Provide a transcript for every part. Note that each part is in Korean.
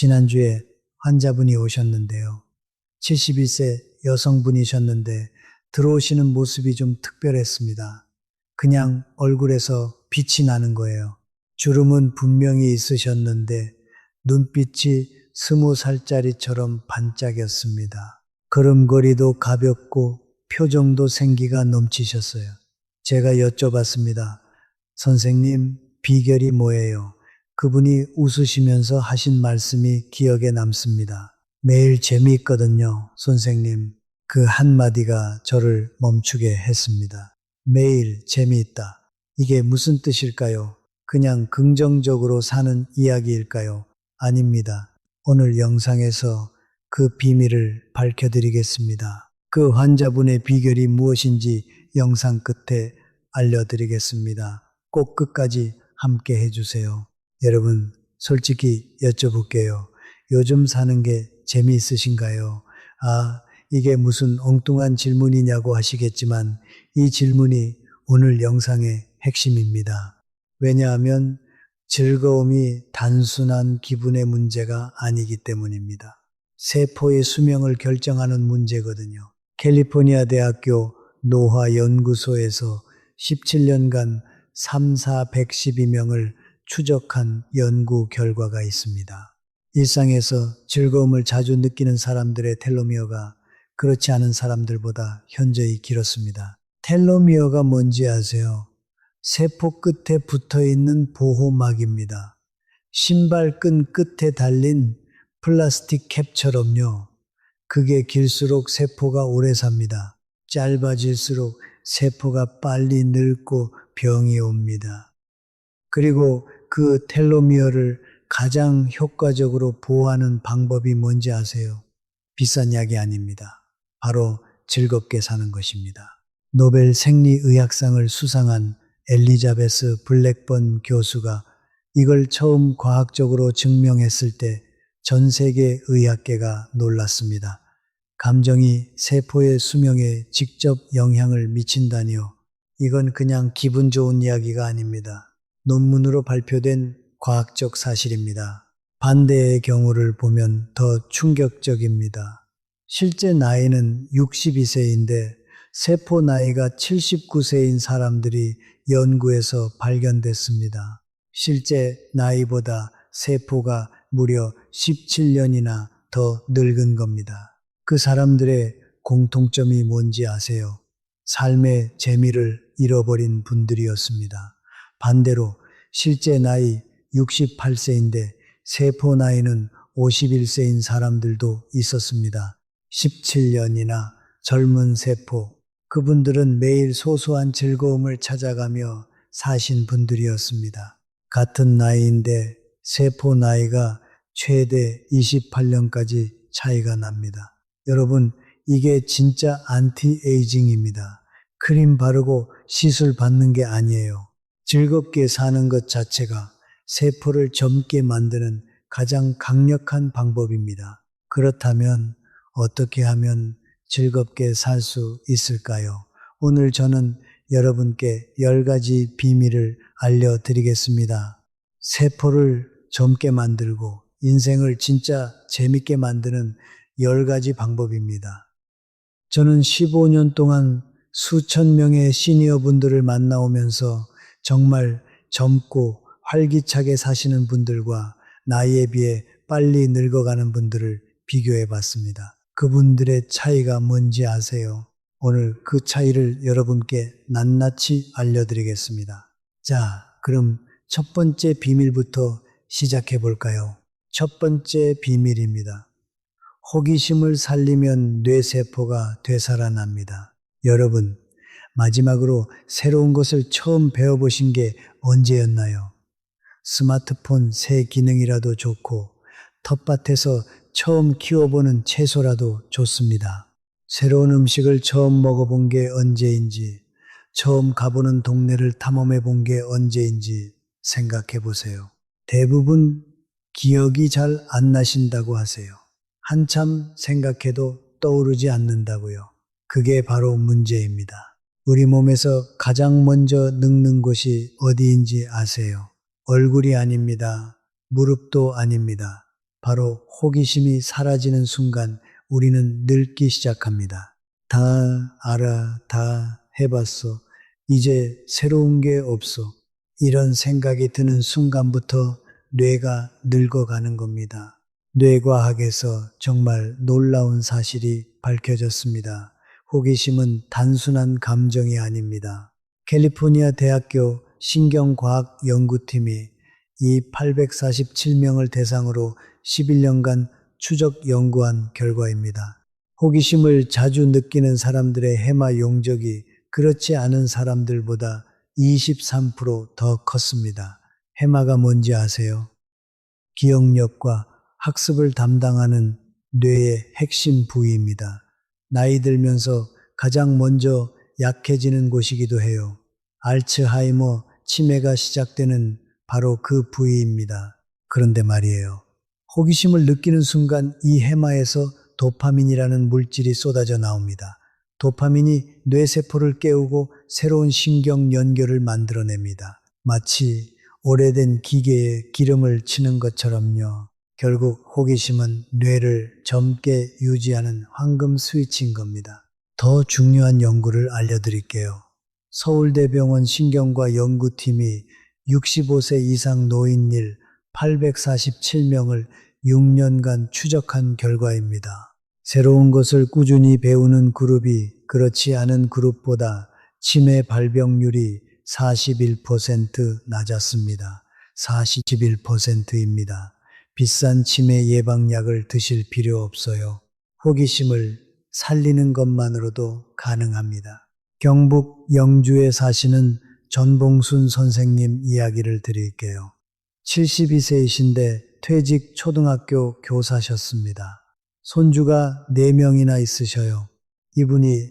지난주에 환자분이 오셨는데요. 71세 여성분이셨는데 들어오시는 모습이 좀 특별했습니다. 그냥 얼굴에서 빛이 나는 거예요. 주름은 분명히 있으셨는데 눈빛이 20살짜리처럼 반짝였습니다. 걸음걸이도 가볍고 표정도 생기가 넘치셨어요. 제가 여쭤봤습니다. 선생님, 비결이 뭐예요? 그분이 웃으시면서 하신 말씀이 기억에 남습니다. 매일 재미있거든요, 선생님. 그 한마디가 저를 멈추게 했습니다. 매일 재미있다. 이게 무슨 뜻일까요? 그냥 긍정적으로 사는 이야기일까요? 아닙니다. 오늘 영상에서 그 비밀을 밝혀드리겠습니다. 그 환자분의 비결이 무엇인지 영상 끝에 알려드리겠습니다. 꼭 끝까지 함께 해주세요. 여러분, 솔직히 여쭤볼게요. 요즘 사는 게 재미있으신가요? 이게 무슨 엉뚱한 질문이냐고 하시겠지만 이 질문이 오늘 영상의 핵심입니다. 왜냐하면 즐거움이 단순한 기분의 문제가 아니기 때문입니다. 세포의 수명을 결정하는 문제거든요. 캘리포니아 대학교 노화연구소에서 17년간 112명을 추적한 연구 결과가 있습니다. 일상에서 즐거움을 자주 느끼는 사람들의 텔로미어가 그렇지 않은 사람들보다 현저히 길었습니다. 텔로미어가 뭔지 아세요? 세포 끝에 붙어 있는 보호막입니다. 신발끈 끝에 달린 플라스틱 캡처럼요. 그게 길수록 세포가 오래 삽니다. 짧아질수록 세포가 빨리 늙고 병이 옵니다. 그리고 그 텔로미어를 가장 효과적으로 보호하는 방법이 뭔지 아세요? 비싼 약이 아닙니다. 바로 즐겁게 사는 것입니다. 노벨 생리의학상을 수상한 엘리자베스 블랙번 교수가 이걸 처음 과학적으로 증명했을 때 전 세계 의학계가 놀랐습니다. 감정이 세포의 수명에 직접 영향을 미친다니요. 이건 그냥 기분 좋은 이야기가 아닙니다. 논문으로 발표된 과학적 사실입니다. 반대의 경우를 보면 더 충격적입니다. 실제 나이는 62세인데 세포 나이가 79세인 사람들이 연구에서 발견됐습니다. 실제 나이보다 세포가 무려 17년이나 더 늙은 겁니다. 그 사람들의 공통점이 뭔지 아세요? 삶의 재미를 잃어버린 분들이었습니다. 반대로 실제 나이 68세인데 세포 나이는 51세인 사람들도 있었습니다. 17년이나 젊은 세포, 그분들은 매일 소소한 즐거움을 찾아가며 사신 분들이었습니다. 같은 나이인데 세포 나이가 최대 28년까지 차이가 납니다. 여러분, 이게 진짜 안티에이징입니다. 크림 바르고 시술 받는 게 아니에요. 즐겁게 사는 것 자체가 세포를 젊게 만드는 가장 강력한 방법입니다. 그렇다면 어떻게 하면 즐겁게 살 수 있을까요? 오늘 저는 여러분께 10가지 비밀을 알려드리겠습니다. 세포를 젊게 만들고 인생을 진짜 재밌게 만드는 10가지 방법입니다. 저는 15년 동안 수천 명의 시니어 분들을 만나오면서 정말 젊고 활기차게 사시는 분들과 나이에 비해 빨리 늙어가는 분들을 비교해 봤습니다. 그분들의 차이가 뭔지 아세요? 오늘 그 차이를 여러분께 낱낱이 알려드리겠습니다. 자, 그럼 첫 번째 비밀부터 시작해 볼까요? 첫 번째 비밀입니다. 호기심을 살리면 뇌세포가 되살아납니다. 여러분, 마지막으로 새로운 것을 처음 배워보신 게 언제였나요? 스마트폰 새 기능이라도 좋고 텃밭에서 처음 키워보는 채소라도 좋습니다. 새로운 음식을 처음 먹어본 게 언제인지, 처음 가보는 동네를 탐험해 본 게 언제인지 생각해 보세요. 대부분 기억이 잘 안 나신다고 하세요. 한참 생각해도 떠오르지 않는다고요. 그게 바로 문제입니다. 우리 몸에서 가장 먼저 늙는 곳이 어디인지 아세요? 얼굴이 아닙니다. 무릎도 아닙니다. 바로 호기심이 사라지는 순간 우리는 늙기 시작합니다. 다 알아, 다 해봤어. 이제 새로운 게 없어. 이런 생각이 드는 순간부터 뇌가 늙어가는 겁니다. 뇌과학에서 정말 놀라운 사실이 밝혀졌습니다. 호기심은 단순한 감정이 아닙니다. 캘리포니아 대학교 신경과학 연구팀이 이 847명을 대상으로 11년간 추적 연구한 결과입니다. 호기심을 자주 느끼는 사람들의 해마 용적이 그렇지 않은 사람들보다 23%더 컸습니다. 해마가 뭔지 아세요? 기억력과 학습을 담당하는 뇌의 핵심 부위입니다. 나이 들면서 가장 먼저 약해지는 곳이기도 해요. 알츠하이머 치매가 시작되는 바로 그 부위입니다. 그런데 말이에요. 호기심을 느끼는 순간 이 해마에서 도파민이라는 물질이 쏟아져 나옵니다. 도파민이 뇌세포를 깨우고 새로운 신경 연결을 만들어냅니다. 마치 오래된 기계에 기름을 치는 것처럼요. 결국 호기심은 뇌를 젊게 유지하는 황금 스위치인 겁니다. 더 중요한 연구를 알려드릴게요. 서울대병원 신경과 연구팀이 65세 이상 노인일 847명을 6년간 추적한 결과입니다. 새로운 것을 꾸준히 배우는 그룹이 그렇지 않은 그룹보다 치매 발병률이 41% 낮았습니다. 41%입니다. 비싼 치매 예방약을 드실 필요 없어요. 호기심을 살리는 것만으로도 가능합니다. 경북 영주에 사시는 전봉순 선생님 이야기를 드릴게요. 72세이신데 퇴직 초등학교 교사셨습니다. 손주가 4명이나 있으셔요. 이분이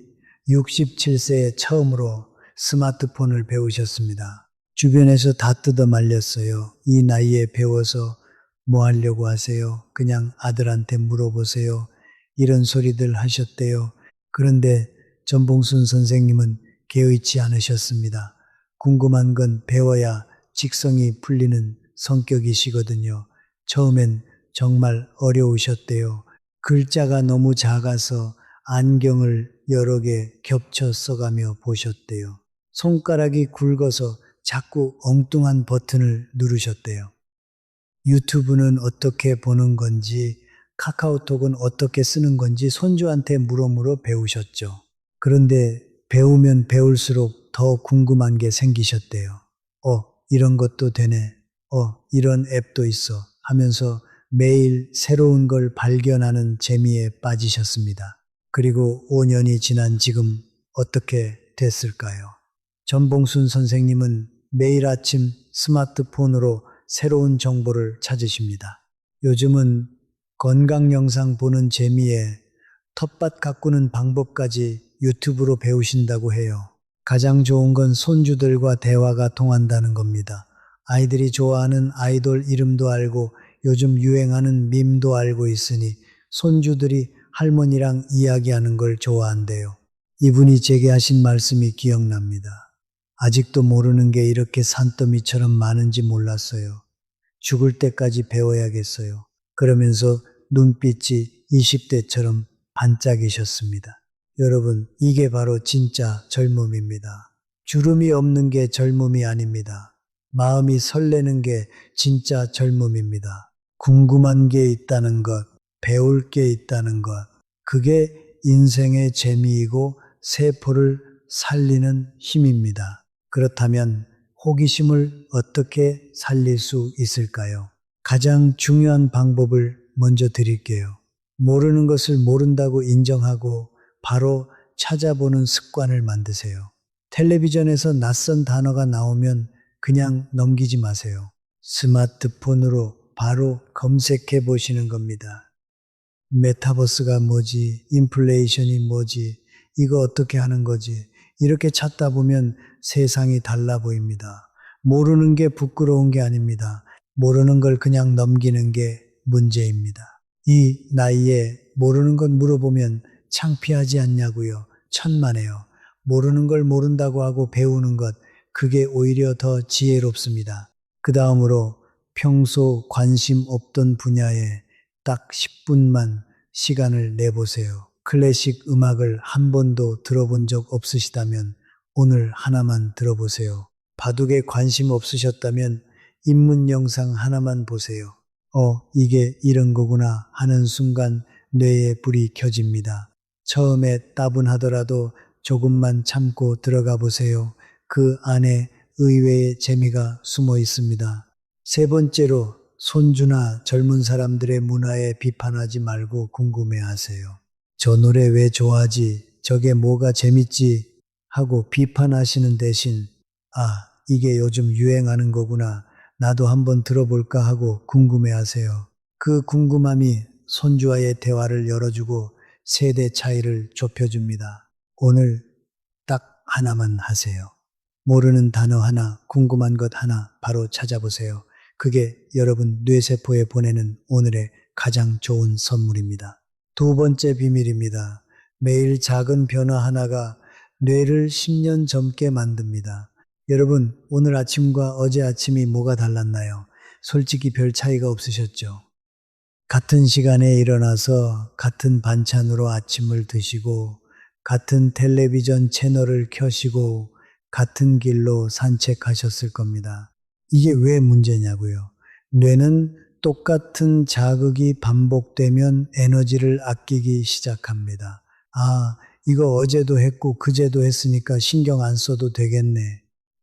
67세에 처음으로 스마트폰을 배우셨습니다. 주변에서 다 뜯어 말렸어요. 이 나이에 배워서 뭐 하려고 하세요? 그냥 아들한테 물어보세요. 이런 소리들 하셨대요. 그런데 전봉순 선생님은 개의치 않으셨습니다. 궁금한 건 배워야 직성이 풀리는 성격이시거든요. 처음엔 정말 어려우셨대요. 글자가 너무 작아서 안경을 여러 개 겹쳐 써가며 보셨대요. 손가락이 굵어서 자꾸 엉뚱한 버튼을 누르셨대요. 유튜브는 어떻게 보는 건지, 카카오톡은 어떻게 쓰는 건지 손주한테 물어 배우셨죠. 그런데 배우면 배울수록 더 궁금한 게 생기셨대요. 이런 것도 되네. 이런 앱도 있어. 하면서 매일 새로운 걸 발견하는 재미에 빠지셨습니다. 그리고 5년이 지난 지금 어떻게 됐을까요? 전봉순 선생님은 매일 아침 스마트폰으로 새로운 정보를 찾으십니다. 요즘은 건강 영상 보는 재미에 텃밭 가꾸는 방법까지 유튜브로 배우신다고 해요. 가장 좋은 건 손주들과 대화가 통한다는 겁니다. 아이들이 좋아하는 아이돌 이름도 알고 요즘 유행하는 밈도 알고 있으니 손주들이 할머니랑 이야기하는 걸 좋아한대요. 이분이 제게 하신 말씀이 기억납니다. 아직도 모르는 게 이렇게 산더미처럼 많은지 몰랐어요. 죽을 때까지 배워야겠어요. 그러면서 눈빛이 20대처럼 반짝이셨습니다. 여러분, 이게 바로 진짜 젊음입니다. 주름이 없는 게 젊음이 아닙니다. 마음이 설레는 게 진짜 젊음입니다. 궁금한 게 있다는 것, 배울 게 있다는 것, 그게 인생의 재미이고 세포를 살리는 힘입니다. 그렇다면 호기심을 어떻게 살릴 수 있을까요? 가장 중요한 방법을 먼저 드릴게요. 모르는 것을 모른다고 인정하고 바로 찾아보는 습관을 만드세요. 텔레비전에서 낯선 단어가 나오면 그냥 넘기지 마세요. 스마트폰으로 바로 검색해 보시는 겁니다. 메타버스가 뭐지? 인플레이션이 뭐지? 이거 어떻게 하는 거지? 이렇게 찾다 보면 세상이 달라 보입니다. 모르는 게 부끄러운 게 아닙니다. 모르는 걸 그냥 넘기는 게 문제입니다. 이 나이에 모르는 것 물어보면 창피하지 않냐고요. 천만에요. 모르는 걸 모른다고 하고 배우는 것, 그게 오히려 더 지혜롭습니다. 그 다음으로 평소 관심 없던 분야에 딱 10분만 시간을 내보세요. 클래식 음악을 한 번도 들어본 적 없으시다면 오늘 하나만 들어보세요. 바둑에 관심 없으셨다면 입문 영상 하나만 보세요. 이게 이런 거구나 하는 순간 뇌에 불이 켜집니다. 처음에 따분하더라도 조금만 참고 들어가 보세요. 그 안에 의외의 재미가 숨어 있습니다. 세 번째로 손주나 젊은 사람들의 문화에 비판하지 말고 궁금해하세요. 저 노래 왜 좋아하지? 저게 뭐가 재밌지? 하고 비판하시는 대신 이게 요즘 유행하는 거구나. 나도 한번 들어볼까 하고 궁금해하세요. 그 궁금함이 손주와의 대화를 열어주고 세대 차이를 좁혀줍니다. 오늘 딱 하나만 하세요. 모르는 단어 하나, 궁금한 것 하나 바로 찾아보세요. 그게 여러분 뇌세포에 보내는 오늘의 가장 좋은 선물입니다. 두 번째 비밀입니다. 매일 작은 변화 하나가 뇌를 10년 젊게 만듭니다. 여러분, 오늘 아침과 어제 아침이 뭐가 달랐나요? 솔직히 별 차이가 없으셨죠? 같은 시간에 일어나서 같은 반찬으로 아침을 드시고 같은 텔레비전 채널을 켜시고 같은 길로 산책하셨을 겁니다. 이게 왜 문제냐고요? 뇌는 똑같은 자극이 반복되면 에너지를 아끼기 시작합니다. 이거 어제도 했고 그제도 했으니까 신경 안 써도 되겠네.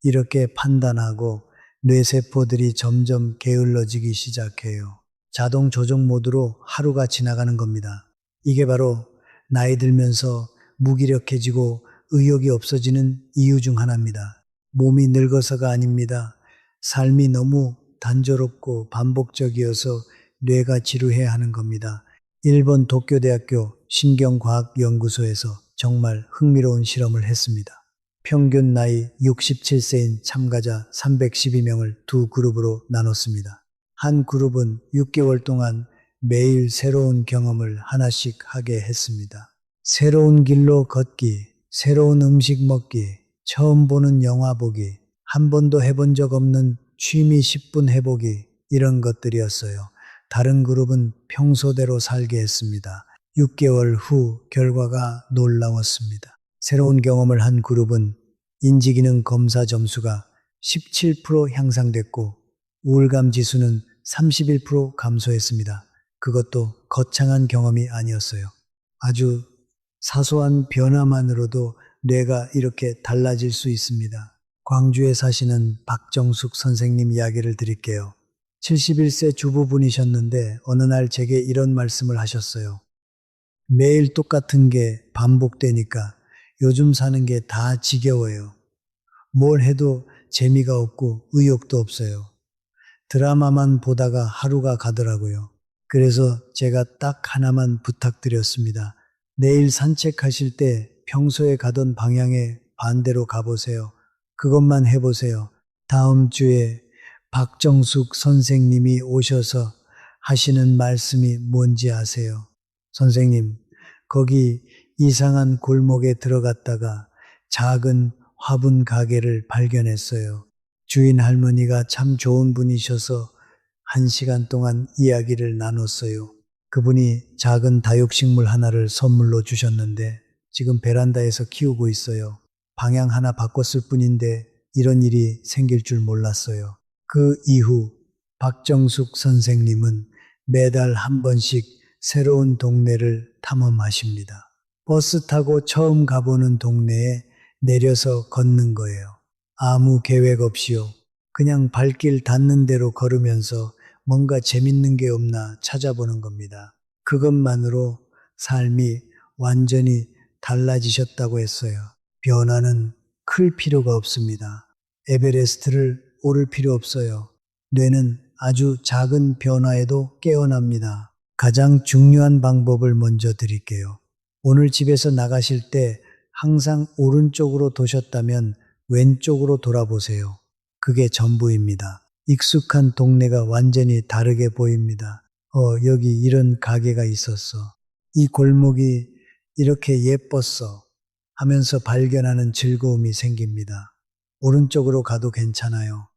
이렇게 판단하고 뇌세포들이 점점 게을러지기 시작해요. 자동 조정 모드로 하루가 지나가는 겁니다. 이게 바로 나이 들면서 무기력해지고 의욕이 없어지는 이유 중 하나입니다. 몸이 늙어서가 아닙니다. 삶이 너무 단조롭고 반복적이어서 뇌가 지루해 하는 겁니다. 일본 도쿄대학교 신경과학연구소에서 정말 흥미로운 실험을 했습니다. 평균 나이 67세인 참가자 312명을 두 그룹으로 나눴습니다. 한 그룹은 6개월 동안 매일 새로운 경험을 하나씩 하게 했습니다. 새로운 길로 걷기, 새로운 음식 먹기, 처음 보는 영화 보기, 한 번도 해본 적 없는 취미 10분 해보기, 이런 것들이었어요. 다른 그룹은 평소대로 살게 했습니다. 6개월 후 결과가 놀라웠습니다. 새로운 경험을 한 그룹은 인지기능 검사 점수가 17% 향상됐고 우울감 지수는 31% 감소했습니다. 그것도 거창한 경험이 아니었어요. 아주 사소한 변화만으로도 뇌가 이렇게 달라질 수 있습니다. 광주에 사시는 박정숙 선생님 이야기를 드릴게요. 71세 주부분이셨는데 어느 날 제게 이런 말씀을 하셨어요. 매일 똑같은 게 반복되니까 요즘 사는 게 다 지겨워요. 뭘 해도 재미가 없고 의욕도 없어요. 드라마만 보다가 하루가 가더라고요. 그래서 제가 딱 하나만 부탁드렸습니다. 내일 산책하실 때 평소에 가던 방향에 반대로 가보세요. 그것만 해보세요. 다음 주에 박정숙 선생님이 오셔서 하시는 말씀이 뭔지 아세요? 선생님, 거기 이상한 골목에 들어갔다가 작은 화분 가게를 발견했어요. 주인 할머니가 참 좋은 분이셔서 1시간 동안 이야기를 나눴어요. 그분이 작은 다육식물 하나를 선물로 주셨는데 지금 베란다에서 키우고 있어요. 방향 하나 바꿨을 뿐인데 이런 일이 생길 줄 몰랐어요. 그 이후 박정숙 선생님은 매달 한 번씩 새로운 동네를 탐험하십니다. 버스 타고 처음 가보는 동네에 내려서 걷는 거예요. 아무 계획 없이요. 그냥 발길 닿는 대로 걸으면서 뭔가 재밌는 게 없나 찾아보는 겁니다. 그것만으로 삶이 완전히 달라지셨다고 했어요. 변화는 클 필요가 없습니다. 에베레스트를 오를 필요 없어요. 뇌는 아주 작은 변화에도 깨어납니다. 가장 중요한 방법을 먼저 드릴게요. 오늘 집에서 나가실 때 항상 오른쪽으로 도셨다면 왼쪽으로 돌아보세요. 그게 전부입니다. 익숙한 동네가 완전히 다르게 보입니다. 여기 이런 가게가 있었어. 이 골목이 이렇게 예뻤어. 하면서 발견하는 즐거움이 생깁니다. 오른쪽으로 가도 괜찮아요.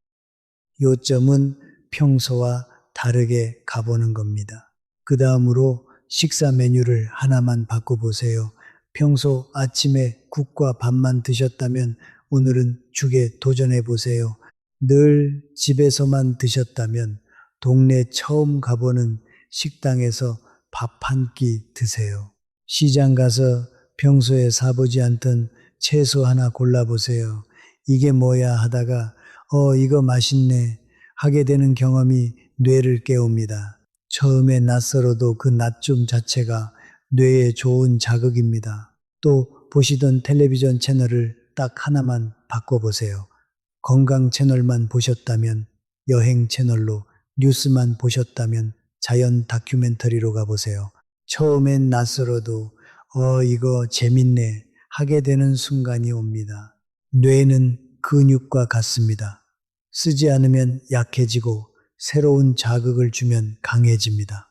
요점은 평소와 다르게 가보는 겁니다. 그 다음으로 식사 메뉴를 하나만 바꿔보세요. 평소 아침에 국과 밥만 드셨다면 오늘은 죽에 도전해보세요. 늘 집에서만 드셨다면 동네 처음 가보는 식당에서 밥 한 끼 드세요. 시장 가서 평소에 사보지 않던 채소 하나 골라보세요. 이게 뭐야 하다가 이거 맛있네 하게 되는 경험이 뇌를 깨웁니다. 처음에 낯설어도 그 낯쫌 자체가 뇌에 좋은 자극입니다. 또 보시던 텔레비전 채널을 딱 하나만 바꿔보세요. 건강 채널만 보셨다면 여행 채널로, 뉴스만 보셨다면 자연 다큐멘터리로 가보세요. 처음엔 낯설어도 이거 재밌네 하게 되는 순간이 옵니다. 뇌는 근육과 같습니다. 쓰지 않으면 약해지고 새로운 자극을 주면 강해집니다.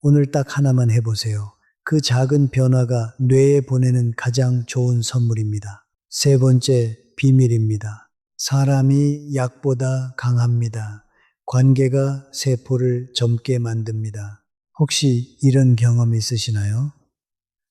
오늘 딱 하나만 해보세요. 그 작은 변화가 뇌에 보내는 가장 좋은 선물입니다. 세 번째 비밀입니다. 사람이 약보다 강합니다. 관계가 세포를 젊게 만듭니다. 혹시 이런 경험 있으시나요?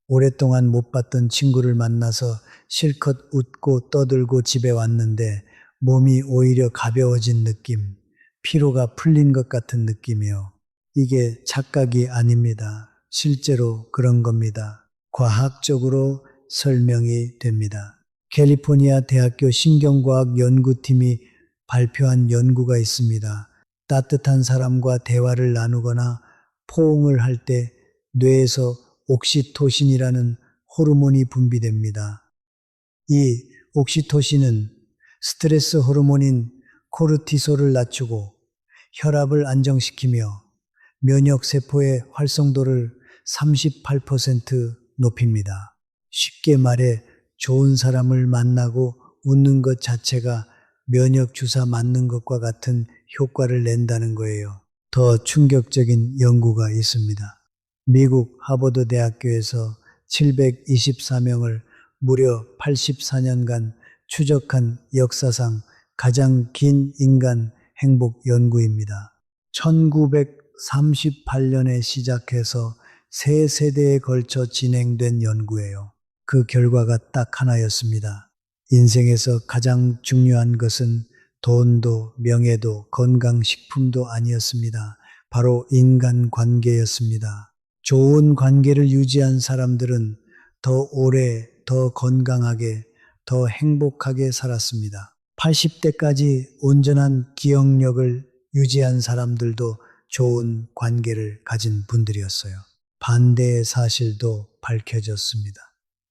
오랫동안 못 봤던 친구를 만나서 실컷 웃고 떠들고 집에 왔는데 몸이 오히려 가벼워진 느낌, 피로가 풀린 것 같은 느낌이요. 이게 착각이 아닙니다. 실제로 그런 겁니다. 과학적으로 설명이 됩니다. 캘리포니아 대학교 신경과학 연구팀이 발표한 연구가 있습니다. 따뜻한 사람과 대화를 나누거나 포옹을 할 때 뇌에서 옥시토신이라는 호르몬이 분비됩니다. 이 옥시토신은 스트레스 호르몬인 코르티솔을 낮추고 혈압을 안정시키며 면역세포의 활성도를 38% 높입니다. 쉽게 말해 좋은 사람을 만나고 웃는 것 자체가 면역 주사 맞는 것과 같은 효과를 낸다는 거예요. 더 충격적인 연구가 있습니다. 미국 하버드 대학교에서 724명을 무려 84년간 추적한 역사상 가장 긴 인간 행복 연구입니다. 1938년에 시작해서 세 세대에 걸쳐 진행된 연구예요. 그 결과가 딱 하나였습니다. 인생에서 가장 중요한 것은 돈도 명예도 건강식품도 아니었습니다. 바로 인간관계였습니다. 좋은 관계를 유지한 사람들은 더 오래, 더 건강하게, 더 행복하게 살았습니다. 80대까지 온전한 기억력을 유지한 사람들도 좋은 관계를 가진 분들이었어요. 반대의 사실도 밝혀졌습니다.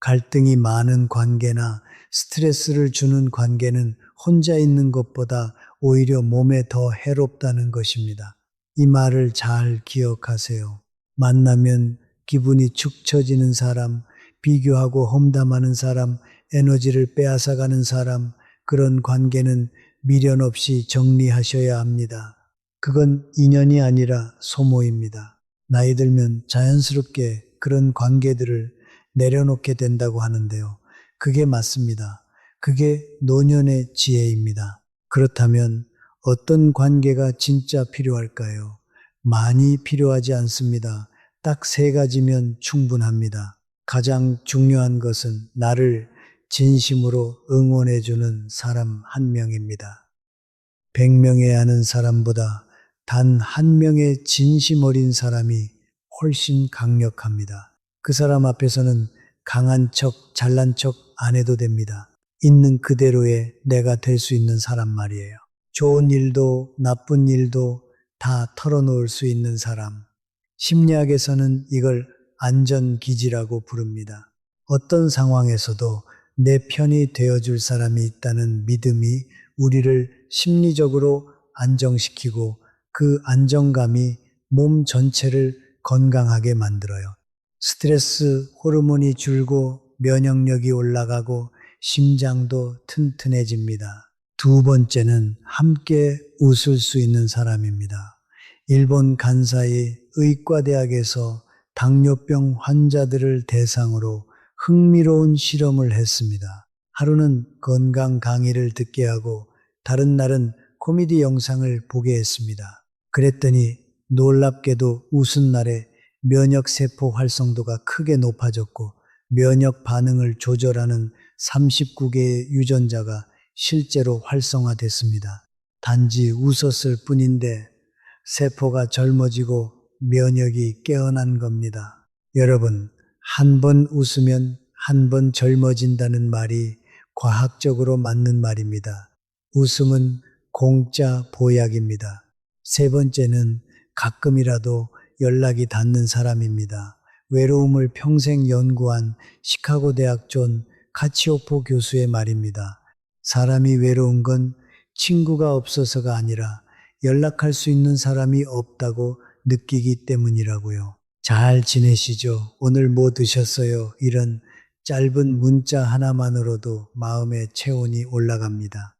갈등이 많은 관계나 스트레스를 주는 관계는 혼자 있는 것보다 오히려 몸에 더 해롭다는 것입니다. 이 말을 잘 기억하세요. 만나면 기분이 축 처지는 사람, 비교하고 험담하는 사람, 에너지를 빼앗아가는 사람, 그런 관계는 미련 없이 정리하셔야 합니다. 그건 인연이 아니라 소모입니다. 나이 들면 자연스럽게 그런 관계들을 내려놓게 된다고 하는데요. 그게 맞습니다. 그게 노년의 지혜입니다. 그렇다면 어떤 관계가 진짜 필요할까요? 많이 필요하지 않습니다. 딱 세 가지면 충분합니다. 가장 중요한 것은 나를 진심으로 응원해주는 사람 한 명입니다. 100명의 아는 사람보다 단 한 명의 진심 어린 사람이 훨씬 강력합니다. 그 사람 앞에서는 강한 척, 잘난 척 안 해도 됩니다. 있는 그대로의 내가 될 수 있는 사람 말이에요. 좋은 일도 나쁜 일도 다 털어놓을 수 있는 사람. 심리학에서는 이걸 안전기지라고 부릅니다. 어떤 상황에서도 내 편이 되어줄 사람이 있다는 믿음이 우리를 심리적으로 안정시키고 그 안정감이 몸 전체를 건강하게 만들어요. 스트레스 호르몬이 줄고 면역력이 올라가고 심장도 튼튼해집니다. 두 번째는 함께 웃을 수 있는 사람입니다. 일본 간사이 의과대학에서 당뇨병 환자들을 대상으로 흥미로운 실험을 했습니다. 하루는 건강 강의를 듣게 하고 다른 날은 코미디 영상을 보게 했습니다. 그랬더니 놀랍게도 웃은 날에 면역 세포 활성도가 크게 높아졌고 면역 반응을 조절하는 39개의 유전자가 실제로 활성화됐습니다. 단지 웃었을 뿐인데 세포가 젊어지고 면역이 깨어난 겁니다. 여러분, 한 번 웃으면 한 번 젊어진다는 말이 과학적으로 맞는 말입니다. 웃음은 공짜 보약입니다. 세 번째는 가끔이라도 연락이 닿는 사람입니다. 외로움을 평생 연구한 시카고 대학 존 카치오포 교수의 말입니다. 사람이 외로운 건 친구가 없어서가 아니라 연락할 수 있는 사람이 없다고 느끼기 때문이라고요. 잘 지내시죠? 오늘 뭐 드셨어요? 이런 짧은 문자 하나만으로도 마음의 체온이 올라갑니다.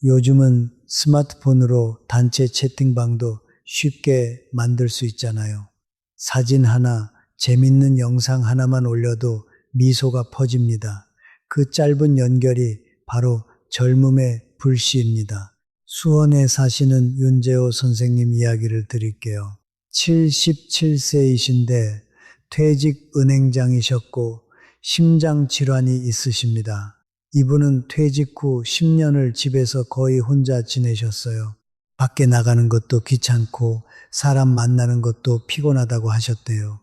요즘은 스마트폰으로 단체 채팅방도 쉽게 만들 수 있잖아요. 사진 하나, 재밌는 영상 하나만 올려도 미소가 퍼집니다. 그 짧은 연결이 바로 젊음의 불씨입니다. 수원에 사시는 윤재호 선생님 이야기를 드릴게요. 77세이신데 퇴직 은행장이셨고 심장 질환이 있으십니다. 이분은 퇴직 후 10년을 집에서 거의 혼자 지내셨어요. 밖에 나가는 것도 귀찮고 사람 만나는 것도 피곤하다고 하셨대요.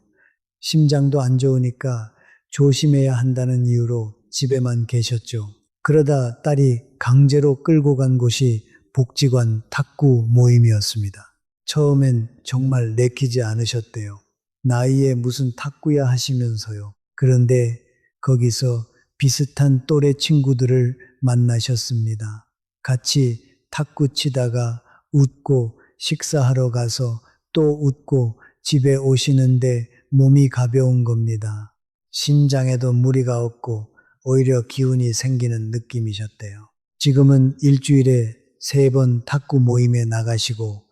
심장도 안 좋으니까 조심해야 한다는 이유로 집에만 계셨죠. 그러다 딸이 강제로 끌고 간 곳이 복지관 탁구 모임이었습니다. 처음엔 정말 내키지 않으셨대요. 나이에 무슨 탁구야 하시면서요. 그런데 거기서 비슷한 또래 친구들을 만나셨습니다. 같이 탁구 치다가 웃고 식사하러 가서 또 웃고 집에 오시는데 몸이 가벼운 겁니다. 심장에도 무리가 없고 오히려 기운이 생기는 느낌이셨대요. 지금은 일주일에 3번 탁구 모임에 나가시고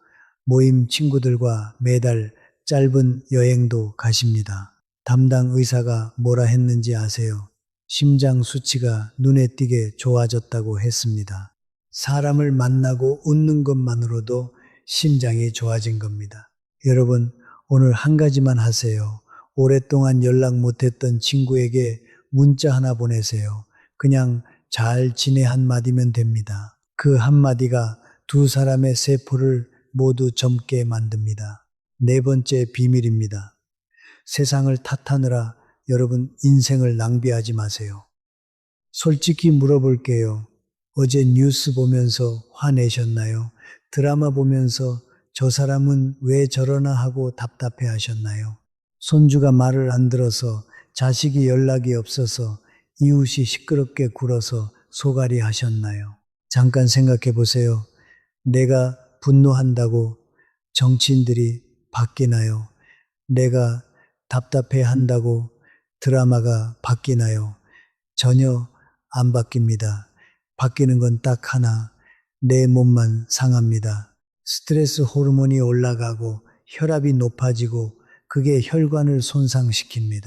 모임 친구들과 매달 짧은 여행도 가십니다. 담당 의사가 뭐라 했는지 아세요? 심장 수치가 눈에 띄게 좋아졌다고 했습니다. 사람을 만나고 웃는 것만으로도 심장이 좋아진 겁니다. 여러분, 오늘 한 가지만 하세요. 오랫동안 연락 못했던 친구에게 문자 하나 보내세요. 그냥 잘 지내 한마디면 됩니다. 그 한마디가 두 사람의 세포를 모두 젊게 만듭니다. 네 번째 비밀입니다. 세상을 탓하느라 여러분 인생을 낭비하지 마세요. 솔직히 물어볼게요. 어제 뉴스 보면서 화내셨나요? 드라마 보면서 저 사람은 왜 저러나 하고 답답해 하셨나요? 손주가 말을 안 들어서 자식이 연락이 없어서 이웃이 시끄럽게 굴어서 소갈이 하셨나요? 잠깐 생각해 보세요. 내가 분노한다고 정치인들이 바뀌나요? 내가 답답해 한다고 드라마가 바뀌나요? 전혀 안 바뀝니다. 바뀌는 건 딱 하나, 내 몸만 상합니다. 스트레스 호르몬이 올라가고 혈압이 높아지고 그게 혈관을 손상시킵니다.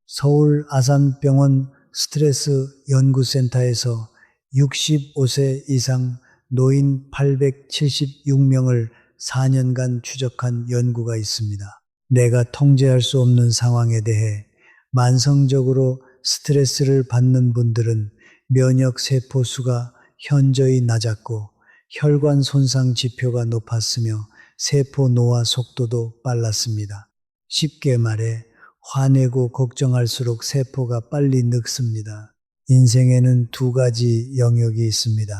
서울 아산병원 스트레스 연구센터에서 65세 이상 노인 876명을 4년간 추적한 연구가 있습니다. 내가 통제할 수 없는 상황에 대해 만성적으로 스트레스를 받는 분들은 면역 세포 수가 현저히 낮았고 혈관 손상 지표가 높았으며 세포 노화 속도도 빨랐습니다. 쉽게 말해 화내고 걱정할수록 세포가 빨리 늙습니다. 인생에는 두 가지 영역이 있습니다.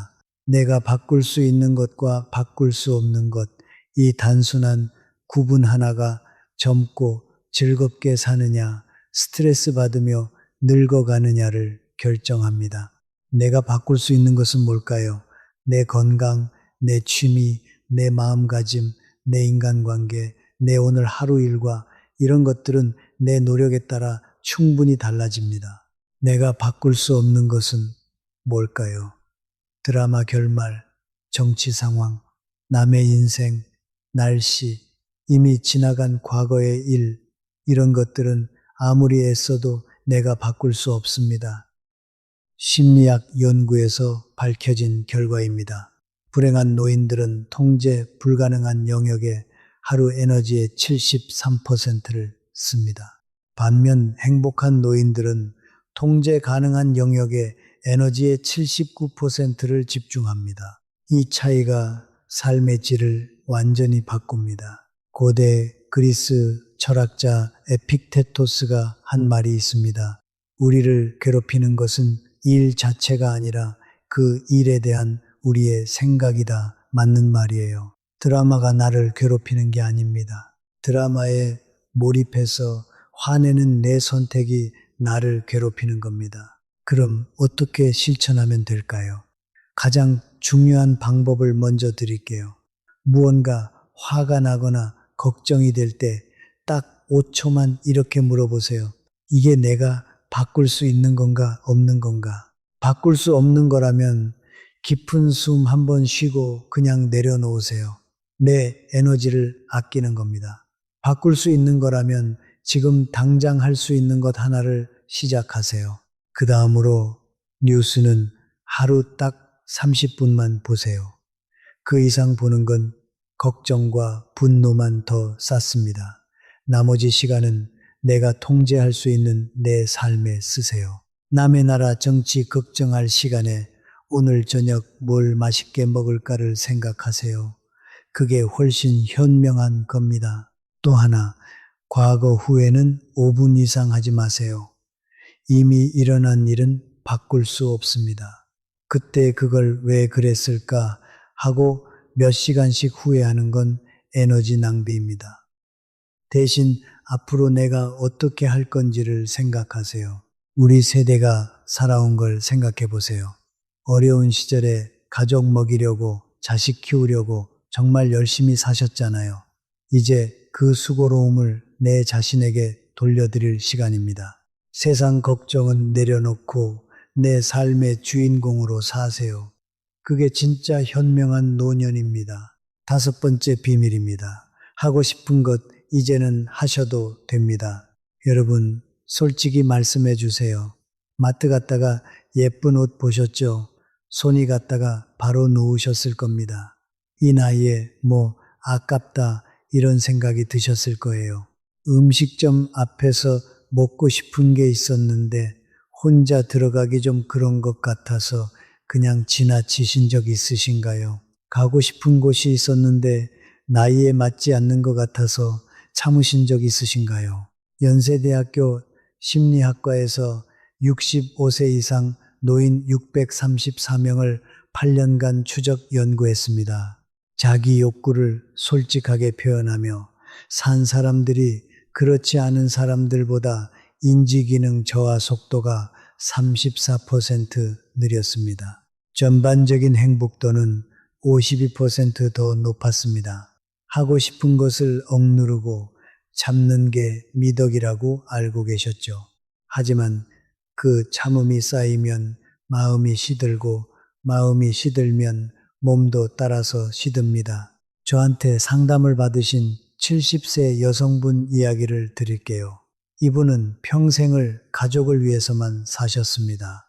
내가 바꿀 수 있는 것과 바꿀 수 없는 것, 이 단순한 구분 하나가 젊고 즐겁게 사느냐, 스트레스 받으며 늙어가느냐를 결정합니다. 내가 바꿀 수 있는 것은 뭘까요? 내 건강, 내 취미, 내 마음가짐, 내 인간관계, 내 오늘 하루 일과 이런 것들은 내 노력에 따라 충분히 달라집니다. 내가 바꿀 수 없는 것은 뭘까요? 드라마 결말, 정치 상황, 남의 인생, 날씨, 이미 지나간 과거의 일, 이런 것들은 아무리 애써도 내가 바꿀 수 없습니다. 심리학 연구에서 밝혀진 결과입니다. 불행한 노인들은 통제 불가능한 영역에 하루 에너지의 73%를 씁니다. 반면 행복한 노인들은 통제 가능한 영역에 에너지의 79%를 집중합니다. 이 차이가 삶의 질을 완전히 바꿉니다. 고대 그리스 철학자 에픽테토스가 한 말이 있습니다. 우리를 괴롭히는 것은 일 자체가 아니라 그 일에 대한 우리의 생각이다. 맞는 말이에요. 드라마가 나를 괴롭히는 게 아닙니다. 드라마에 몰입해서 화내는 내 선택이 나를 괴롭히는 겁니다. 그럼 어떻게 실천하면 될까요? 가장 중요한 방법을 먼저 드릴게요. 무언가 화가 나거나 걱정이 될 때 딱 5초만 이렇게 물어보세요. 이게 내가 바꿀 수 있는 건가, 없는 건가? 바꿀 수 없는 거라면 깊은 숨 한 번 쉬고 그냥 내려놓으세요. 내 에너지를 아끼는 겁니다. 바꿀 수 있는 거라면 지금 당장 할 수 있는 것 하나를 시작하세요. 그 다음으로 뉴스는 하루 딱 30분만 보세요. 그 이상 보는 건 걱정과 분노만 더 쌓습니다. 나머지 시간은 내가 통제할 수 있는 내 삶에 쓰세요. 남의 나라 정치 걱정할 시간에 오늘 저녁 뭘 맛있게 먹을까를 생각하세요. 그게 훨씬 현명한 겁니다. 또 하나, 과거 후회는 5분 이상 하지 마세요. 이미 일어난 일은 바꿀 수 없습니다. 그때 그걸 왜 그랬을까 하고 몇 시간씩 후회하는 건 에너지 낭비입니다. 대신 앞으로 내가 어떻게 할 건지를 생각하세요. 우리 세대가 살아온 걸 생각해 보세요. 어려운 시절에 가족 먹이려고 자식 키우려고 정말 열심히 사셨잖아요. 이제 그 수고로움을 내 자신에게 돌려드릴 시간입니다. 세상 걱정은 내려놓고 내 삶의 주인공으로 사세요. 그게 진짜 현명한 노년입니다. 5번째 비밀입니다. 하고 싶은 것 이제는 하셔도 됩니다. 여러분, 솔직히 말씀해 주세요. 마트 갔다가 예쁜 옷 보셨죠? 손이 갔다가 바로 놓으셨을 겁니다. 이 나이에 뭐 아깝다 이런 생각이 드셨을 거예요. 음식점 앞에서 먹고 싶은 게 있었는데 혼자 들어가기 좀 그런 것 같아서 그냥 지나치신 적 있으신가요? 가고 싶은 곳이 있었는데 나이에 맞지 않는 것 같아서 참으신 적 있으신가요? 연세대학교 심리학과에서 65세 이상 노인 634명을 8년간 추적 연구했습니다. 자기 욕구를 솔직하게 표현하며 산 사람들이 그렇지 않은 사람들보다 인지기능 저하 속도가 34% 느렸습니다. 전반적인 행복도는 52% 더 높았습니다. 하고 싶은 것을 억누르고 참는 게 미덕이라고 알고 계셨죠. 하지만 그 참음이 쌓이면 마음이 시들고 마음이 시들면 몸도 따라서 시듭니다. 저한테 상담을 받으신 70세 여성분 이야기를 드릴게요. 이분은 평생을 가족을 위해서만 사셨습니다.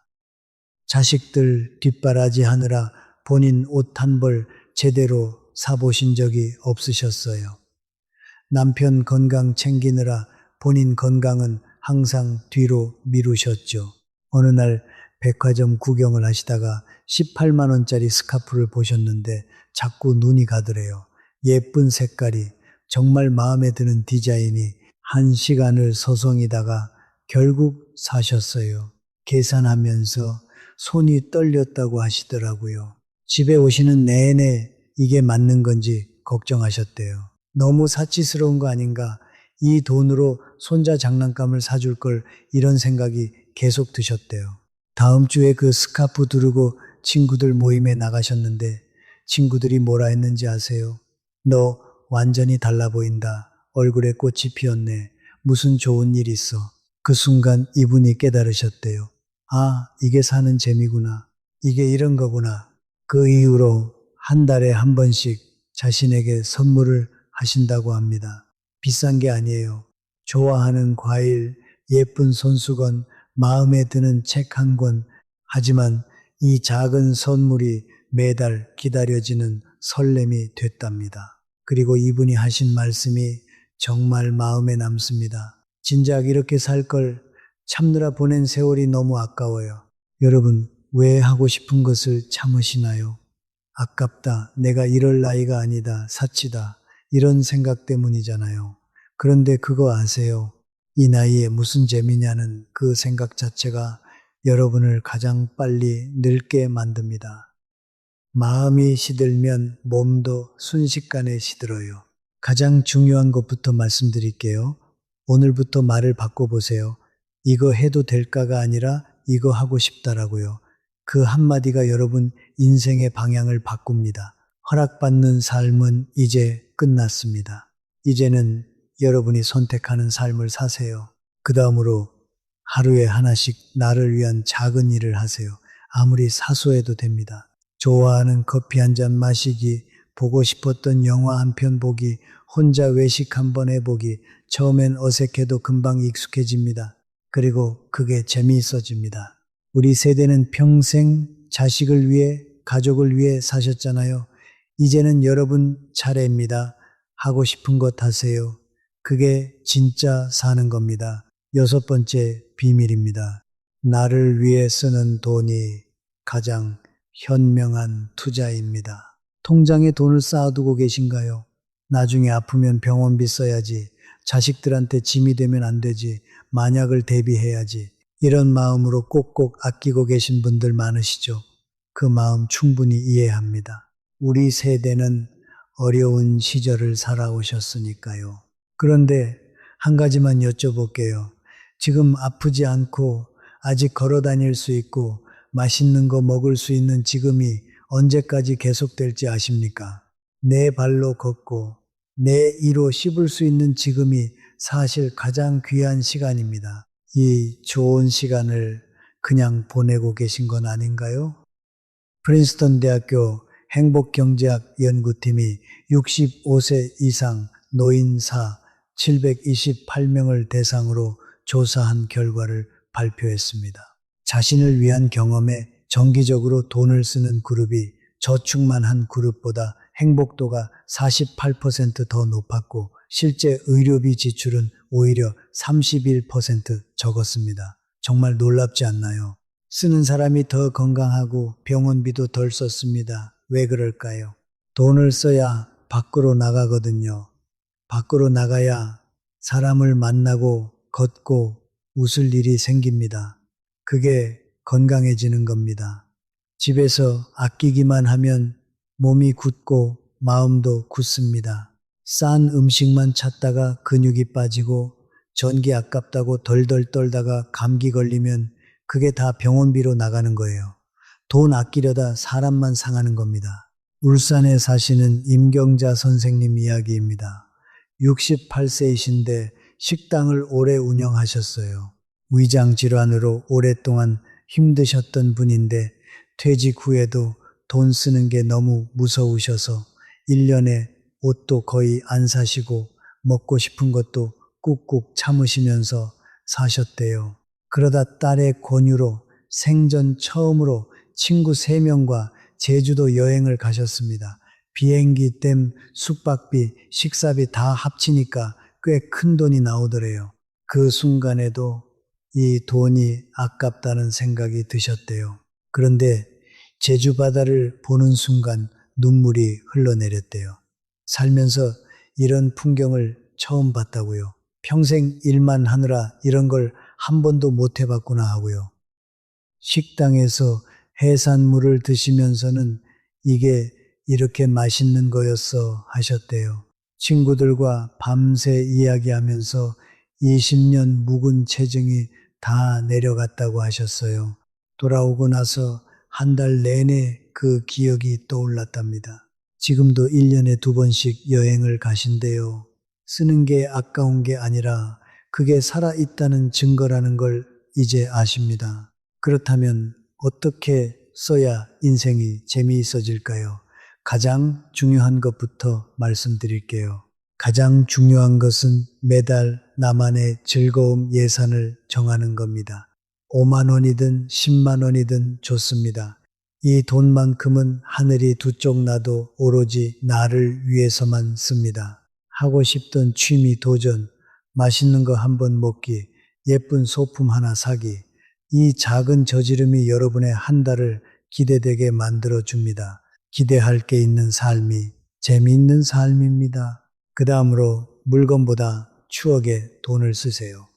자식들 뒷바라지 하느라 본인 옷 한 벌 제대로 사보신 적이 없으셨어요. 남편 건강 챙기느라 본인 건강은 항상 뒤로 미루셨죠. 어느 날 백화점 구경을 하시다가 18만 원짜리 스카프를 보셨는데 자꾸 눈이 가더래요. 예쁜 색깔이 정말 마음에 드는 디자인이 1시간을 서성이다가 결국 사셨어요. 계산하면서 손이 떨렸다고 하시더라고요. 집에 오시는 내내 이게 맞는 건지 걱정하셨대요. 너무 사치스러운 거 아닌가? 이 돈으로 손자 장난감을 사줄 걸 이런 생각이 계속 드셨대요. 다음 주에 그 스카프 두르고 친구들 모임에 나가셨는데 친구들이 뭐라 했는지 아세요? 너 완전히 달라 보인다. 얼굴에 꽃이 피었네. 무슨 좋은 일 있어. 그 순간 이분이 깨달으셨대요. 아, 이게 사는 재미구나. 이게 이런 거구나. 그 이후로 한 달에 한 번씩 자신에게 선물을 하신다고 합니다. 비싼 게 아니에요. 좋아하는 과일, 예쁜 손수건, 마음에 드는 책 한 권. 하지만 이 작은 선물이 매달 기다려지는 설렘이 됐답니다. 그리고 이분이 하신 말씀이 정말 마음에 남습니다. 진작 이렇게 살 걸 참느라 보낸 세월이 너무 아까워요. 여러분, 왜 하고 싶은 것을 참으시나요? 아깝다. 내가 이럴 나이가 아니다. 사치다. 이런 생각 때문이잖아요. 그런데 그거 아세요? 이 나이에 무슨 재미냐는 그 생각 자체가 여러분을 가장 빨리 늙게 만듭니다. 마음이 시들면 몸도 순식간에 시들어요. 가장 중요한 것부터 말씀드릴게요. 오늘부터 말을 바꿔보세요. 이거 해도 될까가 아니라 이거 하고 싶다라고요. 그 한마디가 여러분 인생의 방향을 바꿉니다. 허락받는 삶은 이제 끝났습니다. 이제는 여러분이 선택하는 삶을 사세요. 그 다음으로 하루에 하나씩 나를 위한 작은 일을 하세요. 아무리 사소해도 됩니다. 좋아하는 커피 한 잔 마시기, 보고 싶었던 영화 한 편 보기, 혼자 외식 한번 해보기, 처음엔 어색해도 금방 익숙해집니다. 그리고 그게 재미있어집니다. 우리 세대는 평생 자식을 위해, 가족을 위해 사셨잖아요. 이제는 여러분 차례입니다. 하고 싶은 것 하세요. 그게 진짜 사는 겁니다. 6번째 비밀입니다. 나를 위해 쓰는 돈이 가장 현명한 투자입니다. 통장에 돈을 쌓아두고 계신가요? 나중에 아프면 병원비 써야지. 자식들한테 짐이 되면 안 되지. 만약을 대비해야지. 이런 마음으로 꼭꼭 아끼고 계신 분들 많으시죠? 그 마음 충분히 이해합니다. 우리 세대는 어려운 시절을 살아오셨으니까요. 그런데 한 가지만 여쭤볼게요. 지금 아프지 않고 아직 걸어 다닐 수 있고 맛있는 거 먹을 수 있는 지금이 언제까지 계속될지 아십니까? 내 발로 걷고 내 이로 씹을 수 있는 지금이 사실 가장 귀한 시간입니다. 이 좋은 시간을 그냥 보내고 계신 건 아닌가요? 프린스턴 대학교 행복경제학 연구팀이 65세 이상 노인사 728명을 대상으로 조사한 결과를 발표했습니다. 자신을 위한 경험에 정기적으로 돈을 쓰는 그룹이 저축만 한 그룹보다 행복도가 48%더 높았고 실제 의료비 지출은 오히려 31% 적었습니다. 정말 놀랍지 않나요? 쓰는 사람이 더 건강하고 병원비도 덜 썼습니다. 왜 그럴까요? 돈을 써야 밖으로 나가거든요. 밖으로 나가야 사람을 만나고 걷고 웃을 일이 생깁니다. 그게 건강해지는 겁니다. 집에서 아끼기만 하면 몸이 굳고 마음도 굳습니다. 싼 음식만 찾다가 근육이 빠지고 전기 아깝다고 덜덜 떨다가 감기 걸리면 그게 다 병원비로 나가는 거예요. 돈 아끼려다 사람만 상하는 겁니다. 울산에 사시는 임경자 선생님 이야기입니다. 68세이신데 식당을 오래 운영하셨어요. 위장 질환으로 오랫동안 힘드셨던 분인데 퇴직 후에도 돈 쓰는 게 너무 무서우셔서 1년에 옷도 거의 안 사시고 먹고 싶은 것도 꾹꾹 참으시면서 사셨대요. 그러다 딸의 권유로 생전 처음으로 친구 3명과 제주도 여행을 가셨습니다. 비행기 땜 숙박비, 식사비 다 합치니까 꽤 큰 돈이 나오더래요. 그 순간에도 이 돈이 아깝다는 생각이 드셨대요. 그런데 제주 바다를 보는 순간 눈물이 흘러내렸대요. 살면서 이런 풍경을 처음 봤다고요. 평생 일만 하느라 이런 걸 한 번도 못 해봤구나 하고요. 식당에서 해산물을 드시면서는 이게 이렇게 맛있는 거였어 하셨대요. 친구들과 밤새 이야기하면서 20년 묵은 체중이 다 내려갔다고 하셨어요. 돌아오고 나서 한 달 내내 그 기억이 떠올랐답니다. 지금도 1년에 2번씩 여행을 가신대요. 쓰는 게 아까운 게 아니라 그게 살아있다는 증거라는 걸 이제 아십니다. 그렇다면 어떻게 써야 인생이 재미있어질까요? 가장 중요한 것부터 말씀드릴게요. 가장 중요한 것은 매달 나만의 즐거움 예산을 정하는 겁니다. 5만 원이든 10만 원이든 좋습니다. 이 돈만큼은 하늘이 두 쪽 나도 오로지 나를 위해서만 씁니다. 하고 싶던 취미 도전, 맛있는 거 한번 먹기, 예쁜 소품 하나 사기, 이 작은 저지름이 여러분의 한 달을 기대되게 만들어 줍니다. 기대할 게 있는 삶이 재미있는 삶입니다. 그 다음으로 물건보다 추억에 돈을 쓰세요.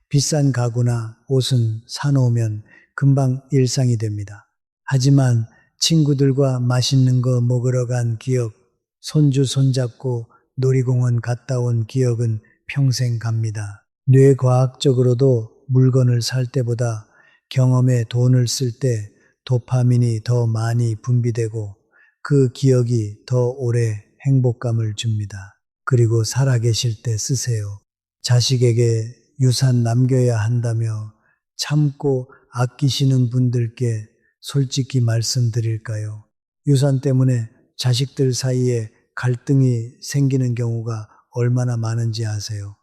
비싼 가구나 옷은 사놓으면 금방 일상이 됩니다. 하지만 친구들과 맛있는 거 먹으러 간 기억, 손주 손잡고 놀이공원 갔다 온 기억은 평생 갑니다. 뇌과학적으로도 물건을 살 때보다 경험에 돈을 쓸 때 도파민이 더 많이 분비되고 그 기억이 더 오래 행복감을 줍니다. 그리고 살아계실 때 쓰세요. 자식에게 유산 남겨야 한다며 참고 아끼시는 분들께 솔직히 말씀드릴까요? 유산 때문에 자식들 사이에 갈등이 생기는 경우가 얼마나 많은지 아세요?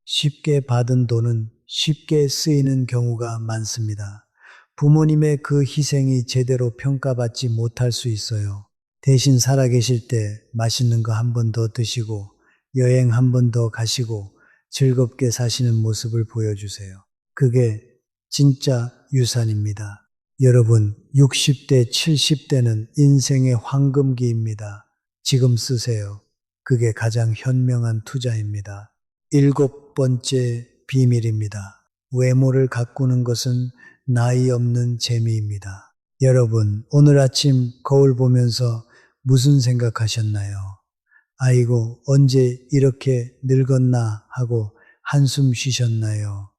쉽게 받은 돈은 쉽게 쓰이는 경우가 많습니다. 부모님의 그 희생이 제대로 평가받지 못할 수 있어요. 대신 살아계실 때 맛있는 거 한 번 더 드시고 여행 한 번 더 가시고 즐겁게 사시는 모습을 보여주세요. 그게 진짜 유산입니다. 여러분, 60대, 70대는 인생의 황금기입니다. 지금 쓰세요. 그게 가장 현명한 투자입니다. 일곱 번째 비밀입니다. 외모를 가꾸는 것은 나이 없는 재미입니다. 여러분, 오늘 아침 거울 보면서 무슨 생각하셨나요? 아이고, 언제 이렇게 늙었나 하고 한숨 쉬셨나요?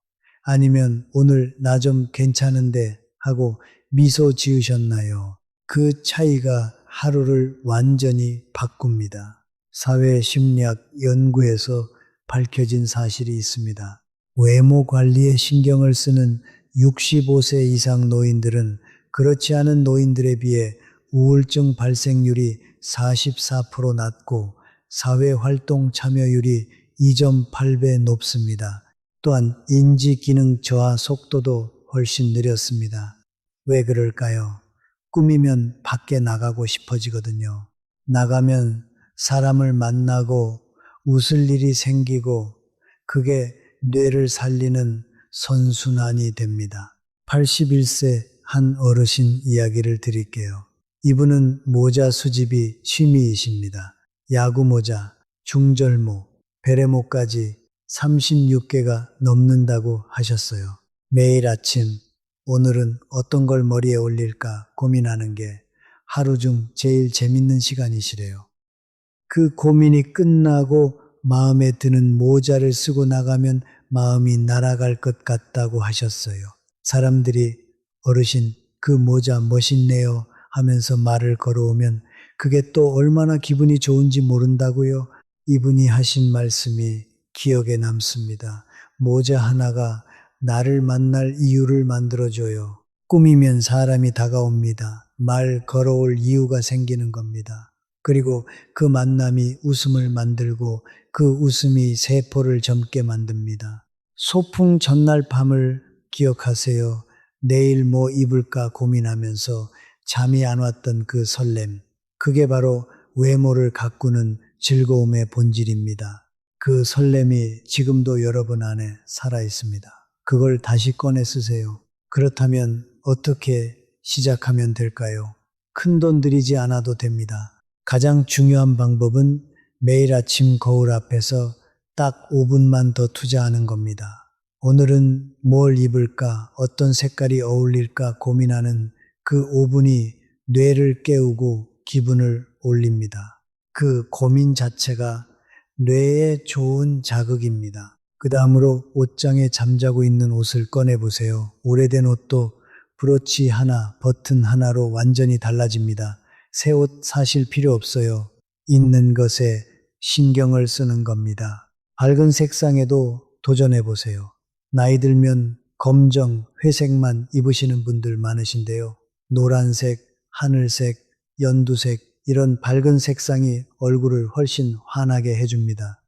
아니면 오늘 나 좀 괜찮은데 하고 미소 지으셨나요? 그 차이가 하루를 완전히 바꿉니다. 사회심리학 연구에서 밝혀진 사실이 있습니다. 외모 관리에 신경을 쓰는 65세 이상 노인들은 그렇지 않은 노인들에 비해 우울증 발생률이 44% 낮고 사회활동 참여율이 2.8배 높습니다. 또한 인지기능 저하 속도도 훨씬 느렸습니다. 왜 그럴까요? 꾸미면 밖에 나가고 싶어지거든요. 나가면 사람을 만나고 웃을 일이 생기고 그게 뇌를 살리는 선순환이 됩니다. 81세 한 어르신 이야기를 드릴게요. 이분은 모자 수집이 취미이십니다. 야구모자, 중절모, 베레모까지 36개가 넘는다고 하셨어요. 매일 아침 오늘은 어떤 걸 머리에 올릴까 고민하는 게 하루 중 제일 재밌는 시간이시래요. 그 고민이 끝나고 마음에 드는 모자를 쓰고 나가면 마음이 날아갈 것 같다고 하셨어요. 사람들이 어르신 그 모자 멋있네요 하면서 말을 걸어오면 그게 또 얼마나 기분이 좋은지 모른다고요. 이분이 하신 말씀이 기억에 남습니다. 모자 하나가 나를 만날 이유를 만들어줘요. 꾸미면 사람이 다가옵니다. 말 걸어올 이유가 생기는 겁니다. 그리고 그 만남이 웃음을 만들고 그 웃음이 세포를 젊게 만듭니다. 소풍 전날 밤을 기억하세요. 내일 뭐 입을까 고민하면서 잠이 안 왔던 그 설렘. 그게 바로 외모를 가꾸는 즐거움의 본질입니다. 그 설렘이 지금도 여러분 안에 살아 있습니다. 그걸 다시 꺼내 쓰세요. 그렇다면 어떻게 시작하면 될까요? 큰돈 들이지 않아도 됩니다. 가장 중요한 방법은 매일 아침 거울 앞에서 딱 5분만 더 투자하는 겁니다. 오늘은 뭘 입을까, 어떤 색깔이 어울릴까 고민하는 그 5분이 뇌를 깨우고 기분을 올립니다. 그 고민 자체가 뇌에 좋은 자극입니다. 그 다음으로 옷장에 잠자고 있는 옷을 꺼내보세요. 오래된 옷도 브로치 하나, 버튼 하나로 완전히 달라집니다. 새 옷 사실 필요 없어요. 있는 것에 신경을 쓰는 겁니다. 밝은 색상에도 도전해보세요. 나이 들면 검정, 회색만 입으시는 분들 많으신데요. 노란색, 하늘색, 연두색 이런 밝은 색상이 얼굴을 훨씬 환하게 해줍니다.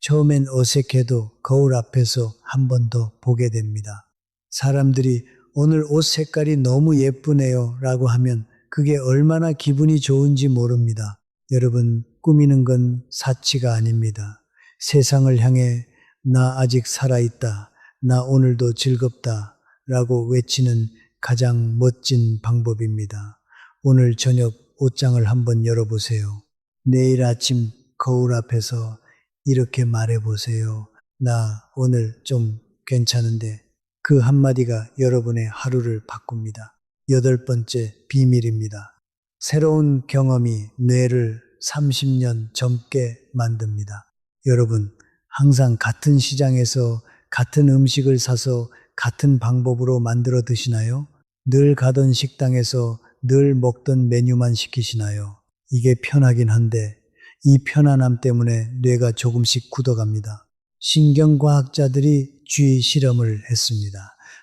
처음엔 어색해도 거울 앞에서 한 번 더 보게 됩니다. 사람들이 오늘 옷 색깔이 너무 예쁘네요 라고 하면 그게 얼마나 기분이 좋은지 모릅니다. 여러분, 꾸미는 건 사치가 아닙니다. 세상을 향해 나 아직 살아있다. 나 오늘도 즐겁다. 라고 외치는 가장 멋진 방법입니다. 오늘 저녁 옷장을 한번 열어보세요. 내일 아침 거울 앞에서 이렇게 말해보세요. 나 오늘 좀 괜찮은데. 그 한마디가 여러분의 하루를 바꿉니다. 여덟 번째 비밀입니다. 새로운 경험이 뇌를 30년 젊게 만듭니다. 여러분, 항상 같은 시장에서 같은 음식을 사서 같은 방법으로 만들어 드시나요? 늘 가던 식당에서 늘 먹던 메뉴만 시키시나요? 이게 편하긴 한데 이 편안함 때문에 뇌가 조금씩 굳어갑니다. 신경과학자들이 쥐 실험을 했습니다.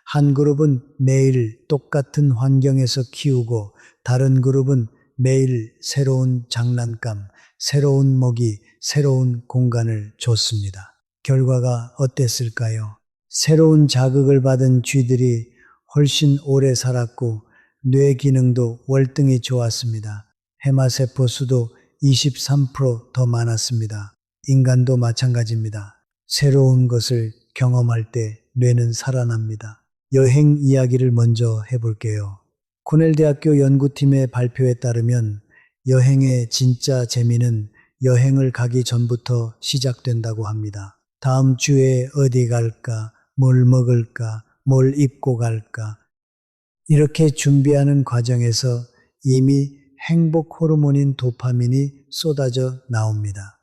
한 그룹은 매일 똑같은 환경에서 키우고 다른 그룹은 매일 새로운 장난감, 새로운 먹이, 새로운 공간을 줬습니다. 결과가 어땠을까요? 새로운 자극을 받은 쥐들이 훨씬 오래 살았고 뇌 기능도 월등히 좋았습니다. 해마세포 수도 23%더 많았습니다. 인간도 마찬가지입니다. 새로운 것을 경험할 때 뇌는 살아납니다. 여행 이야기를 먼저 해볼게요. 코넬 대학교 연구팀의 발표에 따르면 여행의 진짜 재미는 여행을 가기 전부터 시작된다고 합니다. 다음 주에 어디 갈까? 뭘 먹을까? 뭘 입고 갈까? 이렇게 준비하는 과정에서 이미 행복 호르몬인 도파민이 쏟아져 나옵니다.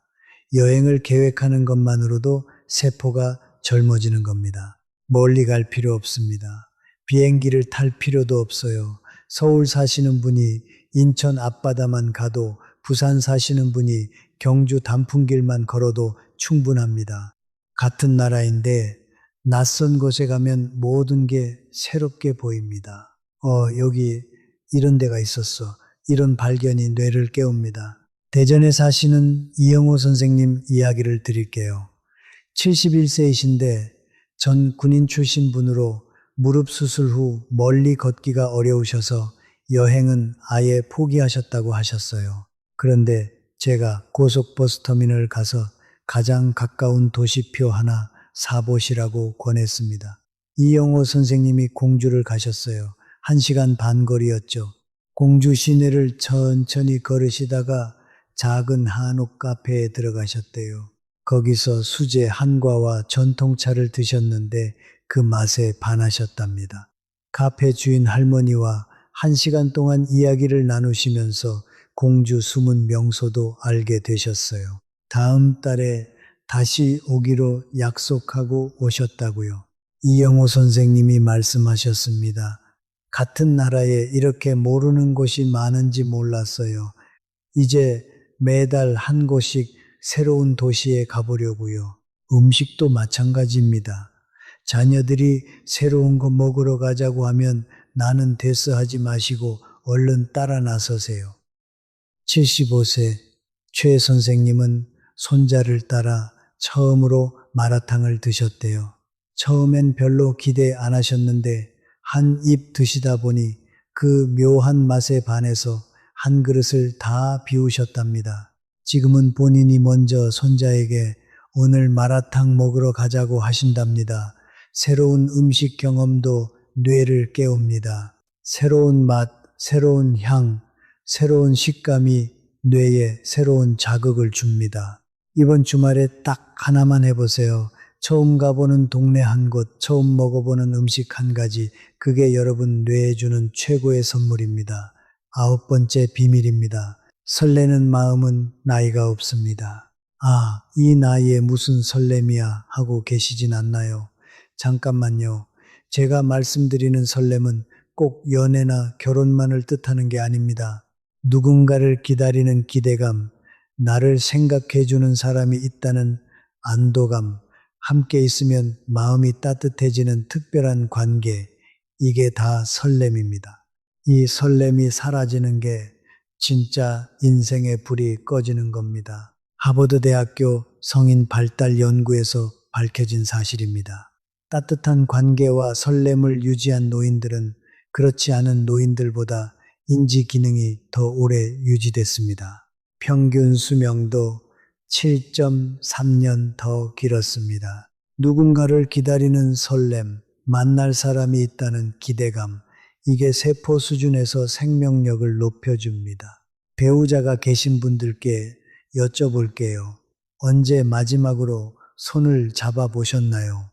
여행을 계획하는 것만으로도 세포가 젊어지는 겁니다. 멀리 갈 필요 없습니다. 비행기를 탈 필요도 없어요. 서울 사시는 분이 인천 앞바다만 가도 부산 사시는 분이 경주 단풍길만 걸어도 충분합니다. 같은 나라인데 낯선 곳에 가면 모든 게 새롭게 보입니다. 여기 이런 데가 있었어. 이런 발견이 뇌를 깨웁니다. 대전에 사시는 이영호 선생님 이야기를 드릴게요. 71세이신데 전 군인 출신 분으로 무릎 수술 후 멀리 걷기가 어려우셔서 여행은 아예 포기하셨다고 하셨어요. 그런데 제가 고속버스 터미널 가서 가장 가까운 도시표 하나 사보시라고 권했습니다. 이영호 선생님이 공주를 가셨어요. 1시간 반 거리였죠. 공주 시내를 천천히 걸으시다가 작은 한옥 카페에 들어가셨대요. 거기서 수제 한과와 전통차를 드셨는데 그 맛에 반하셨답니다. 카페 주인 할머니와 1시간 동안 이야기를 나누시면서 공주 숨은 명소도 알게 되셨어요. 다음 달에 다시 오기로 약속하고 오셨다고요. 이영호 선생님이 말씀하셨습니다. 같은 나라에 이렇게 모르는 곳이 많은지 몰랐어요. 이제 매달 한 곳씩 새로운 도시에 가보려고요. 음식도 마찬가지입니다. 자녀들이 새로운 거 먹으러 가자고 하면 나는 됐어 하지 마시고 얼른 따라 나서세요. 75세 최 선생님은 손자를 따라 처음으로 마라탕을 드셨대요. 처음엔 별로 기대 안 하셨는데 한 입 드시다 보니 그 묘한 맛에 반해서 한 그릇을 다 비우셨답니다. 지금은 본인이 먼저 손자에게 오늘 마라탕 먹으러 가자고 하신답니다. 새로운 음식 경험도 뇌를 깨웁니다. 새로운 맛, 새로운 향, 새로운 식감이 뇌에 새로운 자극을 줍니다. 이번 주말에 딱 하나만 해보세요. 처음 가보는 동네 한 곳, 처음 먹어보는 음식 한 가지, 그게 여러분 뇌에 주는 최고의 선물입니다. 9번째 비밀입니다. 설레는 마음은 나이가 없습니다. 이 나이에 무슨 설렘이야 하고 계시진 않나요? 잠깐만요. 제가 말씀드리는 설렘은 꼭 연애나 결혼만을 뜻하는 게 아닙니다. 누군가를 기다리는 기대감, 나를 생각해주는 사람이 있다는 안도감, 함께 있으면 마음이 따뜻해지는 특별한 관계, 이게 다 설렘입니다. 이 설렘이 사라지는 게 진짜 인생의 불이 꺼지는 겁니다. 하버드 대학교 성인 발달 연구에서 밝혀진 사실입니다. 따뜻한 관계와 설렘을 유지한 노인들은 그렇지 않은 노인들보다 인지 기능이 더 오래 유지됐습니다. 평균 수명도 7.3년 더 길었습니다. 누군가를 기다리는 설렘, 만날 사람이 있다는 기대감, 이게 세포 수준에서 생명력을 높여줍니다. 배우자가 계신 분들께 여쭤볼게요. 언제 마지막으로 손을 잡아보셨나요?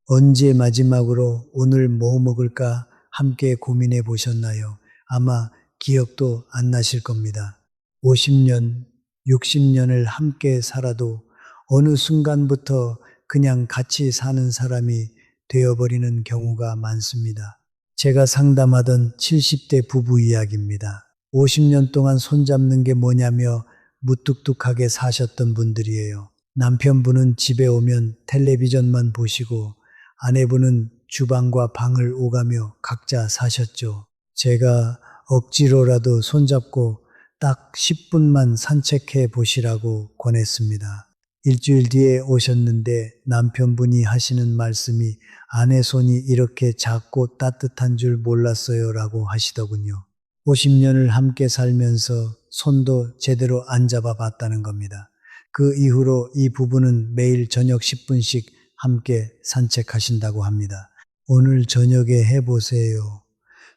언제 마지막으로 오늘 뭐 먹을까 함께 고민해 보셨나요? 아마 기억도 안 나실 겁니다. 50년, 60년을 함께 살아도 어느 순간부터 그냥 같이 사는 사람이 되어버리는 경우가 많습니다. 제가 상담하던 70대 부부 이야기입니다. 50년 동안 손잡는 게 뭐냐며 무뚝뚝하게 사셨던 분들이에요. 남편분은 집에 오면 텔레비전만 보시고 아내분은 주방과 방을 오가며 각자 사셨죠. 제가 억지로라도 손잡고 딱 10분만 산책해 보시라고 권했습니다. 일주일 뒤에 오셨는데 남편분이 하시는 말씀이 아내 손이 이렇게 작고 따뜻한 줄 몰랐어요 라고 하시더군요. 50년을 함께 살면서 손도 제대로 안 잡아봤다는 겁니다. 그 이후로 이 부부는 매일 저녁 10분씩 함께 산책하신다고 합니다. 오늘 저녁에 해보세요.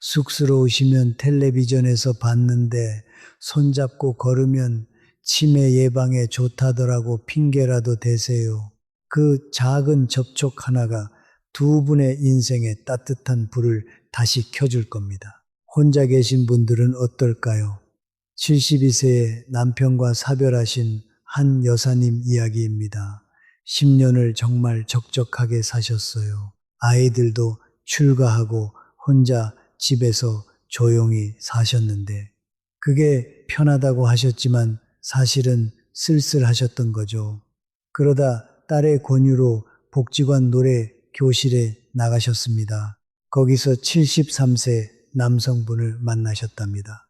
쑥스러우시면 텔레비전에서 봤는데 손잡고 걸으면 치매 예방에 좋다더라고 핑계라도 대세요. 그 작은 접촉 하나가 두 분의 인생에 따뜻한 불을 다시 켜줄 겁니다. 혼자 계신 분들은 어떨까요? 72세에 남편과 사별하신 한 여사님 이야기입니다. 10년을 정말 적적하게 사셨어요. 아이들도 출가하고 혼자 집에서 조용히 사셨는데 그게 편하다고 하셨지만 사실은 쓸쓸하셨던 거죠. 그러다 딸의 권유로 복지관 노래 교실에 나가셨습니다. 거기서 73세 남성분을 만나셨답니다.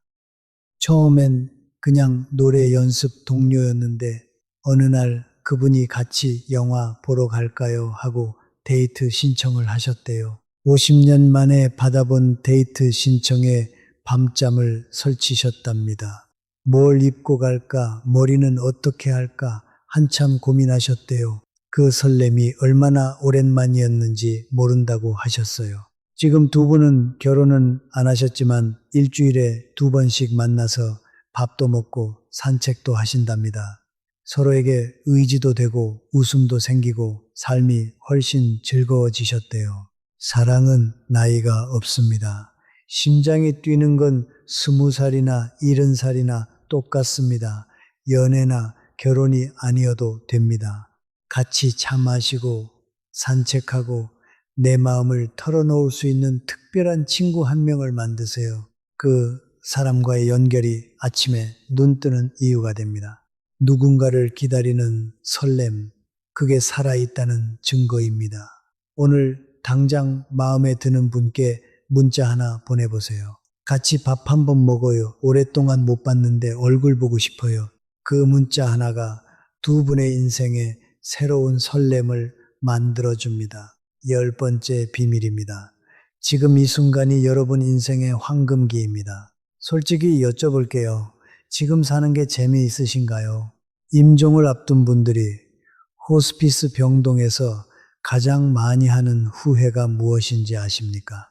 처음엔 그냥 노래 연습 동료였는데 어느 날 그분이 같이 영화 보러 갈까요? 하고 데이트 신청을 하셨대요. 50년 만에 받아본 데이트 신청에 밤잠을 설치셨답니다. 뭘 입고 갈까? 머리는 어떻게 할까? 한참 고민하셨대요. 그 설렘이 얼마나 오랜만이었는지 모른다고 하셨어요. 지금 두 분은 결혼은 안 하셨지만 일주일에 2번씩 만나서 밥도 먹고 산책도 하신답니다. 서로에게 의지도 되고 웃음도 생기고 삶이 훨씬 즐거워지셨대요. 사랑은 나이가 없습니다. 심장이 뛰는 건 20살이나 70살이나 똑같습니다. 연애나 결혼이 아니어도 됩니다. 같이 차 마시고 산책하고 내 마음을 털어놓을 수 있는 특별한 친구 한 명을 만드세요. 그 사람과의 연결이 아침에 눈 뜨는 이유가 됩니다. 누군가를 기다리는 설렘, 그게 살아있다는 증거입니다. 오늘 당장 마음에 드는 분께 문자 하나 보내보세요. 같이 밥 한 번 먹어요. 오랫동안 못 봤는데 얼굴 보고 싶어요. 그 문자 하나가 두 분의 인생에 새로운 설렘을 만들어줍니다. 10번째 비밀입니다. 지금 이 순간이 여러분 인생의 황금기입니다. 솔직히 여쭤볼게요. 지금 사는 게 재미있으신가요? 임종을 앞둔 분들이 호스피스 병동에서 가장 많이 하는 후회가 무엇인지 아십니까?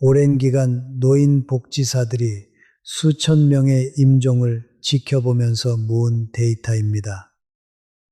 오랜 기간 노인복지사들이 수천 명의 임종을 지켜보면서 모은 데이터입니다.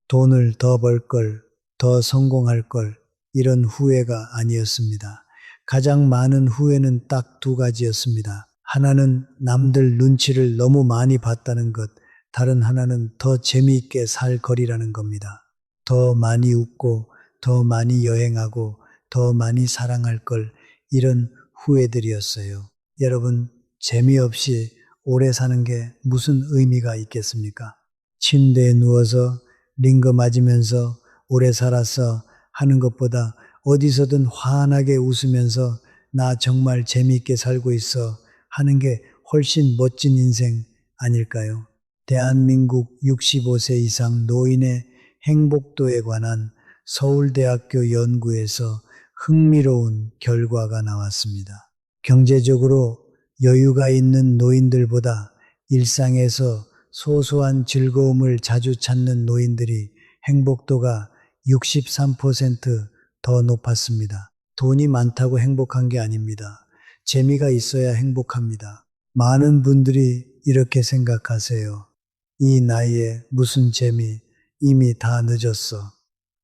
돈을 더 벌 걸, 더 성공할 걸, 이런 후회가 아니었습니다. 가장 많은 후회는 딱 2가지였습니다. 하나는 남들 눈치를 너무 많이 봤다는 것, 다른 하나는 더 재미있게 살 거리라는 겁니다. 더 많이 웃고, 더 많이 여행하고, 더 많이 사랑할 걸, 이런 후회들이었어요. 여러분, 재미없이 오래 사는 게 무슨 의미가 있겠습니까? 침대에 누워서 링거 맞으면서 오래 살았어 하는 것보다 어디서든 환하게 웃으면서 나 정말 재미있게 살고 있어 하는 게 훨씬 멋진 인생 아닐까요? 대한민국 65세 이상 노인의 행복도에 관한 서울대학교 연구에서 흥미로운 결과가 나왔습니다. 경제적으로 여유가 있는 노인들보다 일상에서 소소한 즐거움을 자주 찾는 노인들이 행복도가 63%더 높았습니다. 돈이 많다고 행복한 게 아닙니다. 재미가 있어야 행복합니다. 많은 분들이 이렇게 생각하세요. 이 나이에 무슨 재미, 이미 다 늦었어.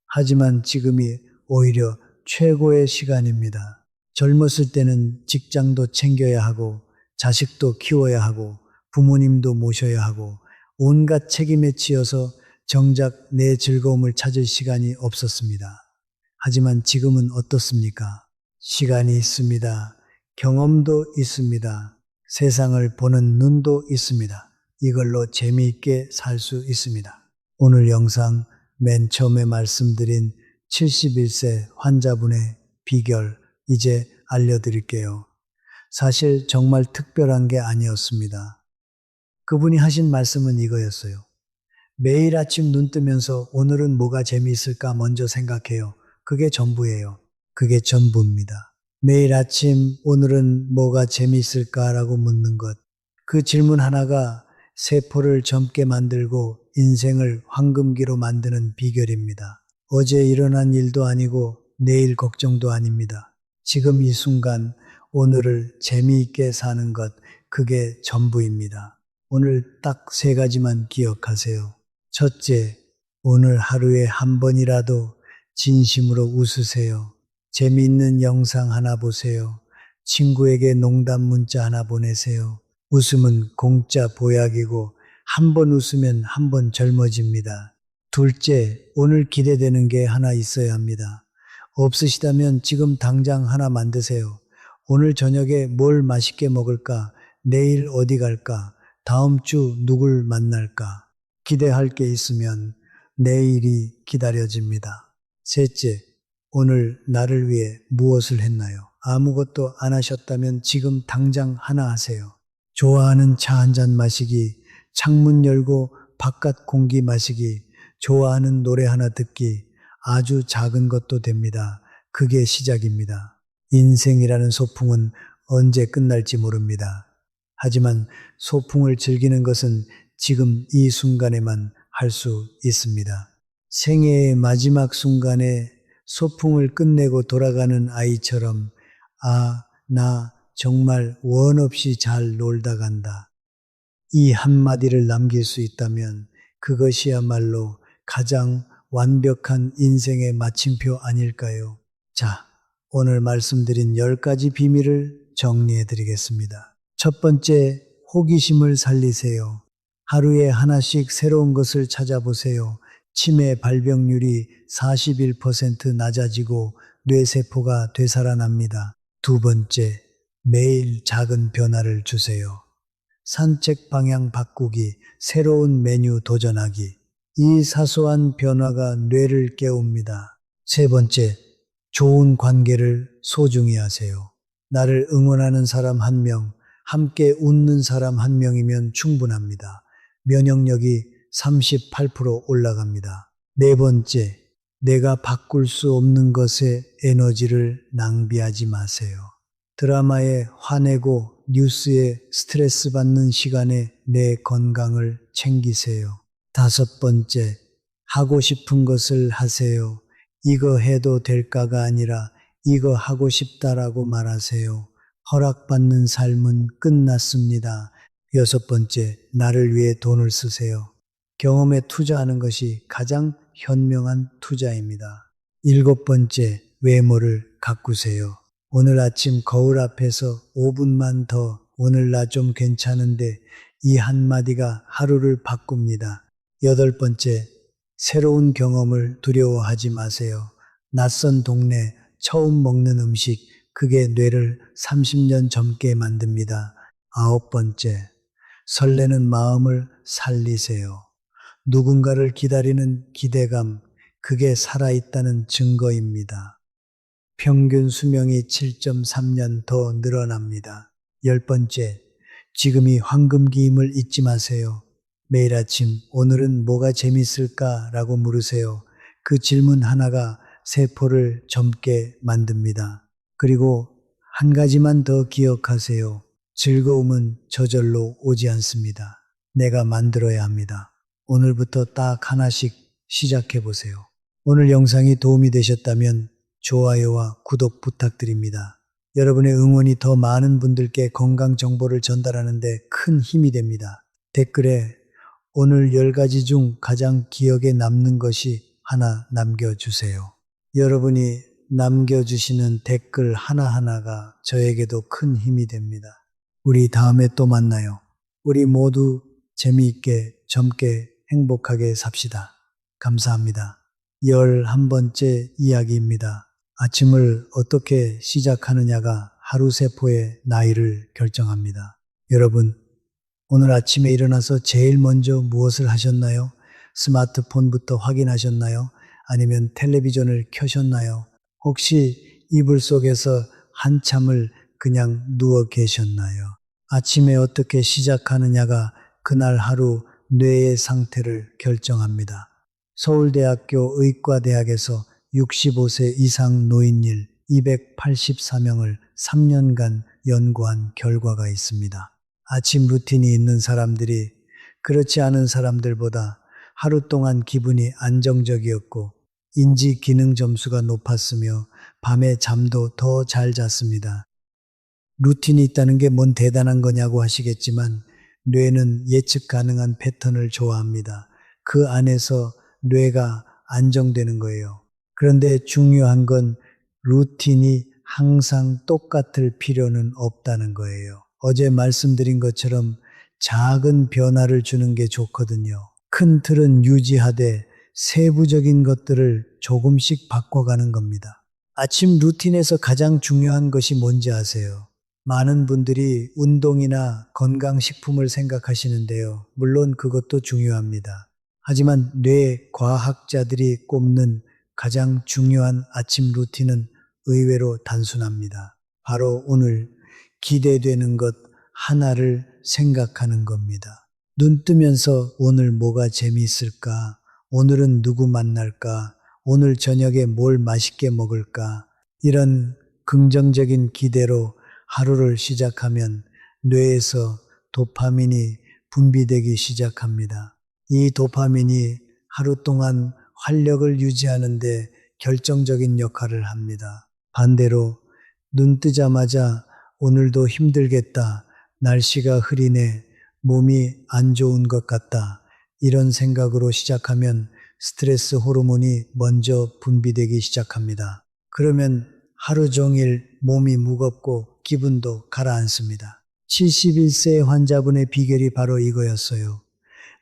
하지만 지금이 오히려 최고의 시간입니다. 젊었을 때는 직장도 챙겨야 하고, 자식도 키워야 하고, 부모님도 모셔야 하고, 온갖 책임에 치여서 정작 내 즐거움을 찾을 시간이 없었습니다. 하지만 지금은 어떻습니까? 시간이 있습니다. 경험도 있습니다. 세상을 보는 눈도 있습니다. 이걸로 재미있게 살 수 있습니다. 오늘 영상 맨 처음에 말씀드린 71세 환자분의 비결 이제 알려드릴게요. 사실 정말 특별한 게 아니었습니다. 그분이 하신 말씀은 이거였어요. 매일 아침 눈 뜨면서 오늘은 뭐가 재미있을까 먼저 생각해요. 그게 전부예요. 그게 전부입니다. 매일 아침 오늘은 뭐가 재미있을까라고 묻는 것. 그 질문 하나가 세포를 젊게 만들고 인생을 황금기로 만드는 비결입니다. 어제 일어난 일도 아니고 내일 걱정도 아닙니다. 지금 이 순간 오늘을 재미있게 사는 것, 그게 전부입니다. 오늘 딱 3가지만 기억하세요. 첫째, 오늘 하루에 한 번이라도 진심으로 웃으세요. 재미있는 영상 하나 보세요. 친구에게 농담 문자 하나 보내세요. 웃음은 공짜 보약이고 한 번 웃으면 한 번 젊어집니다. 둘째, 오늘 기대되는 게 하나 있어야 합니다. 없으시다면 지금 당장 하나 만드세요. 오늘 저녁에 뭘 맛있게 먹을까? 내일 어디 갈까? 다음 주 누굴 만날까? 기대할 게 있으면 내일이 기다려집니다. 셋째, 오늘 나를 위해 무엇을 했나요? 아무것도 안 하셨다면 지금 당장 하나 하세요. 좋아하는 차 한 잔 마시기, 창문 열고 바깥 공기 마시기, 좋아하는 노래 하나 듣기, 아주 작은 것도 됩니다. 그게 시작입니다. 인생이라는 소풍은 언제 끝날지 모릅니다. 하지만 소풍을 즐기는 것은 지금 이 순간에만 할 수 있습니다. 생애의 마지막 순간에 소풍을 끝내고 돌아가는 아이처럼 나 정말 원 없이 잘 놀다 간다. 이 한마디를 남길 수 있다면 그것이야말로 가장 완벽한 인생의 마침표 아닐까요? 자, 오늘 말씀드린 10가지 비밀을 정리해 드리겠습니다. 첫 번째, 호기심을 살리세요. 하루에 하나씩 새로운 것을 찾아보세요. 치매 발병률이 41% 낮아지고 뇌세포가 되살아납니다. 두 번째, 매일 작은 변화를 주세요. 산책 방향 바꾸기, 새로운 메뉴 도전하기. 이 사소한 변화가 뇌를 깨웁니다. 세 번째, 좋은 관계를 소중히 하세요. 나를 응원하는 사람 1명, 함께 웃는 사람 1명이면 충분합니다. 면역력이 38% 올라갑니다. 네 번째, 내가 바꿀 수 없는 것에 에너지를 낭비하지 마세요. 드라마에 화내고 뉴스에 스트레스 받는 시간에 내 건강을 챙기세요. 다섯 번째, 하고 싶은 것을 하세요. 이거 해도 될까가 아니라 이거 하고 싶다라고 말하세요. 허락받는 삶은 끝났습니다. 여섯 번째, 나를 위해 돈을 쓰세요. 경험에 투자하는 것이 가장 현명한 투자입니다. 일곱 번째, 외모를 가꾸세요. 오늘 아침 거울 앞에서 5분만 더 오늘 나 좀 괜찮은데 이 한마디가 하루를 바꿉니다. 여덟 번째, 새로운 경험을 두려워하지 마세요. 낯선 동네, 처음 먹는 음식, 그게 뇌를 30년 젊게 만듭니다. 아홉 번째, 설레는 마음을 살리세요. 누군가를 기다리는 기대감, 그게 살아있다는 증거입니다. 평균 수명이 7.3년 더 늘어납니다. 열 번째, 지금이 황금기임을 잊지 마세요. 매일 아침 오늘은 뭐가 재밌을까? 라고 물으세요. 그 질문 하나가 세포를 젊게 만듭니다. 그리고 한 가지만 더 기억하세요. 즐거움은 저절로 오지 않습니다. 내가 만들어야 합니다. 오늘부터 딱 하나씩 시작해 보세요. 오늘 영상이 도움이 되셨다면 좋아요와 구독 부탁드립니다. 여러분의 응원이 더 많은 분들께 건강 정보를 전달하는 데 큰 힘이 됩니다. 댓글에 오늘 10가지 중 가장 기억에 남는 것이 하나 남겨주세요. 여러분이 남겨주시는 댓글 하나하나가 저에게도 큰 힘이 됩니다. 우리 다음에 또 만나요. 우리 모두 재미있게 젊게 행복하게 삽시다. 감사합니다. 11번째 이야기입니다. 아침을 어떻게 시작하느냐가 하루 세포의 나이를 결정합니다. 여러분, 오늘 아침에 일어나서 제일 먼저 무엇을 하셨나요? 스마트폰부터 확인하셨나요? 아니면 텔레비전을 켜셨나요? 혹시 이불 속에서 한참을 그냥 누워 계셨나요? 아침에 어떻게 시작하느냐가 그날 하루 뇌의 상태를 결정합니다. 서울대학교 의과대학에서 65세 이상 노인일 284명을 3년간 연구한 결과가 있습니다. 아침 루틴이 있는 사람들이 그렇지 않은 사람들보다 하루 동안 기분이 안정적이었고 인지 기능 점수가 높았으며 밤에 잠도 더 잘 잤습니다. 루틴이 있다는 게 뭔 대단한 거냐고 하시겠지만 뇌는 예측 가능한 패턴을 좋아합니다. 그 안에서 뇌가 안정되는 거예요. 그런데 중요한 건 루틴이 항상 똑같을 필요는 없다는 거예요. 어제 말씀드린 것처럼 작은 변화를 주는 게 좋거든요. 큰 틀은 유지하되 세부적인 것들을 조금씩 바꿔가는 겁니다. 아침 루틴에서 가장 중요한 것이 뭔지 아세요? 많은 분들이 운동이나 건강식품을 생각하시는데요. 물론 그것도 중요합니다. 하지만 뇌과학자들이 꼽는 가장 중요한 아침 루틴은 의외로 단순합니다. 바로 오늘 기대되는 것 하나를 생각하는 겁니다. 눈 뜨면서 오늘 뭐가 재미있을까? 오늘은 누구 만날까? 오늘 저녁에 뭘 맛있게 먹을까? 이런 긍정적인 기대로 하루를 시작하면 뇌에서 도파민이 분비되기 시작합니다. 이 도파민이 하루 동안 활력을 유지하는데 결정적인 역할을 합니다. 반대로 눈 뜨자마자 오늘도 힘들겠다, 날씨가 흐리네, 몸이 안 좋은 것 같다, 이런 생각으로 시작하면 스트레스 호르몬이 먼저 분비되기 시작합니다. 그러면 하루 종일 몸이 무겁고 기분도 가라앉습니다. 71세 환자분의 비결이 바로 이거였어요.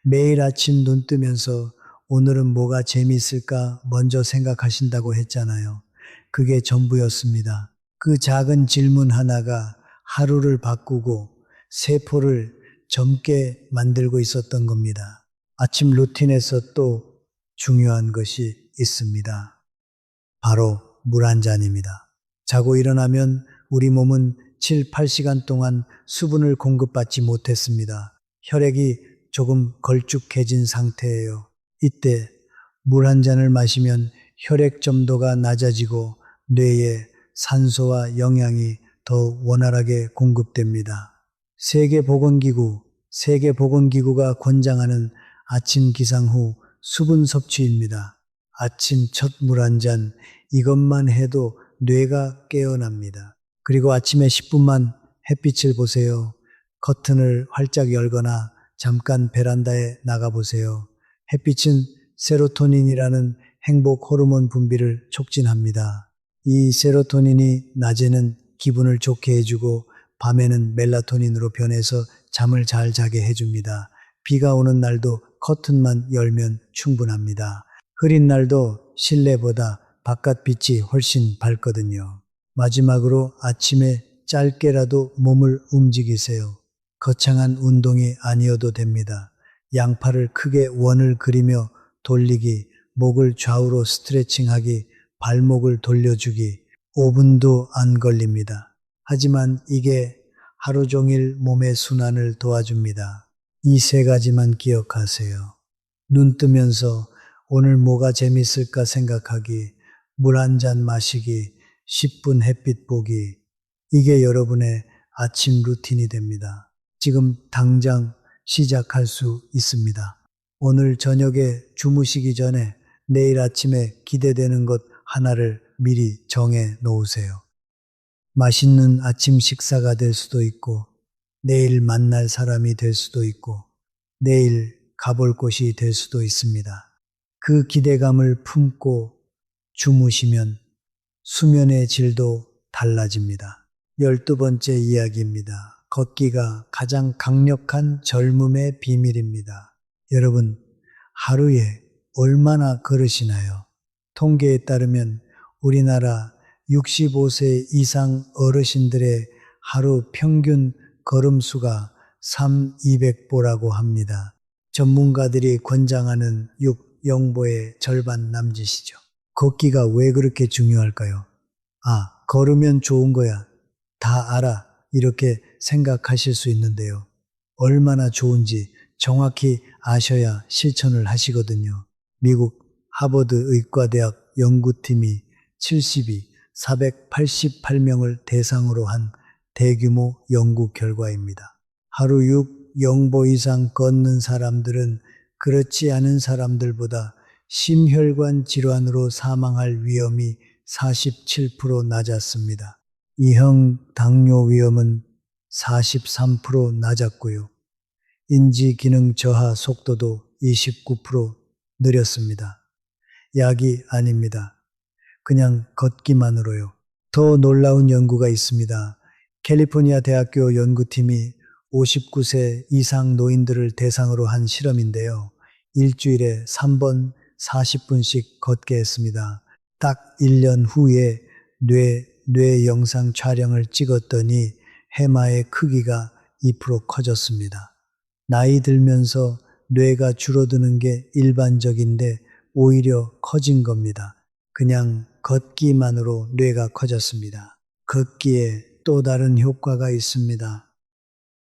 매일 아침 눈 뜨면서 오늘은 뭐가 재미있을까 먼저 생각하신다고 했잖아요. 그게 전부였습니다. 그 작은 질문 하나가 하루를 바꾸고 세포를 젊게 만들고 있었던 겁니다. 아침 루틴에서 또 중요한 것이 있습니다. 바로 물 한 잔입니다. 자고 일어나면 우리 몸은 7, 8시간 동안 수분을 공급받지 못했습니다. 혈액이 조금 걸쭉해진 상태예요. 이때 물 한 잔을 마시면 혈액 점도가 낮아지고 뇌에 산소와 영양이 더 원활하게 공급됩니다. 세계보건기구가 권장하는 아침 기상 후 수분 섭취입니다. 아침 첫 물 한 잔, 이것만 해도 뇌가 깨어납니다. 그리고 아침에 10분만 햇빛을 보세요. 커튼을 활짝 열거나 잠깐 베란다에 나가보세요. 햇빛은 세로토닌이라는 행복 호르몬 분비를 촉진합니다. 이 세로토닌이 낮에는 기분을 좋게 해주고 밤에는 멜라토닌으로 변해서 잠을 잘 자게 해줍니다. 비가 오는 날도 커튼만 열면 충분합니다. 흐린 날도 실내보다 바깥 빛이 훨씬 밝거든요. 마지막으로 아침에 짧게라도 몸을 움직이세요. 거창한 운동이 아니어도 됩니다. 양팔을 크게 원을 그리며 돌리기, 목을 좌우로 스트레칭하기, 발목을 돌려주기, 5분도 안 걸립니다. 하지만 이게 하루 종일 몸의 순환을 도와줍니다. 이 3가지만 기억하세요. 눈 뜨면서 오늘 뭐가 재밌을까 생각하기, 물 한 잔 마시기, 10분 햇빛 보기. 이게 여러분의 아침 루틴이 됩니다. 지금 당장 시작할 수 있습니다. 오늘 저녁에 주무시기 전에 내일 아침에 기대되는 것 하나를 미리 정해 놓으세요. 맛있는 아침 식사가 될 수도 있고, 내일 만날 사람이 될 수도 있고, 내일 가볼 곳이 될 수도 있습니다. 그 기대감을 품고 주무시면 수면의 질도 달라집니다. 12번째 이야기입니다. 걷기가 가장 강력한 젊음의 비밀입니다. 여러분, 하루에 얼마나 걸으시나요? 통계에 따르면 우리나라 65세 이상 어르신들의 하루 평균 걸음수가 200보라고 합니다. 전문가들이 권장하는 6영보의 절반 남짓이죠. 걷기가 왜 그렇게 중요할까요? 걸으면 좋은 거야. 다 알아. 이렇게 생각하실 수 있는데요. 얼마나 좋은지 정확히 아셔야 실천을 하시거든요. 미국 하버드 의과대학 연구팀이 72, 488명을 대상으로 한 대규모 연구 결과입니다. 하루 6영보 이상 걷는 사람들은 그렇지 않은 사람들보다 심혈관 질환으로 사망할 위험이 47% 낮았습니다. 이형 당뇨 위험은 43% 낮았고요. 인지 기능 저하 속도도 29% 느렸습니다. 약이 아닙니다. 그냥 걷기만으로요. 더 놀라운 연구가 있습니다. 캘리포니아 대학교 연구팀이 59세 이상 노인들을 대상으로 한 실험인데요. 일주일에 3번 40분씩 걷게 했습니다. 딱 1년 후에 뇌 영상 촬영을 찍었더니 해마의 크기가 2% 커졌습니다. 나이 들면서 뇌가 줄어드는 게 일반적인데 오히려 커진 겁니다. 그냥 걷기만으로 뇌가 커졌습니다. 걷기에 또 다른 효과가 있습니다.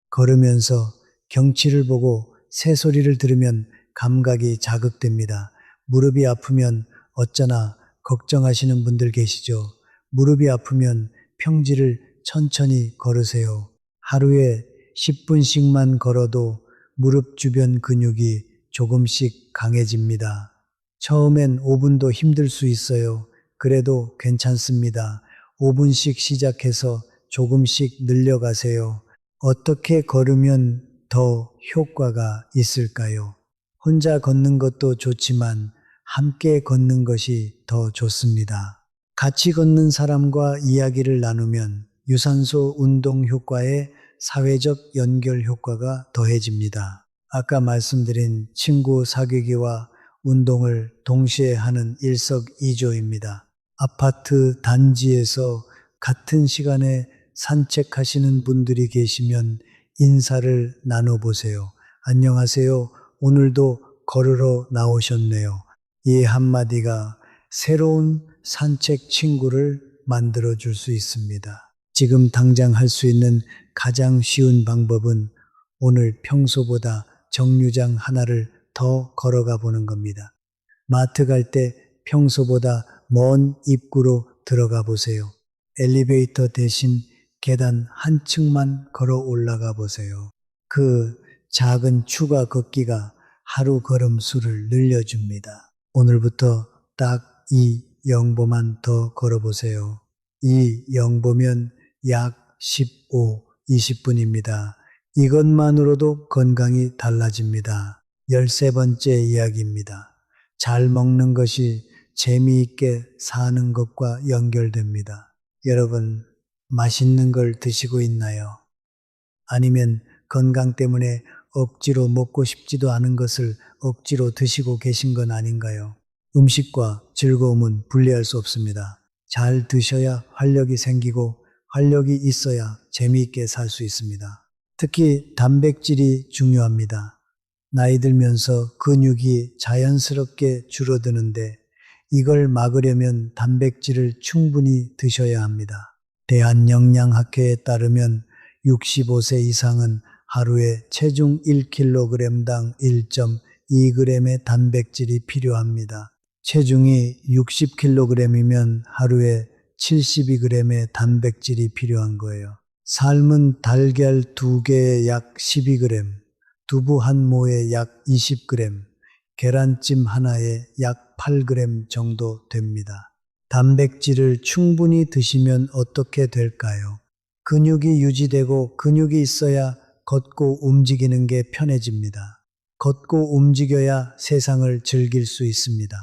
걸으면서 경치를 보고 새소리를 들으면 감각이 자극됩니다. 무릎이 아프면 어쩌나 걱정하시는 분들 계시죠? 무릎이 아프면 평지를 천천히 걸으세요. 하루에 10분씩만 걸어도 무릎 주변 근육이 조금씩 강해집니다. 처음엔 5분도 힘들 수 있어요. 그래도 괜찮습니다. 5분씩 시작해서 조금씩 늘려가세요. 어떻게 걸으면 더 효과가 있을까요? 혼자 걷는 것도 좋지만 함께 걷는 것이 더 좋습니다. 같이 걷는 사람과 이야기를 나누면 유산소 운동 효과에 사회적 연결 효과가 더해집니다. 아까 말씀드린 친구 사귀기와 운동을 동시에 하는 일석이조입니다. 아파트 단지에서 같은 시간에 산책하시는 분들이 계시면 인사를 나눠보세요. 안녕하세요. 오늘도 걸으러 나오셨네요. 이 한마디가 새로운 산책 친구를 만들어줄 수 있습니다. 지금 당장 할 수 있는 가장 쉬운 방법은 오늘 평소보다 정류장 하나를 더 걸어가 보는 겁니다. 마트 갈 때 평소보다 먼 입구로 들어가 보세요. 엘리베이터 대신 계단 한 층만 걸어 올라가 보세요. 그 작은 추가 걷기가 하루 걸음수를 늘려줍니다. 오늘부터 딱 이 영보만 더 걸어보세요. 이 영보면 약 15, 20분입니다. 이것만으로도 건강이 달라집니다. 13번째 이야기입니다. 잘 먹는 것이 재미있게 사는 것과 연결됩니다. 여러분, 맛있는 걸 드시고 있나요? 아니면 건강 때문에 억지로 먹고 싶지도 않은 것을 억지로 드시고 계신 건 아닌가요? 음식과 즐거움은 분리할 수 없습니다. 잘 드셔야 활력이 생기고 활력이 있어야 재미있게 살 수 있습니다. 특히 단백질이 중요합니다. 나이 들면서 근육이 자연스럽게 줄어드는데 이걸 막으려면 단백질을 충분히 드셔야 합니다. 대한영양학회에 따르면 65세 이상은 하루에 체중 1kg당 1.2g의 단백질이 필요합니다. 체중이 60kg이면 하루에 72g의 단백질이 필요한 거예요. 삶은 달걀 2개에 약 12g, 두부 한 모에 약 20g, 계란찜 하나에 약 8g 정도 됩니다. 단백질을 충분히 드시면 어떻게 될까요? 근육이 유지되고 근육이 있어야 걷고 움직이는 게 편해집니다. 걷고 움직여야 세상을 즐길 수 있습니다.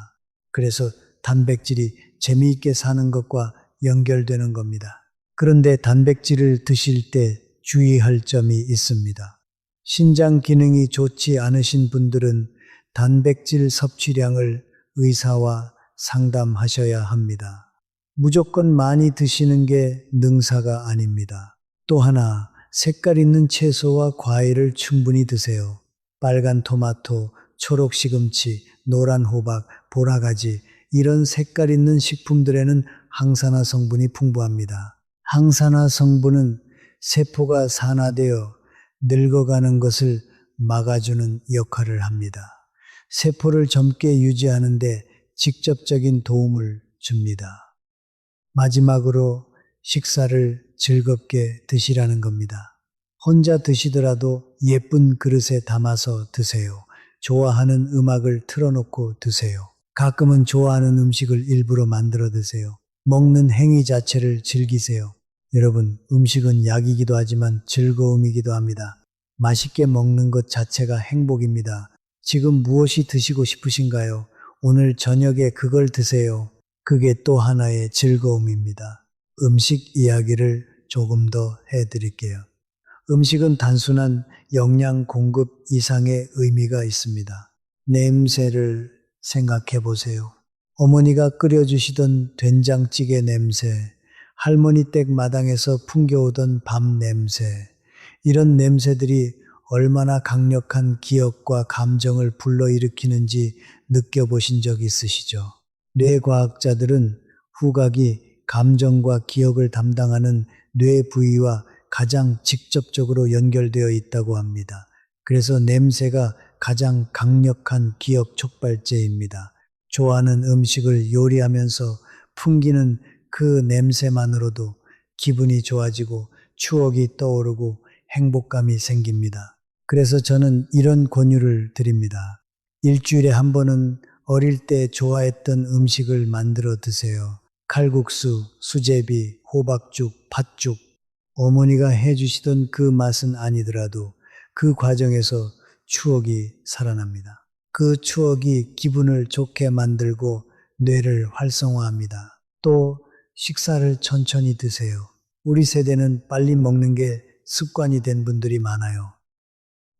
그래서 단백질이 재미있게 사는 것과 연결되는 겁니다. 그런데 단백질을 드실 때 주의할 점이 있습니다. 신장 기능이 좋지 않으신 분들은 단백질 섭취량을 의사와 상담하셔야 합니다. 무조건 많이 드시는 게 능사가 아닙니다. 또 하나, 색깔 있는 채소와 과일을 충분히 드세요. 빨간 토마토, 초록 시금치, 노란 호박, 보라가지, 이런 색깔 있는 식품들에는 항산화 성분이 풍부합니다. 항산화 성분은 세포가 산화되어 늙어가는 것을 막아주는 역할을 합니다. 세포를 젊게 유지하는데 직접적인 도움을 줍니다. 마지막으로 식사를 즐겁게 드시라는 겁니다. 혼자 드시더라도 예쁜 그릇에 담아서 드세요. 좋아하는 음악을 틀어놓고 드세요. 가끔은 좋아하는 음식을 일부러 만들어 드세요. 먹는 행위 자체를 즐기세요. 여러분, 음식은 약이기도 하지만 즐거움이기도 합니다. 맛있게 먹는 것 자체가 행복입니다. 지금 무엇이 드시고 싶으신가요? 오늘 저녁에 그걸 드세요. 그게 또 하나의 즐거움입니다. 음식 이야기를 조금 더 해드릴게요. 음식은 단순한 영양 공급 이상의 의미가 있습니다. 냄새를 생각해 보세요. 어머니가 끓여주시던 된장찌개 냄새, 할머니 댁 마당에서 풍겨오던 밥 냄새, 이런 냄새들이 얼마나 강력한 기억과 감정을 불러일으키는지 느껴보신 적 있으시죠? 뇌과학자들은 후각이 감정과 기억을 담당하는 뇌 부위와 가장 직접적으로 연결되어 있다고 합니다. 그래서 냄새가 가장 강력한 기억 촉발제입니다. 좋아하는 음식을 요리하면서 풍기는 그 냄새만으로도 기분이 좋아지고 추억이 떠오르고 행복감이 생깁니다. 그래서 저는 이런 권유를 드립니다. 일주일에 한 번은 어릴 때 좋아했던 음식을 만들어 드세요. 칼국수, 수제비, 호박죽, 팥죽. 어머니가 해주시던 그 맛은 아니더라도 그 과정에서 추억이 살아납니다. 그 추억이 기분을 좋게 만들고 뇌를 활성화합니다. 또 식사를 천천히 드세요. 우리 세대는 빨리 먹는 게 습관이 된 분들이 많아요.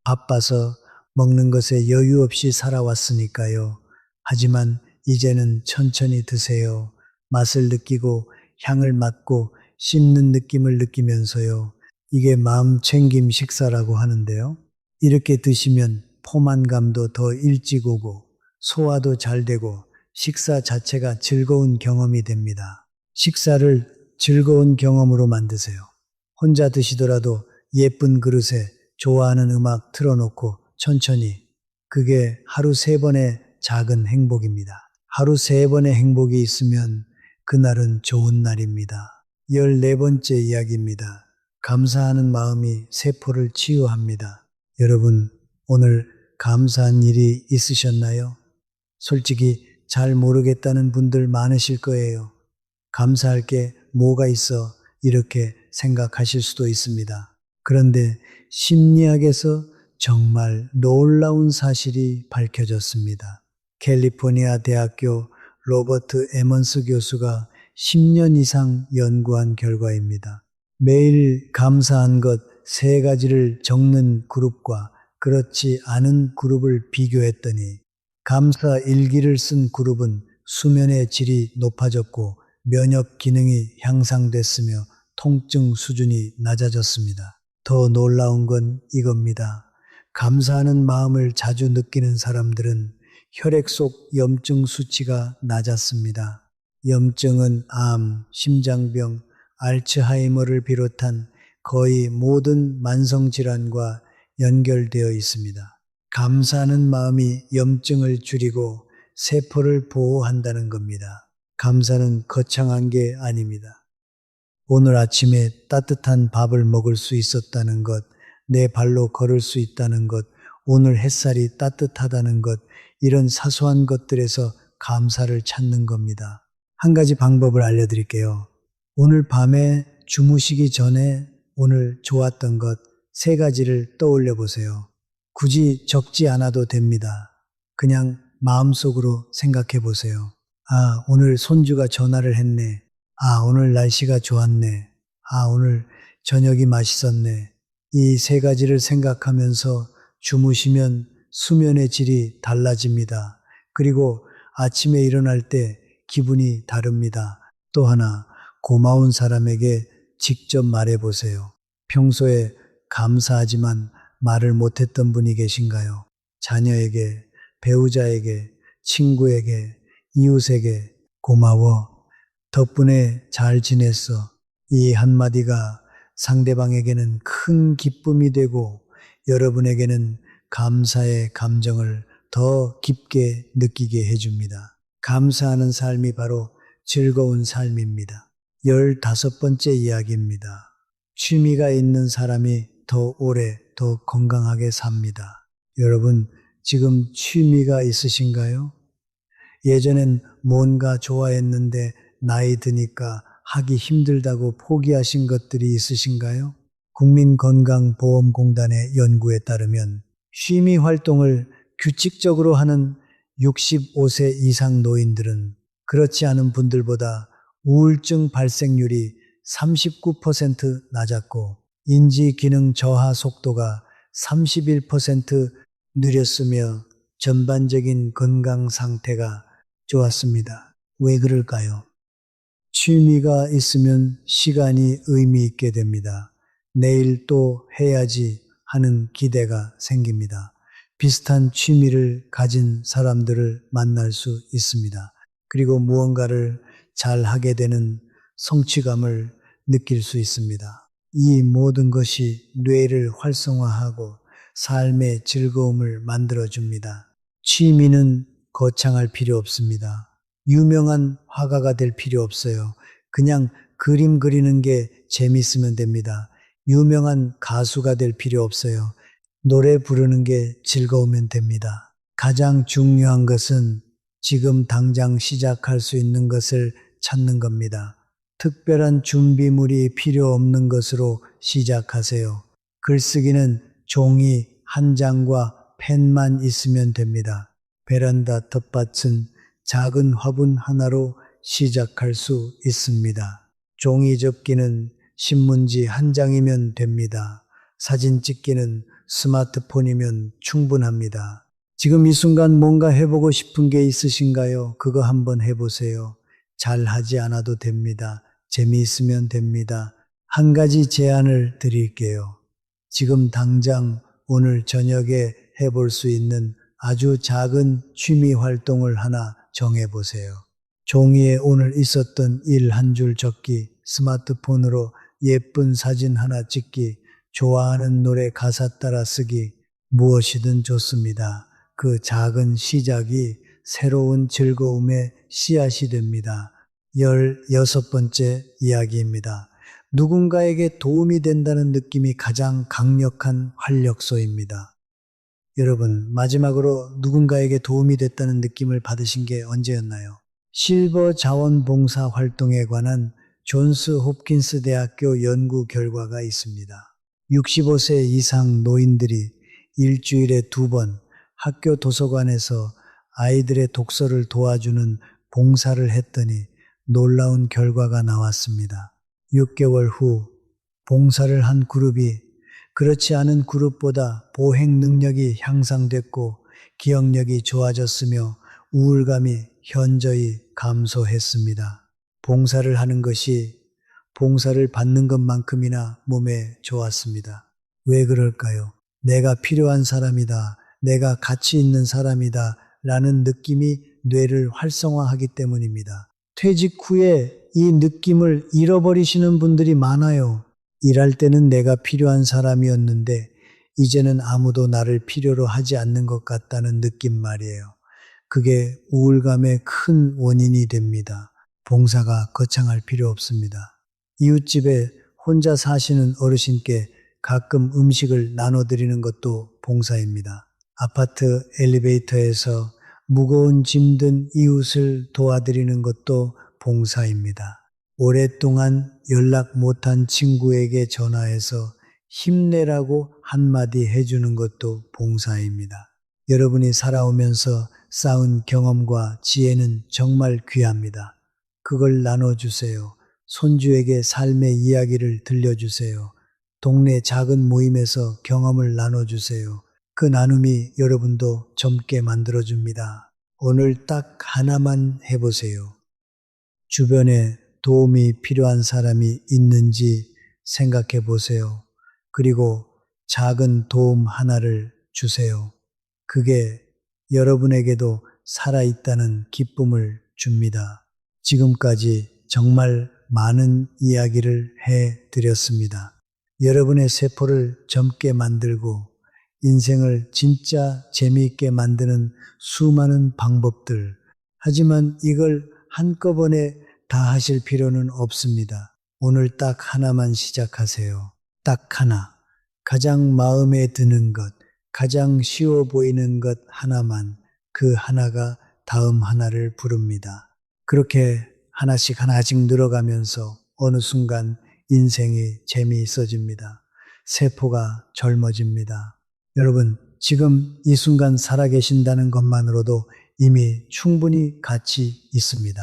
바빠서 먹는 것에 여유 없이 살아왔으니까요. 하지만 이제는 천천히 드세요. 맛을 느끼고 향을 맡고 씹는 느낌을 느끼면서요. 이게 마음 챙김 식사라고 하는데요. 이렇게 드시면 포만감도 더 일찍 오고 소화도 잘 되고 식사 자체가 즐거운 경험이 됩니다. 식사를 즐거운 경험으로 만드세요. 혼자 드시더라도 예쁜 그릇에 좋아하는 음악 틀어놓고 천천히. 그게 하루 3번의 작은 행복입니다. 하루 3번의 행복이 있으면 그날은 좋은 날입니다. 14번째 이야기입니다. 감사하는 마음이 세포를 치유합니다. 여러분, 오늘 감사한 일이 있으셨나요? 솔직히 잘 모르겠다는 분들 많으실 거예요. 감사할 게 뭐가 있어 이렇게 생각하실 수도 있습니다. 그런데 심리학에서 정말 놀라운 사실이 밝혀졌습니다. 캘리포니아 대학교 로버트 에먼스 교수가 10년 이상 연구한 결과입니다. 매일 감사한 것 3가지를 적는 그룹과 그렇지 않은 그룹을 비교했더니 감사 일기를 쓴 그룹은 수면의 질이 높아졌고 면역 기능이 향상됐으며 통증 수준이 낮아졌습니다. 더 놀라운 건 이겁니다. 감사하는 마음을 자주 느끼는 사람들은 혈액 속 염증 수치가 낮았습니다. 염증은 암, 심장병, 알츠하이머를 비롯한 거의 모든 만성질환과 연결되어 있습니다. 감사하는 마음이 염증을 줄이고 세포를 보호한다는 겁니다. 감사는 거창한 게 아닙니다. 오늘 아침에 따뜻한 밥을 먹을 수 있었다는 것, 내 발로 걸을 수 있다는 것, 오늘 햇살이 따뜻하다는 것, 이런 사소한 것들에서 감사를 찾는 겁니다. 한 가지 방법을 알려드릴게요. 오늘 밤에 주무시기 전에 오늘 좋았던 것 3가지를 떠올려 보세요. 굳이 적지 않아도 됩니다. 그냥 마음속으로 생각해 보세요. 아, 오늘 손주가 전화를 했네. 아, 오늘 날씨가 좋았네. 아, 오늘 저녁이 맛있었네. 이 3가지를 생각하면서 주무시면 수면의 질이 달라집니다. 그리고 아침에 일어날 때 기분이 다릅니다. 또 하나, 고마운 사람에게 직접 말해 보세요. 평소에 감사하지만 말을 못했던 분이 계신가요? 자녀에게, 배우자에게, 친구에게, 이웃에게 고마워. 덕분에 잘 지냈어. 이 한마디가 상대방에게는 큰 기쁨이 되고 여러분에게는 감사의 감정을 더 깊게 느끼게 해줍니다. 감사하는 삶이 바로 즐거운 삶입니다. 15번째 이야기입니다. 취미가 있는 사람이 더 오래, 더 건강하게 삽니다. 여러분, 지금 취미가 있으신가요? 예전엔 뭔가 좋아했는데 나이 드니까 하기 힘들다고 포기하신 것들이 있으신가요? 국민건강보험공단의 연구에 따르면 취미 활동을 규칙적으로 하는 65세 이상 노인들은 그렇지 않은 분들보다 우울증 발생률이 39% 낮았고 인지 기능 저하 속도가 31% 느렸으며 전반적인 건강 상태가 좋았습니다. 왜 그럴까요? 취미가 있으면 시간이 의미 있게 됩니다. 내일 또 해야지 하는 기대가 생깁니다. 비슷한 취미를 가진 사람들을 만날 수 있습니다. 그리고 무언가를 잘 하게 되는 성취감을 느낄 수 있습니다. 이 모든 것이 뇌를 활성화하고 삶의 즐거움을 만들어줍니다. 취미는 거창할 필요 없습니다. 유명한 화가가 될 필요 없어요. 그냥 그림 그리는 게 재밌으면 됩니다. 유명한 가수가 될 필요 없어요. 노래 부르는 게 즐거우면 됩니다. 가장 중요한 것은 지금 당장 시작할 수 있는 것을 찾는 겁니다. 특별한 준비물이 필요 없는 것으로 시작하세요. 글쓰기는 종이 한 장과 펜만 있으면 됩니다. 베란다 텃밭은 작은 화분 하나로 시작할 수 있습니다. 종이 접기는 신문지 한 장이면 됩니다. 사진 찍기는 스마트폰이면 충분합니다. 지금 이 순간 뭔가 해보고 싶은 게 있으신가요? 그거 한번 해보세요. 잘 하지 않아도 됩니다. 재미있으면 됩니다. 한 가지 제안을 드릴게요. 지금 당장 오늘 저녁에 해볼 수 있는 아주 작은 취미 활동을 하나 정해보세요. 종이에 오늘 있었던 일 한 줄 적기, 스마트폰으로 예쁜 사진 하나 찍기, 좋아하는 노래 가사 따라 쓰기, 무엇이든 좋습니다. 그 작은 시작이 새로운 즐거움의 씨앗이 됩니다. 16번째 이야기입니다. 누군가에게 도움이 된다는 느낌이 가장 강력한 활력소입니다. 여러분, 마지막으로 누군가에게 도움이 됐다는 느낌을 받으신 게 언제였나요? 실버 자원봉사 활동에 관한 존스 홉킨스 대학교 연구 결과가 있습니다. 65세 이상 노인들이 일주일에 2번 학교 도서관에서 아이들의 독서를 도와주는 봉사를 했더니 놀라운 결과가 나왔습니다. 6개월 후 봉사를 한 그룹이 그렇지 않은 그룹보다 보행 능력이 향상됐고 기억력이 좋아졌으며 우울감이 현저히 감소했습니다. 봉사를 하는 것이 봉사를 받는 것만큼이나 몸에 좋았습니다. 왜 그럴까요? 내가 필요한 사람이다. 내가 가치 있는 사람이다. 라는 느낌이 뇌를 활성화하기 때문입니다. 퇴직 후에 이 느낌을 잃어버리시는 분들이 많아요. 일할 때는 내가 필요한 사람이었는데 이제는 아무도 나를 필요로 하지 않는 것 같다는 느낌 말이에요. 그게 우울감의 큰 원인이 됩니다. 봉사가 거창할 필요 없습니다. 이웃집에 혼자 사시는 어르신께 가끔 음식을 나눠드리는 것도 봉사입니다. 아파트 엘리베이터에서 무거운 짐 든 이웃을 도와드리는 것도 봉사입니다. 오랫동안 연락 못한 친구에게 전화해서 힘내라고 한마디 해주는 것도 봉사입니다. 여러분이 살아오면서 쌓은 경험과 지혜는 정말 귀합니다. 그걸 나눠주세요. 손주에게 삶의 이야기를 들려주세요. 동네 작은 모임에서 경험을 나눠주세요. 그 나눔이 여러분도 젊게 만들어줍니다. 오늘 딱 하나만 해보세요. 주변에 도움이 필요한 사람이 있는지 생각해 보세요. 그리고 작은 도움 하나를 주세요. 그게 여러분에게도 살아있다는 기쁨을 줍니다. 지금까지 정말 많은 이야기를 해 드렸습니다. 여러분의 세포를 젊게 만들고 인생을 진짜 재미있게 만드는 수많은 방법들. 하지만 이걸 한꺼번에 다 하실 필요는 없습니다. 오늘 딱 하나만 시작하세요. 딱 하나. 가장 마음에 드는 것, 가장 쉬워 보이는 것 하나만, 그 하나가 다음 하나를 부릅니다. 그렇게 하나씩 늘어가면서 어느 순간 인생이 재미있어집니다. 세포가 젊어집니다. 여러분, 지금 이 순간 살아계신다는 것만으로도 이미 충분히 가치 있습니다.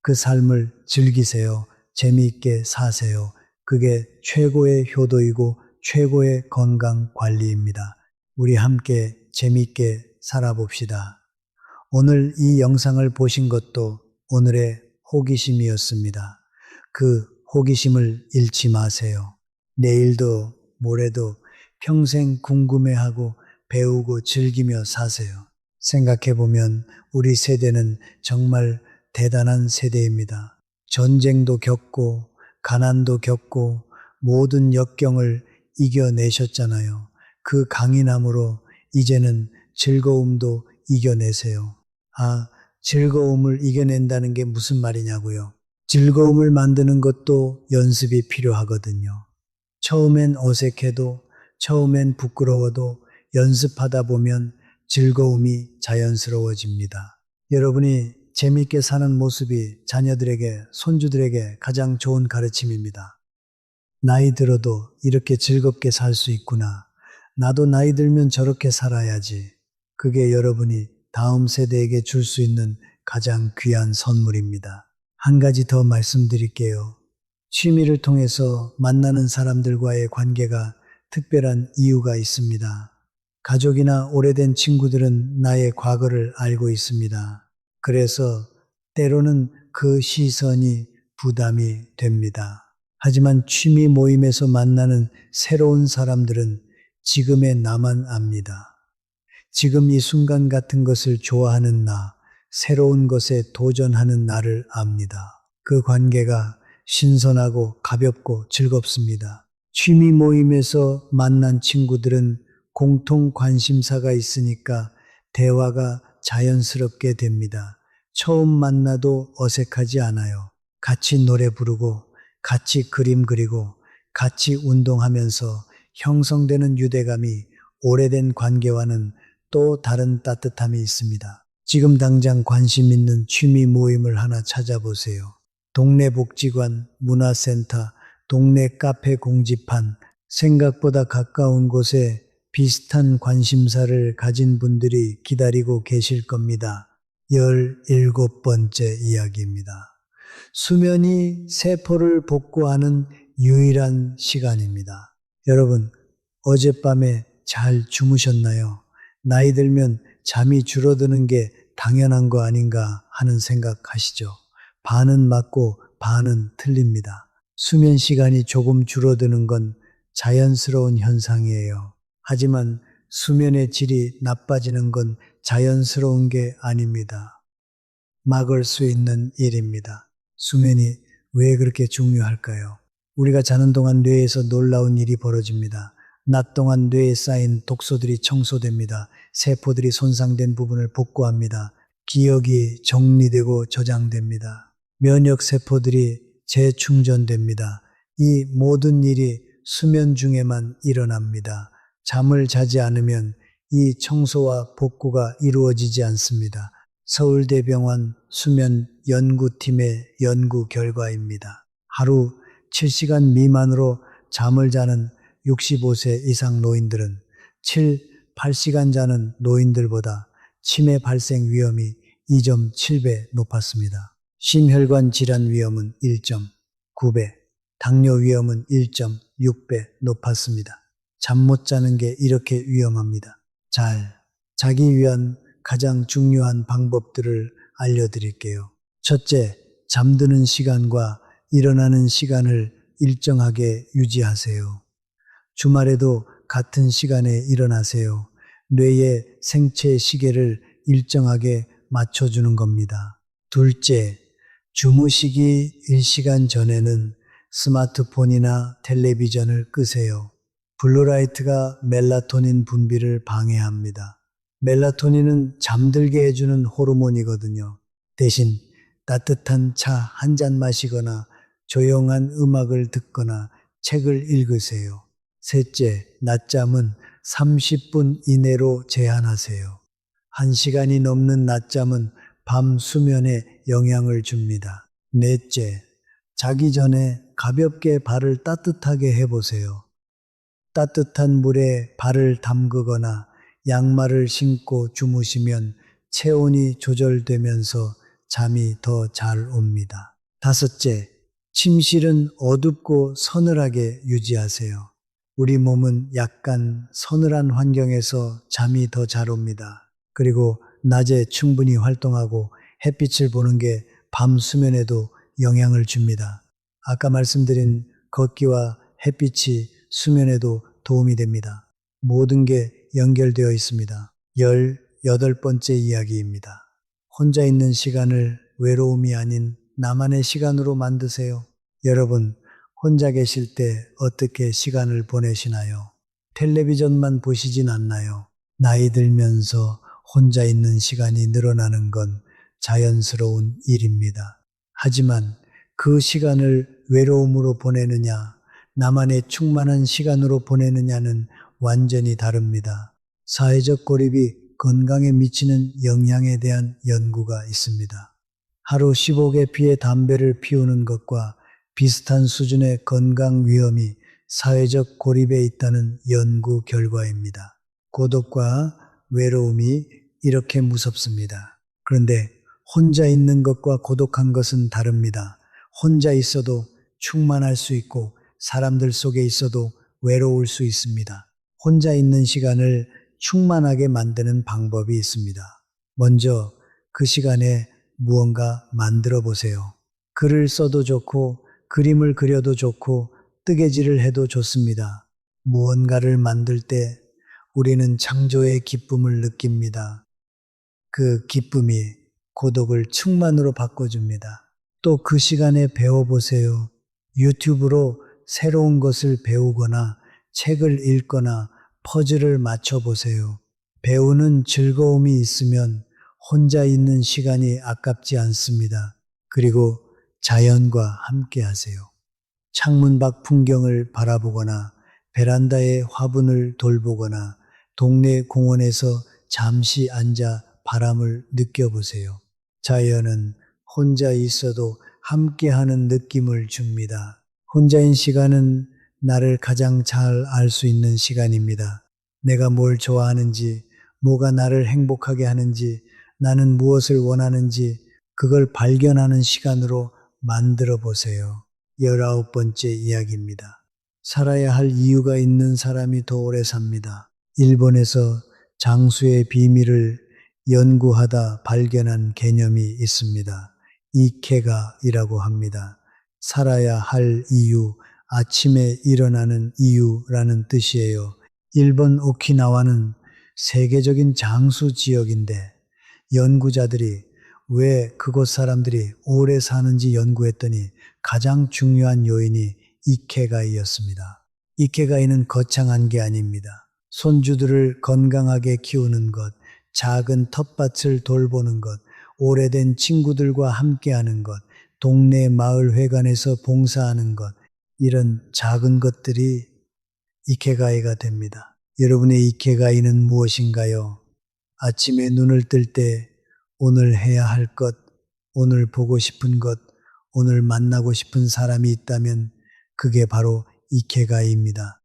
그 삶을 즐기세요. 재미있게 사세요. 그게 최고의 효도이고 최고의 건강 관리입니다. 우리 함께 재미있게 살아봅시다. 오늘 이 영상을 보신 것도 오늘의 호기심이었습니다. 그 호기심을 잃지 마세요. 내일도 모레도 평생 궁금해하고 배우고 즐기며 사세요. 생각해보면 우리 세대는 정말 대단한 세대입니다. 전쟁도 겪고 가난도 겪고 모든 역경을 이겨내셨잖아요. 그 강인함으로 이제는 즐거움도 이겨내세요. 즐거움을 이겨낸다는 게 무슨 말이냐고요. 즐거움을 만드는 것도 연습이 필요하거든요. 처음엔 어색해도 처음엔 부끄러워도 연습하다 보면 즐거움이 자연스러워집니다. 여러분이 재미있게 사는 모습이 자녀들에게, 손주들에게 가장 좋은 가르침입니다. 나이 들어도 이렇게 즐겁게 살 수 있구나. 나도 나이 들면 저렇게 살아야지. 그게 여러분이 다음 세대에게 줄 수 있는 가장 귀한 선물입니다. 한 가지 더 말씀드릴게요. 취미를 통해서 만나는 사람들과의 관계가 특별한 이유가 있습니다. 가족이나 오래된 친구들은 나의 과거를 알고 있습니다. 그래서 때로는 그 시선이 부담이 됩니다. 하지만 취미 모임에서 만나는 새로운 사람들은 지금의 나만 압니다. 지금 이 순간 같은 것을 좋아하는 나, 새로운 것에 도전하는 나를 압니다. 그 관계가 신선하고 가볍고 즐겁습니다. 취미 모임에서 만난 친구들은 공통 관심사가 있으니까 대화가 자연스럽게 됩니다. 처음 만나도 어색하지 않아요. 같이 노래 부르고, 같이 그림 그리고, 같이 운동하면서 형성되는 유대감이 오래된 관계와는 또 다른 따뜻함이 있습니다. 지금 당장 관심 있는 취미 모임을 하나 찾아보세요. 동네 복지관, 문화센터, 동네 카페 공지판, 생각보다 가까운 곳에 비슷한 관심사를 가진 분들이 기다리고 계실 겁니다. 17번째 이야기입니다. 수면이 세포를 복구하는 유일한 시간입니다. 여러분, 어젯밤에 잘 주무셨나요? 나이 들면 잠이 줄어드는 게 당연한 거 아닌가 하는 생각하시죠? 반은 맞고 반은 틀립니다. 수면 시간이 조금 줄어드는 건 자연스러운 현상이에요. 하지만 수면의 질이 나빠지는 건 자연스러운 게 아닙니다. 막을 수 있는 일입니다. 수면이 왜 그렇게 중요할까요? 우리가 자는 동안 뇌에서 놀라운 일이 벌어집니다. 낮 동안 뇌에 쌓인 독소들이 청소됩니다. 세포들이 손상된 부분을 복구합니다. 기억이 정리되고 저장됩니다. 면역 세포들이 재충전됩니다. 이 모든 일이 수면 중에만 일어납니다. 잠을 자지 않으면 이 청소와 복구가 이루어지지 않습니다. 서울대병원 수면 연구팀의 연구 결과입니다. 하루 7시간 미만으로 잠을 자는 65세 이상 노인들은 7, 8시간 자는 노인들보다 치매 발생 위험이 2.7배 높았습니다. 심혈관 질환 위험은 1.9배, 당뇨 위험은 1.6배 높았습니다. 잠 못 자는 게 이렇게 위험합니다. 잘 자기 위한 가장 중요한 방법들을 알려드릴게요. 첫째, 잠드는 시간과 일어나는 시간을 일정하게 유지하세요. 주말에도 같은 시간에 일어나세요. 뇌의 생체 시계를 일정하게 맞춰주는 겁니다. 둘째, 주무시기 1시간 전에는 스마트폰이나 텔레비전을 끄세요. 블루라이트가 멜라토닌 분비를 방해합니다. 멜라토닌은 잠들게 해주는 호르몬이거든요. 대신 따뜻한 차 한 잔 마시거나 조용한 음악을 듣거나 책을 읽으세요. 셋째, 낮잠은 30분 이내로 제한하세요. 1시간이 넘는 낮잠은 밤 수면에 영향을 줍니다. 넷째, 자기 전에 가볍게 발을 따뜻하게 해보세요. 따뜻한 물에 발을 담그거나 양말을 신고 주무시면 체온이 조절되면서 잠이 더 잘 옵니다. 다섯째, 침실은 어둡고 서늘하게 유지하세요. 우리 몸은 약간 서늘한 환경에서 잠이 더 잘 옵니다. 그리고 낮에 충분히 활동하고 햇빛을 보는 게 밤 수면에도 영향을 줍니다. 아까 말씀드린 걷기와 햇빛이 수면에도 도움이 됩니다. 모든 게 연결되어 있습니다. 18번째 이야기입니다. 혼자 있는 시간을 외로움이 아닌 나만의 시간으로 만드세요. 여러분, 혼자 계실 때 어떻게 시간을 보내시나요? 텔레비전만 보시진 않나요? 나이 들면서 혼자 있는 시간이 늘어나는 건 자연스러운 일입니다. 하지만 그 시간을 외로움으로 보내느냐, 나만의 충만한 시간으로 보내느냐는 완전히 다릅니다. 사회적 고립이 건강에 미치는 영향에 대한 연구가 있습니다. 하루 15개 피의 담배를 피우는 것과 비슷한 수준의 건강 위험이 사회적 고립에 있다는 연구 결과입니다. 고독과 외로움이 이렇게 무섭습니다. 그런데 혼자 있는 것과 고독한 것은 다릅니다. 혼자 있어도 충만할 수 있고 사람들 속에 있어도 외로울 수 있습니다. 혼자 있는 시간을 충만하게 만드는 방법이 있습니다. 먼저 그 시간에 무언가 만들어 보세요. 글을 써도 좋고 그림을 그려도 좋고 뜨개질을 해도 좋습니다. 무언가를 만들 때 우리는 창조의 기쁨을 느낍니다. 그 기쁨이 고독을 충만으로 바꿔줍니다. 또 그 시간에 배워보세요. 유튜브로 새로운 것을 배우거나 책을 읽거나 퍼즐을 맞춰보세요. 배우는 즐거움이 있으면 혼자 있는 시간이 아깝지 않습니다. 그리고 자연과 함께 하세요. 창문 밖 풍경을 바라보거나 베란다의 화분을 돌보거나 동네 공원에서 잠시 앉아 바람을 느껴보세요. 자연은 혼자 있어도 함께하는 느낌을 줍니다. 혼자인 시간은 나를 가장 잘 알 수 있는 시간입니다. 내가 뭘 좋아하는지, 뭐가 나를 행복하게 하는지, 나는 무엇을 원하는지 그걸 발견하는 시간으로 만들어 보세요. 19번째 이야기입니다. 살아야 할 이유가 있는 사람이 더 오래 삽니다. 일본에서 장수의 비밀을 연구하다 발견한 개념이 있습니다. 이케가이라고 합니다. 살아야 할 이유, 아침에 일어나는 이유라는 뜻이에요. 일본 오키나와는 세계적인 장수 지역인데 연구자들이 왜 그곳 사람들이 오래 사는지 연구했더니 가장 중요한 요인이 이케가이였습니다. 이케가이는 거창한 게 아닙니다. 손주들을 건강하게 키우는 것, 작은 텃밭을 돌보는 것, 오래된 친구들과 함께하는 것, 동네 마을 회관에서 봉사하는 것, 이런 작은 것들이 이케가이가 됩니다. 여러분의 이케가이는 무엇인가요? 아침에 눈을 뜰 때 오늘 해야 할 것, 오늘 보고 싶은 것, 오늘 만나고 싶은 사람이 있다면 그게 바로 이케가이입니다.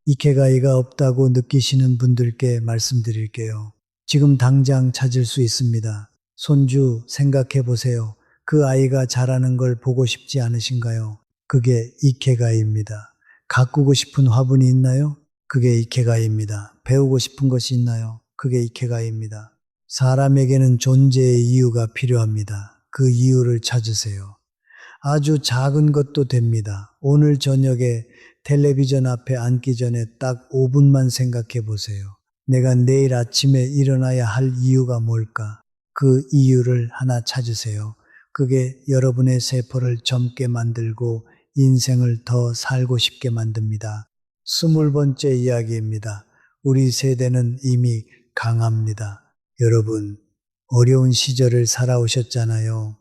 이케가이가 없다고 느끼시는 분들께 말씀드릴게요. 지금 당장 찾을 수 있습니다. 손주 생각해 보세요. 그 아이가 자라는 걸 보고 싶지 않으신가요? 그게 이케가이입니다. 가꾸고 싶은 화분이 있나요? 그게 이케가이입니다. 배우고 싶은 것이 있나요? 그게 이케가이입니다. 사람에게는 존재의 이유가 필요합니다. 그 이유를 찾으세요. 아주 작은 것도 됩니다. 오늘 저녁에 텔레비전 앞에 앉기 전에 딱 5분만 생각해 보세요. 내가 내일 아침에 일어나야 할 이유가 뭘까? 그 이유를 하나 찾으세요. 그게 여러분의 세포를 젊게 만들고 인생을 더 살고 싶게 만듭니다. 20번째 이야기입니다. 우리 세대는 이미 강합니다. 여러분, 어려운 시절을 살아오셨잖아요.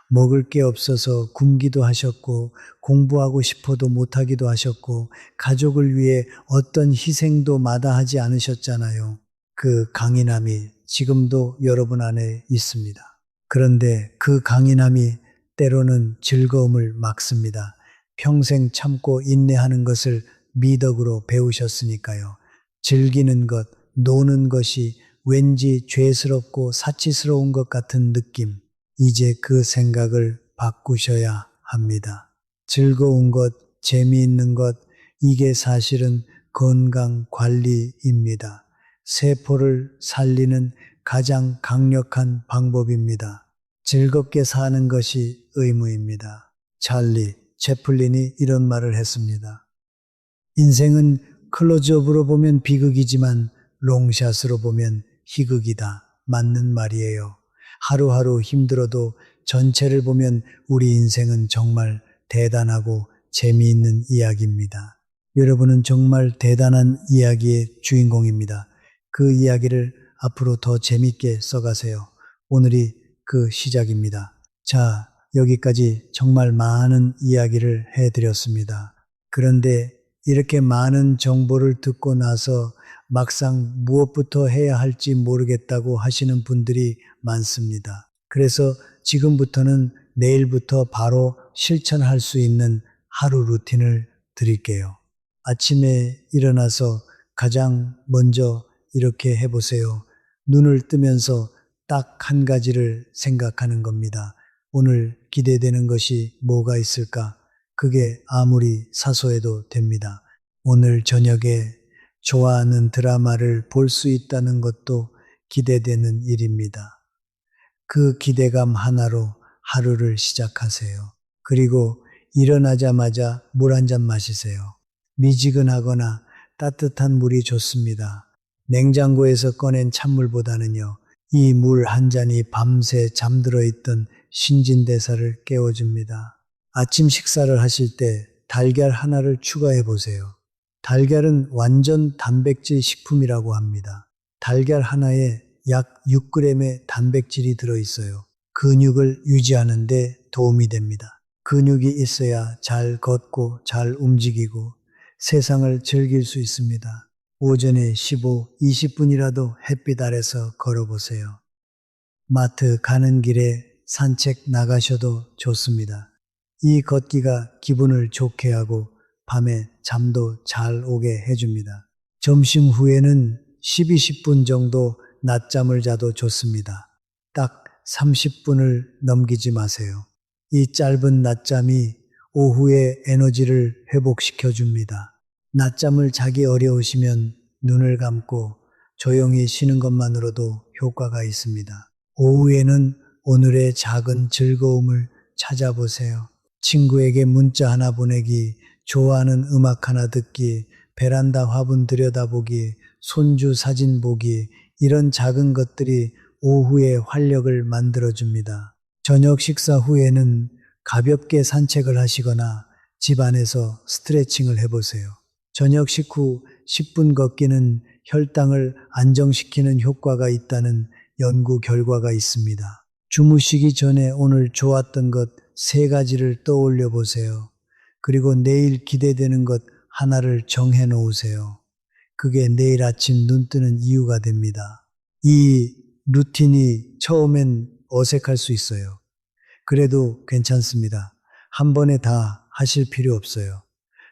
먹을 게 없어서 굶기도 하셨고, 공부하고 싶어도 못하기도 하셨고, 가족을 위해 어떤 희생도 마다하지 않으셨잖아요. 그 강인함이 지금도 여러분 안에 있습니다. 그런데 그 강인함이 때로는 즐거움을 막습니다. 평생 참고 인내하는 것을 미덕으로 배우셨으니까요. 즐기는 것, 노는 것이 왠지 죄스럽고 사치스러운 것 같은 느낌. 이제 그 생각을 바꾸셔야 합니다. 즐거운 것, 재미있는 것, 이게 사실은 건강 관리입니다. 세포를 살리는 가장 강력한 방법입니다. 즐겁게 사는 것이 의무입니다. 찰리 채플린이 이런 말을 했습니다. 인생은 클로즈업으로 보면 비극이지만 롱샷으로 보면 희극이다. 맞는 말이에요. 하루하루 힘들어도 전체를 보면 우리 인생은 정말 대단하고 재미있는 이야기입니다. 여러분은 정말 대단한 이야기의 주인공입니다. 그 이야기를 앞으로 더 재밌게 써가세요. 오늘이 그 시작입니다. 자, 여기까지 정말 많은 이야기를 해드렸습니다. 그런데 이렇게 많은 정보를 듣고 나서 막상 무엇부터 해야 할지 모르겠다고 하시는 분들이 많습니다. 그래서 지금부터는 내일부터 바로 실천할 수 있는 하루 루틴을 드릴게요. 아침에 일어나서 가장 먼저 이렇게 해보세요. 눈을 뜨면서 딱 한 가지를 생각하는 겁니다. 오늘 기대되는 것이 뭐가 있을까? 그게 아무리 사소해도 됩니다. 오늘 저녁에 좋아하는 드라마를 볼 수 있다는 것도 기대되는 일입니다. 그 기대감 하나로 하루를 시작하세요. 그리고 일어나자마자 물 한 잔 마시세요. 미지근하거나 따뜻한 물이 좋습니다. 냉장고에서 꺼낸 찬물보다는요, 이 물 한 잔이 밤새 잠들어 있던 신진대사를 깨워줍니다. 아침 식사를 하실 때 달걀 하나를 추가해 보세요. 달걀은 완전 단백질 식품이라고 합니다. 달걀 하나에 약 6g의 단백질이 들어있어요. 근육을 유지하는 데 도움이 됩니다. 근육이 있어야 잘 걷고 잘 움직이고 세상을 즐길 수 있습니다. 오전에 15, 20분이라도 햇빛 아래서 걸어보세요. 마트 가는 길에 산책 나가셔도 좋습니다. 이 걷기가 기분을 좋게 하고 밤에 잠도 잘 오게 해줍니다. 점심 후에는 10-20분 정도 낮잠을 자도 좋습니다. 딱 30분을 넘기지 마세요. 이 짧은 낮잠이 오후에 에너지를 회복시켜 줍니다. 낮잠을 자기 어려우시면 눈을 감고 조용히 쉬는 것만으로도 효과가 있습니다. 오후에는 오늘의 작은 즐거움을 찾아보세요. 친구에게 문자 하나 보내기, 좋아하는 음악 하나 듣기, 베란다 화분 들여다보기, 손주 사진 보기, 이런 작은 것들이 오후에 활력을 만들어줍니다. 저녁 식사 후에는 가볍게 산책을 하시거나 집 안에서 스트레칭을 해보세요. 저녁 식후 10분 걷기는 혈당을 안정시키는 효과가 있다는 연구 결과가 있습니다. 주무시기 전에 오늘 좋았던 것 3가지를 떠올려 보세요. 그리고 내일 기대되는 것 하나를 정해 놓으세요. 그게 내일 아침 눈 뜨는 이유가 됩니다. 이 루틴이 처음엔 어색할 수 있어요. 그래도 괜찮습니다. 한 번에 다 하실 필요 없어요.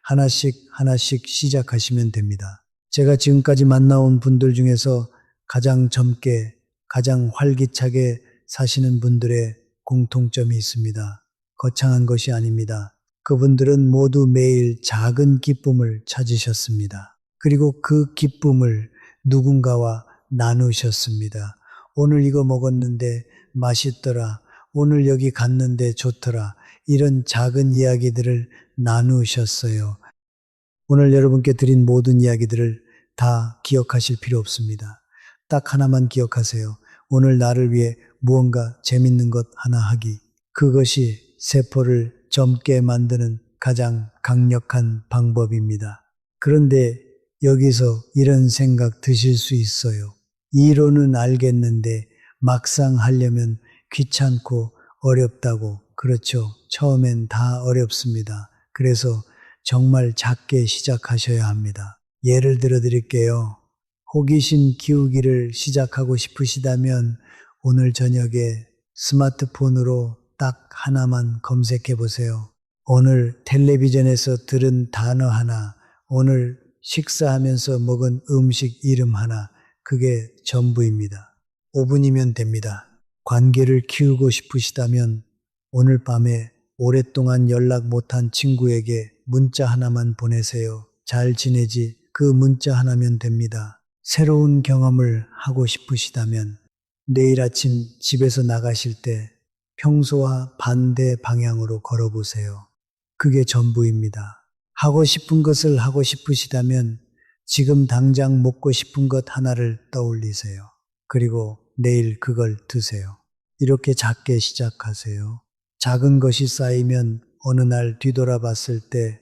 하나씩 하나씩 시작하시면 됩니다. 제가 지금까지 만나온 분들 중에서 가장 젊게, 가장 활기차게 사시는 분들의 공통점이 있습니다. 거창한 것이 아닙니다. 그분들은 모두 매일 작은 기쁨을 찾으셨습니다. 그리고 그 기쁨을 누군가와 나누셨습니다. 오늘 이거 먹었는데 맛있더라. 오늘 여기 갔는데 좋더라. 이런 작은 이야기들을 나누셨어요. 오늘 여러분께 드린 모든 이야기들을 다 기억하실 필요 없습니다. 딱 하나만 기억하세요. 오늘 나를 위해 무언가 재밌는 것 하나 하기. 그것이 세포를 젊게 만드는 가장 강력한 방법입니다. 그런데 여기서 이런 생각 드실 수 있어요. 이론은 알겠는데 막상 하려면 귀찮고 어렵다고. 그렇죠. 처음엔 다 어렵습니다. 그래서 정말 작게 시작하셔야 합니다. 예를 들어 드릴게요. 호기심 키우기를 시작하고 싶으시다면 오늘 저녁에 스마트폰으로 딱 하나만 검색해 보세요. 오늘 텔레비전에서 들은 단어 하나, 오늘 식사하면서 먹은 음식 이름 하나, 그게 전부입니다. 5분이면 됩니다. 관계를 키우고 싶으시다면 오늘 밤에 오랫동안 연락 못한 친구에게 문자 하나만 보내세요. 잘 지내지? 그 문자 하나면 됩니다. 새로운 경험을 하고 싶으시다면 내일 아침 집에서 나가실 때 평소와 반대 방향으로 걸어보세요. 그게 전부입니다. 하고 싶은 것을 하고 싶으시다면 지금 당장 먹고 싶은 것 하나를 떠올리세요. 그리고 내일 그걸 드세요. 이렇게 작게 시작하세요. 작은 것이 쌓이면 어느 날 뒤돌아봤을 때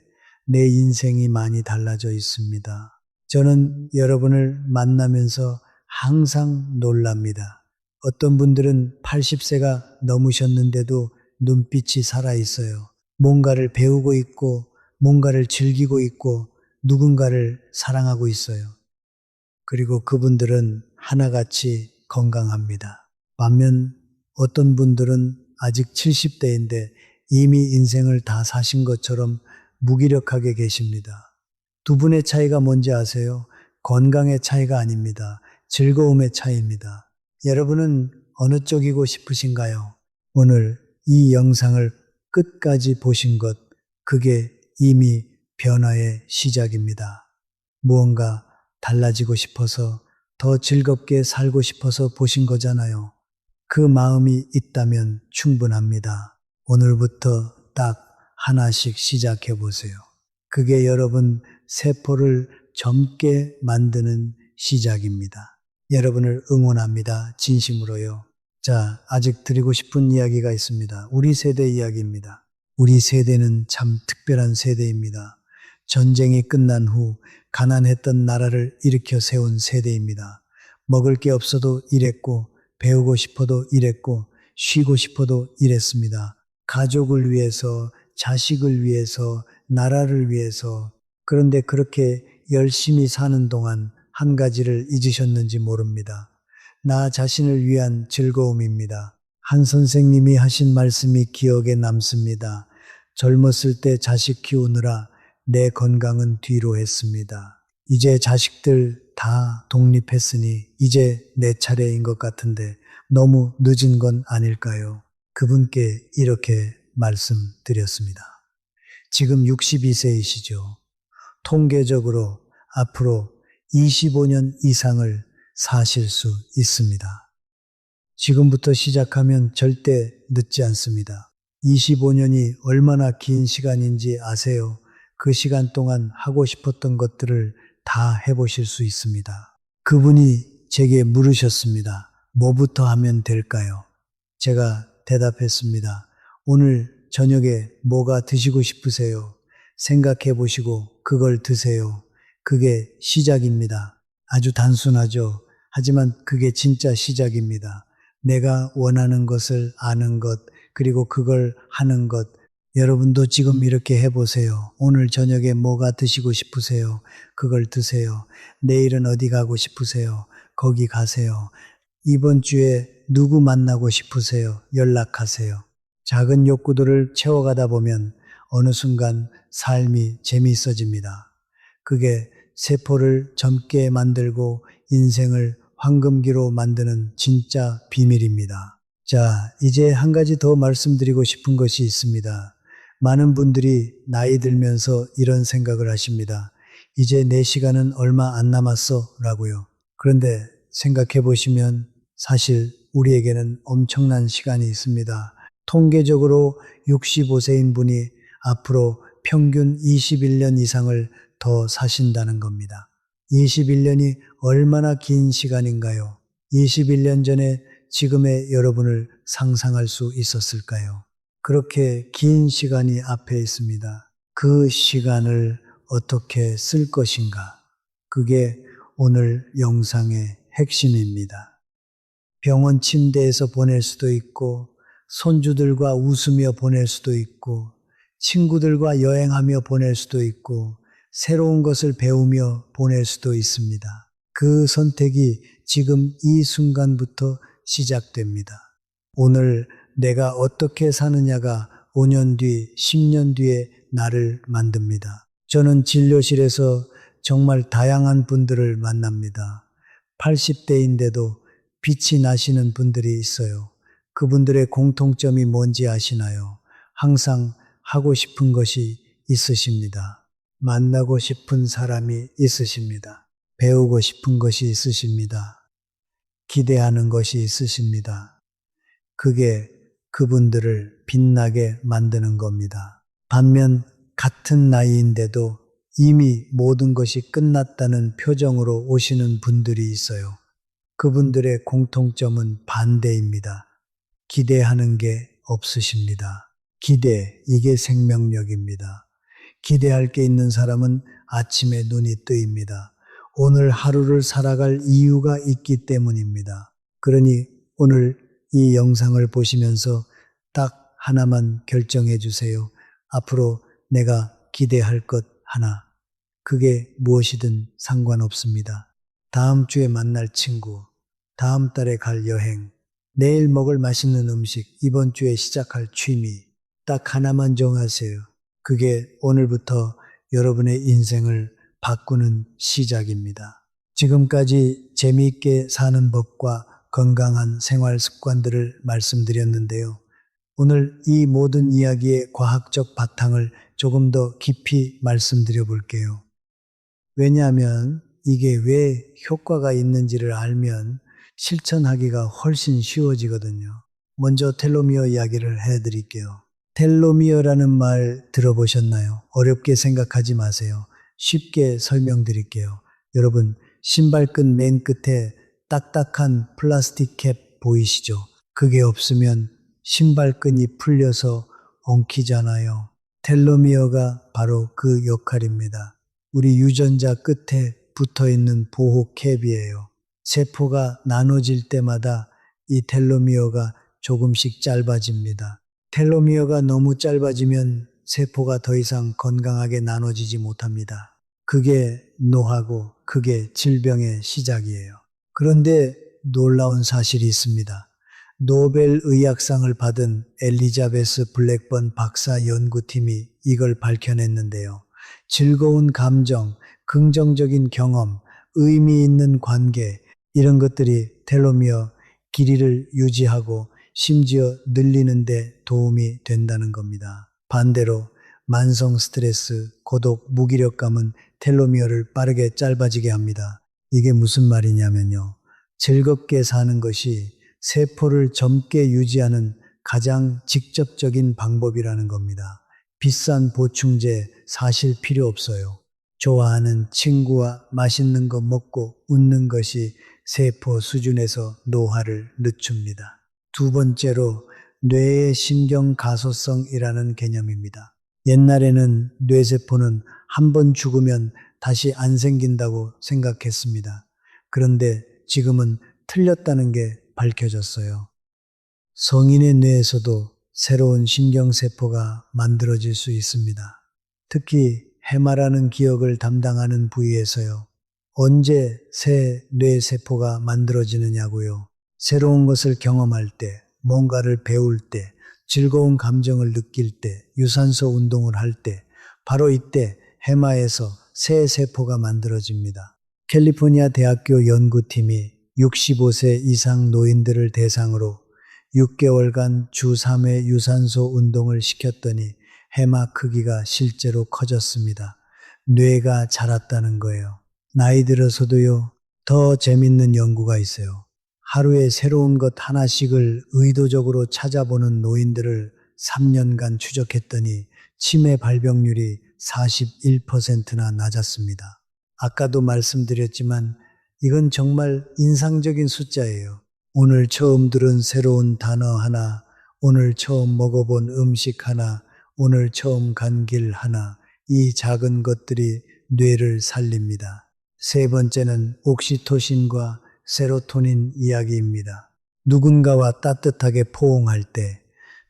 내 인생이 많이 달라져 있습니다. 저는 여러분을 만나면서 항상 놀랍니다. 어떤 분들은 80세가 넘으셨는데도 눈빛이 살아있어요. 뭔가를 배우고 있고, 뭔가를 즐기고 있고, 누군가를 사랑하고 있어요. 그리고 그분들은 하나같이 건강합니다. 반면 어떤 분들은 아직 70대인데 이미 인생을 다 사신 것처럼 무기력하게 계십니다. 두 분의 차이가 뭔지 아세요? 건강의 차이가 아닙니다. 즐거움의 차이입니다. 여러분은 어느 쪽이고 싶으신가요? 오늘 이 영상을 끝까지 보신 것, 그게 이미 변화의 시작입니다. 무언가 달라지고 싶어서 더 즐겁게 살고 싶어서 보신 거잖아요. 그 마음이 있다면 충분합니다. 오늘부터 딱 하나씩 시작해 보세요. 그게 여러분 세포를 젊게 만드는 시작입니다. 여러분을 응원합니다. 진심으로요. 자, 아직 드리고 싶은 이야기가 있습니다. 우리 세대 이야기입니다. 우리 세대는 참 특별한 세대입니다. 전쟁이 끝난 후 가난했던 나라를 일으켜 세운 세대입니다. 먹을 게 없어도 일했고, 배우고 싶어도 일했고, 쉬고 싶어도 일했습니다. 가족을 위해서, 자식을 위해서, 나라를 위해서. 그런데 그렇게 열심히 사는 동안 한 가지를 잊으셨는지 모릅니다. 나 자신을 위한 즐거움입니다. 한 선생님이 하신 말씀이 기억에 남습니다. 젊었을 때 자식 키우느라 내 건강은 뒤로 했습니다. 이제 자식들 다 독립했으니 이제 내 차례인 것 같은데 너무 늦은 건 아닐까요? 그분께 이렇게 말씀드렸습니다. 지금 62세이시죠. 통계적으로 앞으로 25년 이상을 사실 수 있습니다. 지금부터 시작하면 절대 늦지 않습니다. 25년이 얼마나 긴 시간인지 아세요? 그 시간 동안 하고 싶었던 것들을 다 해보실 수 있습니다. 그분이 제게 물으셨습니다. 뭐부터 하면 될까요? 제가 대답했습니다. 오늘 저녁에 뭐가 드시고 싶으세요? 생각해 보시고 그걸 드세요. 그게 시작입니다. 아주 단순하죠. 하지만 그게 진짜 시작입니다. 내가 원하는 것을 아는 것, 그리고 그걸 하는 것. 여러분도 지금 이렇게 해보세요. 오늘 저녁에 뭐가 드시고 싶으세요? 그걸 드세요. 내일은 어디 가고 싶으세요? 거기 가세요. 이번 주에 누구 만나고 싶으세요? 연락하세요. 작은 욕구들을 채워가다 보면 어느 순간 삶이 재미있어집니다. 그게 세포를 젊게 만들고 인생을 황금기로 만드는 진짜 비밀입니다. 자, 이제 한 가지 더 말씀드리고 싶은 것이 있습니다. 많은 분들이 나이 들면서 이런 생각을 하십니다. 이제 내 시간은 얼마 안 남았어 라고요. 그런데 생각해 보시면 사실 우리에게는 엄청난 시간이 있습니다. 통계적으로 65세인 분이 앞으로 평균 21년 이상을 더 사신다는 겁니다. 21년이 얼마나 긴 시간인가요? 21년 전에 지금의 여러분을 상상할 수 있었을까요? 그렇게 긴 시간이 앞에 있습니다. 그 시간을 어떻게 쓸 것인가? 그게 오늘 영상의 핵심입니다. 병원 침대에서 보낼 수도 있고, 손주들과 웃으며 보낼 수도 있고, 친구들과 여행하며 보낼 수도 있고, 새로운 것을 배우며 보낼 수도 있습니다. 그 선택이 지금 이 순간부터 시작됩니다. 오늘 내가 어떻게 사느냐가 5년 뒤, 10년 뒤에 나를 만듭니다. 저는 진료실에서 정말 다양한 분들을 만납니다. 80대인데도 빛이 나시는 분들이 있어요. 그분들의 공통점이 뭔지 아시나요? 항상 하고 싶은 것이 있으십니다. 만나고 싶은 사람이 있으십니다. 배우고 싶은 것이 있으십니다. 기대하는 것이 있으십니다. 그게 그분들을 빛나게 만드는 겁니다. 반면 같은 나이인데도 이미 모든 것이 끝났다는 표정으로 오시는 분들이 있어요. 그분들의 공통점은 반대입니다. 기대하는 게 없으십니다. 기대, 이게 생명력입니다. 기대할 게 있는 사람은 아침에 눈이 뜨입니다. 오늘 하루를 살아갈 이유가 있기 때문입니다. 그러니 오늘 이 영상을 보시면서 딱 하나만 결정해 주세요. 앞으로 내가 기대할 것 하나. 그게 무엇이든 상관없습니다. 다음 주에 만날 친구, 다음 달에 갈 여행, 내일 먹을 맛있는 음식, 이번 주에 시작할 취미, 딱 하나만 정하세요. 그게 오늘부터 여러분의 인생을 바꾸는 시작입니다. 지금까지 재미있게 사는 법과 건강한 생활 습관들을 말씀드렸는데요. 오늘 이 모든 이야기의 과학적 바탕을 조금 더 깊이 말씀드려 볼게요. 왜냐하면 이게 왜 효과가 있는지를 알면 실천하기가 훨씬 쉬워지거든요. 먼저 텔로미어 이야기를 해드릴게요. 텔로미어라는 말 들어보셨나요? 어렵게 생각하지 마세요. 쉽게 설명드릴게요. 여러분, 신발끈 맨 끝에 딱딱한 플라스틱 캡 보이시죠? 그게 없으면 신발끈이 풀려서 엉키잖아요. 텔로미어가 바로 그 역할입니다. 우리 유전자 끝에 붙어 있는 보호 캡이에요. 세포가 나눠질 때마다 이 텔로미어가 조금씩 짧아집니다. 텔로미어가 너무 짧아지면 세포가 더 이상 건강하게 나눠지지 못합니다. 그게 노화고 그게 질병의 시작이에요. 그런데 놀라운 사실이 있습니다. 노벨 의학상을 받은 엘리자베스 블랙번 박사 연구팀이 이걸 밝혀냈는데요. 즐거운 감정, 긍정적인 경험, 의미 있는 관계, 이런 것들이 텔로미어 길이를 유지하고 심지어 늘리는 데 도움이 된다는 겁니다. 반대로 만성 스트레스, 고독, 무기력감은 텔로미어를 빠르게 짧아지게 합니다. 이게 무슨 말이냐면요. 즐겁게 사는 것이 세포를 젊게 유지하는 가장 직접적인 방법이라는 겁니다. 비싼 보충제 사실 필요 없어요. 좋아하는 친구와 맛있는 거 먹고 웃는 것이 세포 수준에서 노화를 늦춥니다. 두 번째로 뇌의 신경 가소성이라는 개념입니다. 옛날에는 뇌세포는 한 번 죽으면 다시 안 생긴다고 생각했습니다. 그런데 지금은 틀렸다는 게 밝혀졌어요. 성인의 뇌에서도 새로운 신경세포가 만들어질 수 있습니다. 특히 해마라는 기억을 담당하는 부위에서요. 언제 새 뇌세포가 만들어지느냐고요. 새로운 것을 경험할 때, 뭔가를 배울 때, 즐거운 감정을 느낄 때, 유산소 운동을 할 때, 바로 이때 해마에서 새 세포가 만들어집니다. 캘리포니아 대학교 연구팀이 65세 이상 노인들을 대상으로 6개월간 주 3회 유산소 운동을 시켰더니 해마 크기가 실제로 커졌습니다. 뇌가 자랐다는 거예요. 나이 들어서도요, 더 재밌는 연구가 있어요. 하루에 새로운 것 하나씩을 의도적으로 찾아보는 노인들을 3년간 추적했더니 치매 발병률이 41%나 낮았습니다. 아까도 말씀드렸지만 이건 정말 인상적인 숫자예요. 오늘 처음 들은 새로운 단어 하나, 오늘 처음 먹어본 음식 하나, 오늘 처음 간 길 하나, 이 작은 것들이 뇌를 살립니다. 세 번째는 옥시토신과 세로토닌 이야기입니다. 누군가와 따뜻하게 포옹할 때,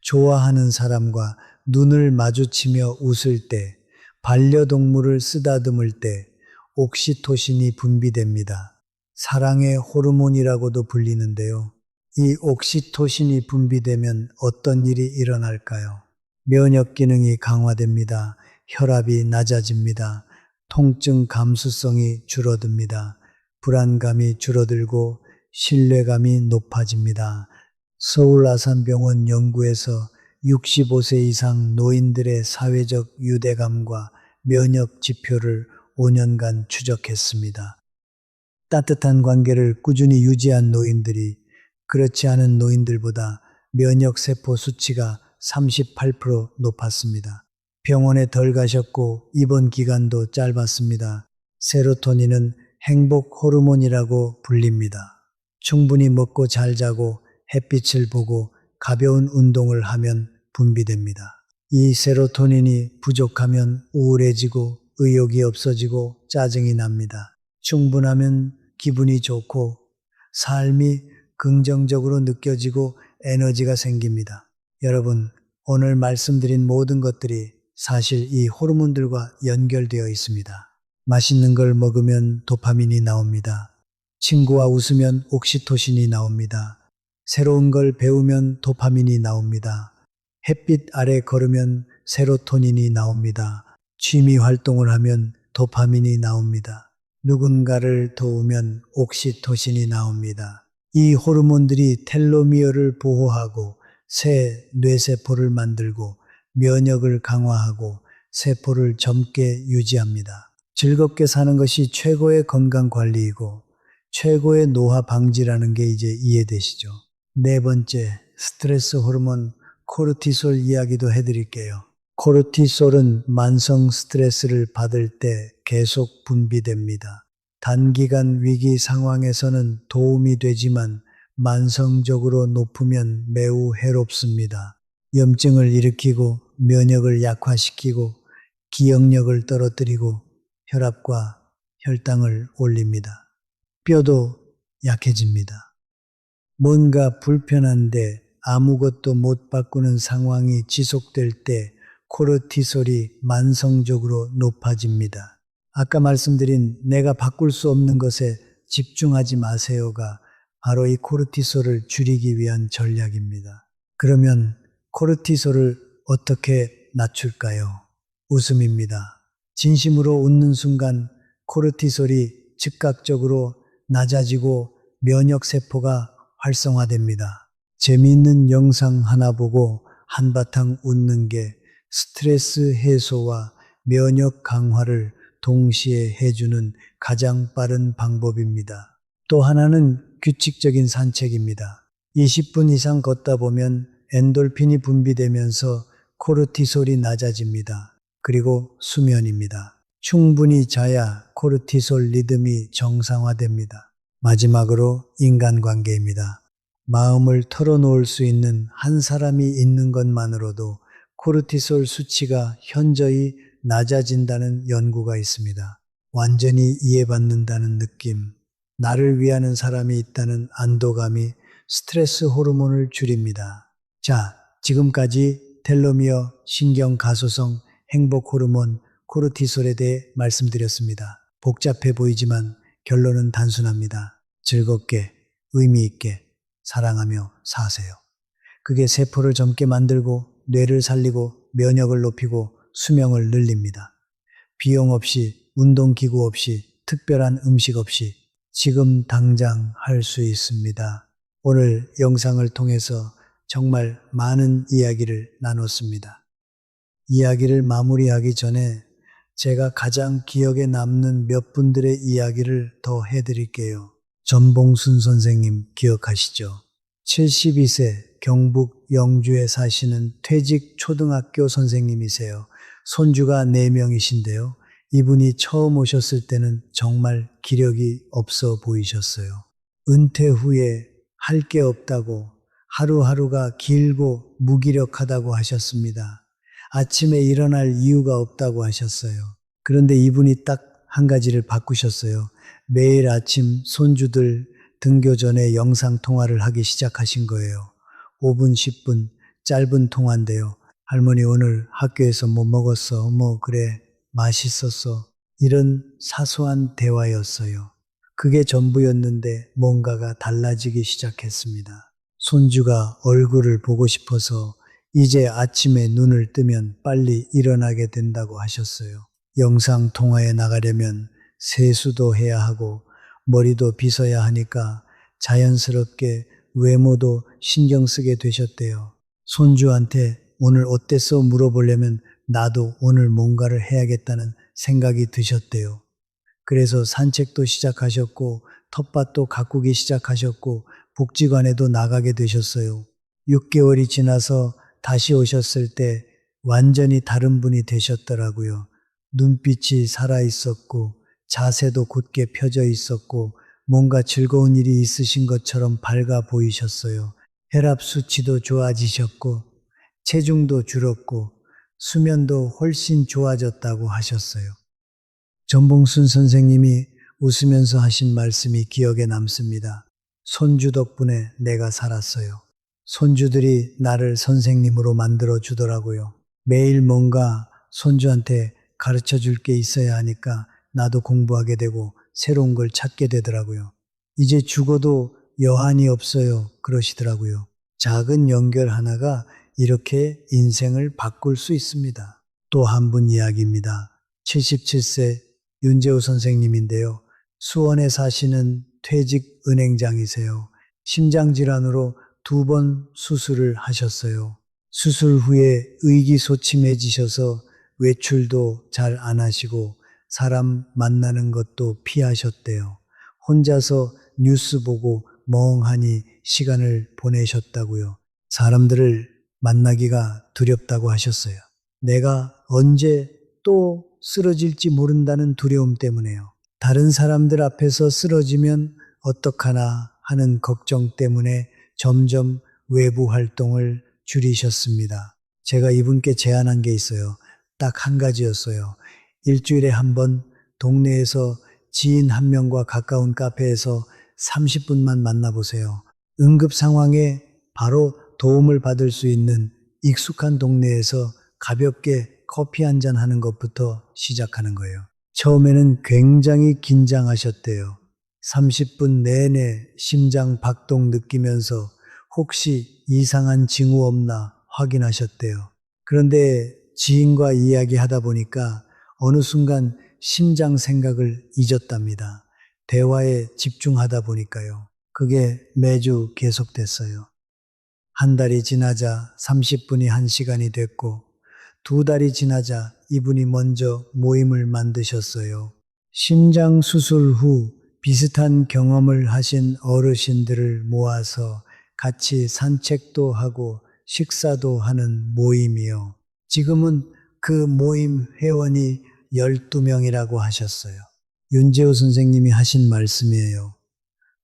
좋아하는 사람과 눈을 마주치며 웃을 때, 반려동물을 쓰다듬을 때, 옥시토신이 분비됩니다. 사랑의 호르몬이라고도 불리는데요. 이 옥시토신이 분비되면 어떤 일이 일어날까요? 면역 기능이 강화됩니다. 혈압이 낮아집니다. 통증 감수성이 줄어듭니다. 불안감이 줄어들고 신뢰감이 높아집니다. 서울아산병원 연구에서 65세 이상 노인들의 사회적 유대감과 면역 지표를 5년간 추적했습니다. 따뜻한 관계를 꾸준히 유지한 노인들이 그렇지 않은 노인들보다 면역세포 수치가 38% 높았습니다. 병원에 덜 가셨고 입원 기간도 짧았습니다. 세로토닌은 행복 호르몬이라고 불립니다. 충분히 먹고 잘 자고 햇빛을 보고 가벼운 운동을 하면 분비됩니다. 이 세로토닌이 부족하면 우울해지고 의욕이 없어지고 짜증이 납니다. 충분하면 기분이 좋고 삶이 긍정적으로 느껴지고 에너지가 생깁니다. 여러분, 오늘 말씀드린 모든 것들이 사실 이 호르몬들과 연결되어 있습니다. 맛있는 걸 먹으면 도파민이 나옵니다. 친구와 웃으면 옥시토신이 나옵니다. 새로운 걸 배우면 도파민이 나옵니다. 햇빛 아래 걸으면 세로토닌이 나옵니다. 취미 활동을 하면 도파민이 나옵니다. 누군가를 도우면 옥시토신이 나옵니다. 이 호르몬들이 텔로미어를 보호하고 새 뇌세포를 만들고 면역을 강화하고 세포를 젊게 유지합니다. 즐겁게 사는 것이 최고의 건강 관리이고 최고의 노화 방지라는 게 이제 이해되시죠? 네 번째, 스트레스 호르몬 코르티솔 이야기도 해드릴게요. 코르티솔은 만성 스트레스를 받을 때 계속 분비됩니다. 단기간 위기 상황에서는 도움이 되지만 만성적으로 높으면 매우 해롭습니다. 염증을 일으키고 면역을 약화시키고 기억력을 떨어뜨리고 혈압과 혈당을 올립니다. 뼈도 약해집니다. 뭔가 불편한데 아무것도 못 바꾸는 상황이 지속될 때 코르티솔이 만성적으로 높아집니다. 아까 말씀드린 내가 바꿀 수 없는 것에 집중하지 마세요가 바로 이 코르티솔을 줄이기 위한 전략입니다. 그러면 코르티솔을 어떻게 낮출까요? 웃음입니다. 진심으로 웃는 순간 코르티솔이 즉각적으로 낮아지고 면역세포가 활성화됩니다. 재미있는 영상 하나 보고 한바탕 웃는 게 스트레스 해소와 면역 강화를 동시에 해주는 가장 빠른 방법입니다. 또 하나는 규칙적인 산책입니다. 20분 이상 걷다 보면 엔돌핀이 분비되면서 코르티솔이 낮아집니다. 그리고 수면입니다. 충분히 자야 코르티솔 리듬이 정상화됩니다. 마지막으로 인간관계입니다. 마음을 털어놓을 수 있는 한 사람이 있는 것만으로도 코르티솔 수치가 현저히 낮아진다는 연구가 있습니다. 완전히 이해받는다는 느낌, 나를 위하는 사람이 있다는 안도감이 스트레스 호르몬을 줄입니다. 자, 지금까지 텔로미어, 신경 가소성, 행복 호르몬, 코르티솔에 대해 말씀드렸습니다. 복잡해 보이지만 결론은 단순합니다. 즐겁게, 의미 있게 사랑하며 사세요. 그게 세포를 젊게 만들고 뇌를 살리고 면역을 높이고 수명을 늘립니다. 비용 없이, 운동기구 없이, 특별한 음식 없이 지금 당장 할 수 있습니다. 오늘 영상을 통해서 정말 많은 이야기를 나눴습니다. 이야기를 마무리하기 전에 제가 가장 기억에 남는 몇 분들의 이야기를 더 해드릴게요. 전봉순 선생님 기억하시죠? 72세 경북 영주에 사시는 퇴직 초등학교 선생님이세요. 손주가 4명이신데요. 이분이 처음 오셨을 때는 정말 기력이 없어 보이셨어요. 은퇴 후에 할 게 없다고, 하루하루가 길고 무기력하다고 하셨습니다. 아침에 일어날 이유가 없다고 하셨어요. 그런데 이분이 딱 한 가지를 바꾸셨어요. 매일 아침 손주들 등교 전에 영상 통화를 하기 시작하신 거예요. 5분, 10분 짧은 통화인데요. 할머니 오늘 학교에서 뭐 먹었어? 뭐 그래 맛있었어? 이런 사소한 대화였어요. 그게 전부였는데 뭔가가 달라지기 시작했습니다. 손주가 얼굴을 보고 싶어서 이제 아침에 눈을 뜨면 빨리 일어나게 된다고 하셨어요. 영상 통화에 나가려면 세수도 해야 하고 머리도 빗어야 하니까 자연스럽게 외모도 신경 쓰게 되셨대요. 손주한테 오늘 어땠어 물어보려면 나도 오늘 뭔가를 해야겠다는 생각이 드셨대요. 그래서 산책도 시작하셨고 텃밭도 가꾸기 시작하셨고 복지관에도 나가게 되셨어요. 6개월이 지나서 다시 오셨을 때 완전히 다른 분이 되셨더라고요. 눈빛이 살아있었고 자세도 곧게 펴져 있었고 뭔가 즐거운 일이 있으신 것처럼 밝아 보이셨어요. 혈압 수치도 좋아지셨고 체중도 줄었고 수면도 훨씬 좋아졌다고 하셨어요. 전봉순 선생님이 웃으면서 하신 말씀이 기억에 남습니다. 손주 덕분에 내가 살았어요. 손주들이 나를 선생님으로 만들어 주더라고요. 매일 뭔가 손주한테 가르쳐 줄 게 있어야 하니까 나도 공부하게 되고 새로운 걸 찾게 되더라고요. 이제 죽어도 여한이 없어요. 그러시더라고요. 작은 연결 하나가 이렇게 인생을 바꿀 수 있습니다. 또 한 분 이야기입니다. 77세 윤재우 선생님인데요. 수원에 사시는 퇴직 은행장이세요. 심장질환으로 2번 수술을 하셨어요. 수술 후에 의기소침해지셔서 외출도 잘 안 하시고 사람 만나는 것도 피하셨대요. 혼자서 뉴스 보고 멍하니 시간을 보내셨다고요. 사람들을 만나기가 두렵다고 하셨어요. 내가 언제 또 쓰러질지 모른다는 두려움 때문에요. 다른 사람들 앞에서 쓰러지면 어떡하나 하는 걱정 때문에 점점 외부 활동을 줄이셨습니다. 제가 이분께 제안한 게 있어요. 딱 한 가지였어요. 일주일에 한 번 동네에서 지인 한 명과 가까운 카페에서 30분만 만나보세요. 응급 상황에 바로 도움을 받을 수 있는 익숙한 동네에서 가볍게 커피 한 잔 하는 것부터 시작하는 거예요. 처음에는 굉장히 긴장하셨대요. 30분 내내 심장 박동 느끼면서 혹시 이상한 징후 없나 확인하셨대요. 그런데 지인과 이야기하다 보니까 어느 순간 심장 생각을 잊었답니다. 대화에 집중하다 보니까요. 그게 매주 계속됐어요. 한 달이 지나자 30분이 1시간이 됐고 2달이 지나자 이분이 먼저 모임을 만드셨어요. 심장 수술 후 비슷한 경험을 하신 어르신들을 모아서 같이 산책도 하고 식사도 하는 모임이요. 지금은 그 모임 회원이 12명이라고 하셨어요. 윤재호 선생님이 하신 말씀이에요.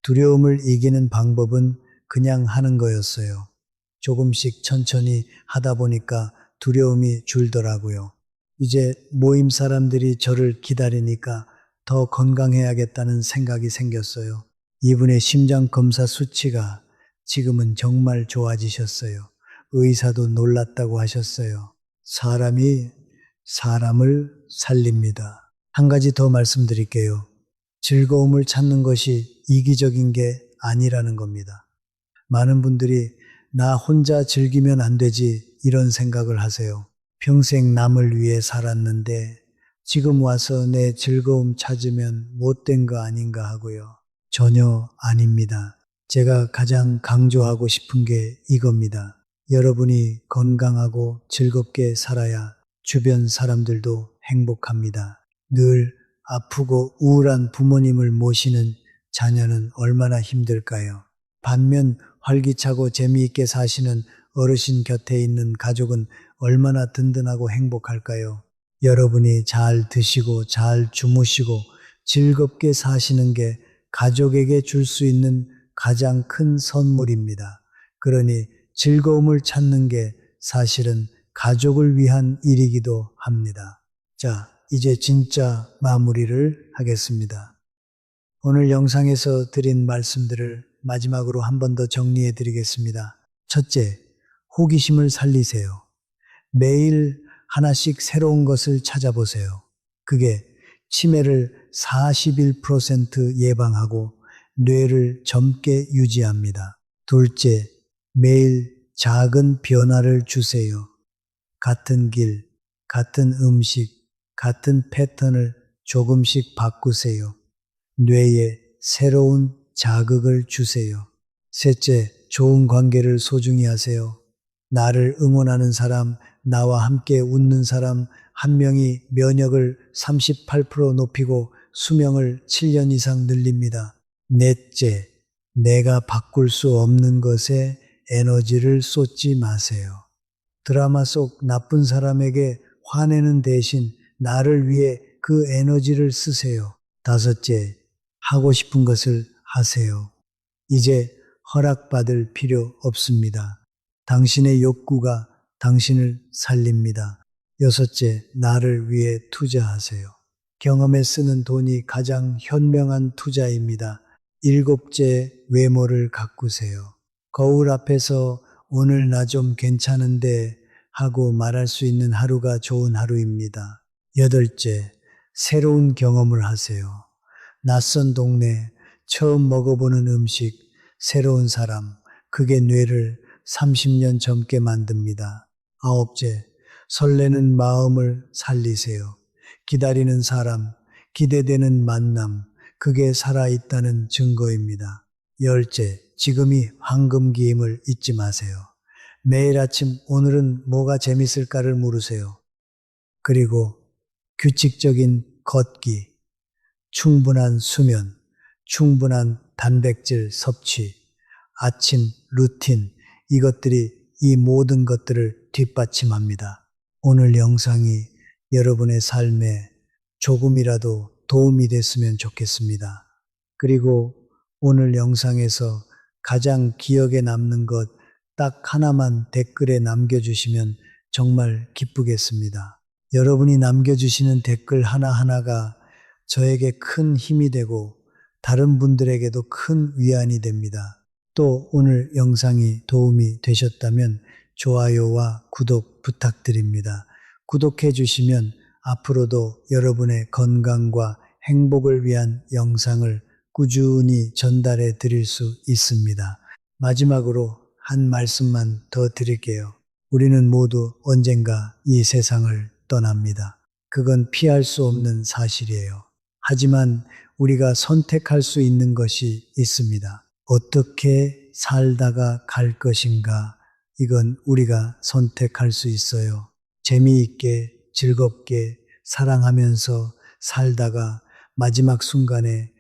두려움을 이기는 방법은 그냥 하는 거였어요. 조금씩 천천히 하다 보니까 두려움이 줄더라고요. 이제 모임 사람들이 저를 기다리니까 더 건강해야겠다는 생각이 생겼어요. 이분의 심장 검사 수치가 지금은 정말 좋아지셨어요. 의사도 놀랐다고 하셨어요. 사람이 사람을 살립니다. 한 가지 더 말씀드릴게요. 즐거움을 찾는 것이 이기적인 게 아니라는 겁니다. 많은 분들이 나 혼자 즐기면 안 되지 이런 생각을 하세요. 평생 남을 위해 살았는데 지금 와서 내 즐거움 찾으면 못된 거 아닌가 하고요. 전혀 아닙니다. 제가 가장 강조하고 싶은 게 이겁니다. 여러분이 건강하고 즐겁게 살아야 주변 사람들도 행복합니다. 늘 아프고 우울한 부모님을 모시는 자녀는 얼마나 힘들까요? 반면 활기차고 재미있게 사시는 어르신 곁에 있는 가족은 얼마나 든든하고 행복할까요? 여러분이 잘 드시고 잘 주무시고 즐겁게 사시는 게 가족에게 줄 수 있는 가장 큰 선물입니다. 그러니 즐거움을 찾는 게 사실은 가족을 위한 일이기도 합니다. 자, 이제 진짜 마무리를 하겠습니다. 오늘 영상에서 드린 말씀들을 마지막으로 한 번 더 정리해 드리겠습니다. 첫째, 호기심을 살리세요. 매일 하나씩 새로운 것을 찾아보세요. 그게 치매를 41% 예방하고 뇌를 젊게 유지합니다. 둘째, 매일 작은 변화를 주세요. 같은 길, 같은 음식, 같은 패턴을 조금씩 바꾸세요. 뇌에 새로운 자극을 주세요. 셋째, 좋은 관계를 소중히 하세요. 나를 응원하는 사람, 나와 함께 웃는 사람 한 명이 면역을 38% 높이고 수명을 7년 이상 늘립니다. 넷째, 내가 바꿀 수 없는 것에 에너지를 쏟지 마세요. 드라마 속 나쁜 사람에게 화내는 대신 나를 위해 그 에너지를 쓰세요. 다섯째, 하고 싶은 것을 하세요. 이제 허락받을 필요 없습니다. 당신의 욕구가 당신을 살립니다. 여섯째, 나를 위해 투자하세요. 경험에 쓰는 돈이 가장 현명한 투자입니다. 일곱째, 외모를 가꾸세요. 거울 앞에서 오늘 나 좀 괜찮은데 하고 말할 수 있는 하루가 좋은 하루입니다. 여덟째, 새로운 경험을 하세요. 낯선 동네, 처음 먹어보는 음식, 새로운 사람, 그게 뇌를 30년 젊게 만듭니다. 아홉째, 설레는 마음을 살리세요. 기다리는 사람, 기대되는 만남, 그게 살아있다는 증거입니다. 열째, 지금이 황금기임을 잊지 마세요. 매일 아침 오늘은 뭐가 재밌을까를 물으세요. 그리고 규칙적인 걷기, 충분한 수면, 충분한 단백질 섭취, 아침 루틴, 이것들이 이 모든 것들을 뒷받침합니다. 오늘 영상이 여러분의 삶에 조금이라도 도움이 됐으면 좋겠습니다. 그리고 오늘 영상에서 가장 기억에 남는 것 딱 하나만 댓글에 남겨주시면 정말 기쁘겠습니다. 여러분이 남겨주시는 댓글 하나하나가 저에게 큰 힘이 되고 다른 분들에게도 큰 위안이 됩니다. 또 오늘 영상이 도움이 되셨다면 좋아요와 구독 부탁드립니다. 구독해 주시면 앞으로도 여러분의 건강과 행복을 위한 영상을 꾸준히 전달해 드릴 수 있습니다. 마지막으로 한 말씀만 더 드릴게요. 우리는 모두 언젠가 이 세상을 떠납니다. 그건 피할 수 없는 사실이에요. 하지만 우리가 선택할 수 있는 것이 있습니다. 어떻게 살다가 갈 것인가? 이건 우리가 선택할 수 있어요. 재미있게, 즐겁게, 사랑하면서 살다가 마지막 순간에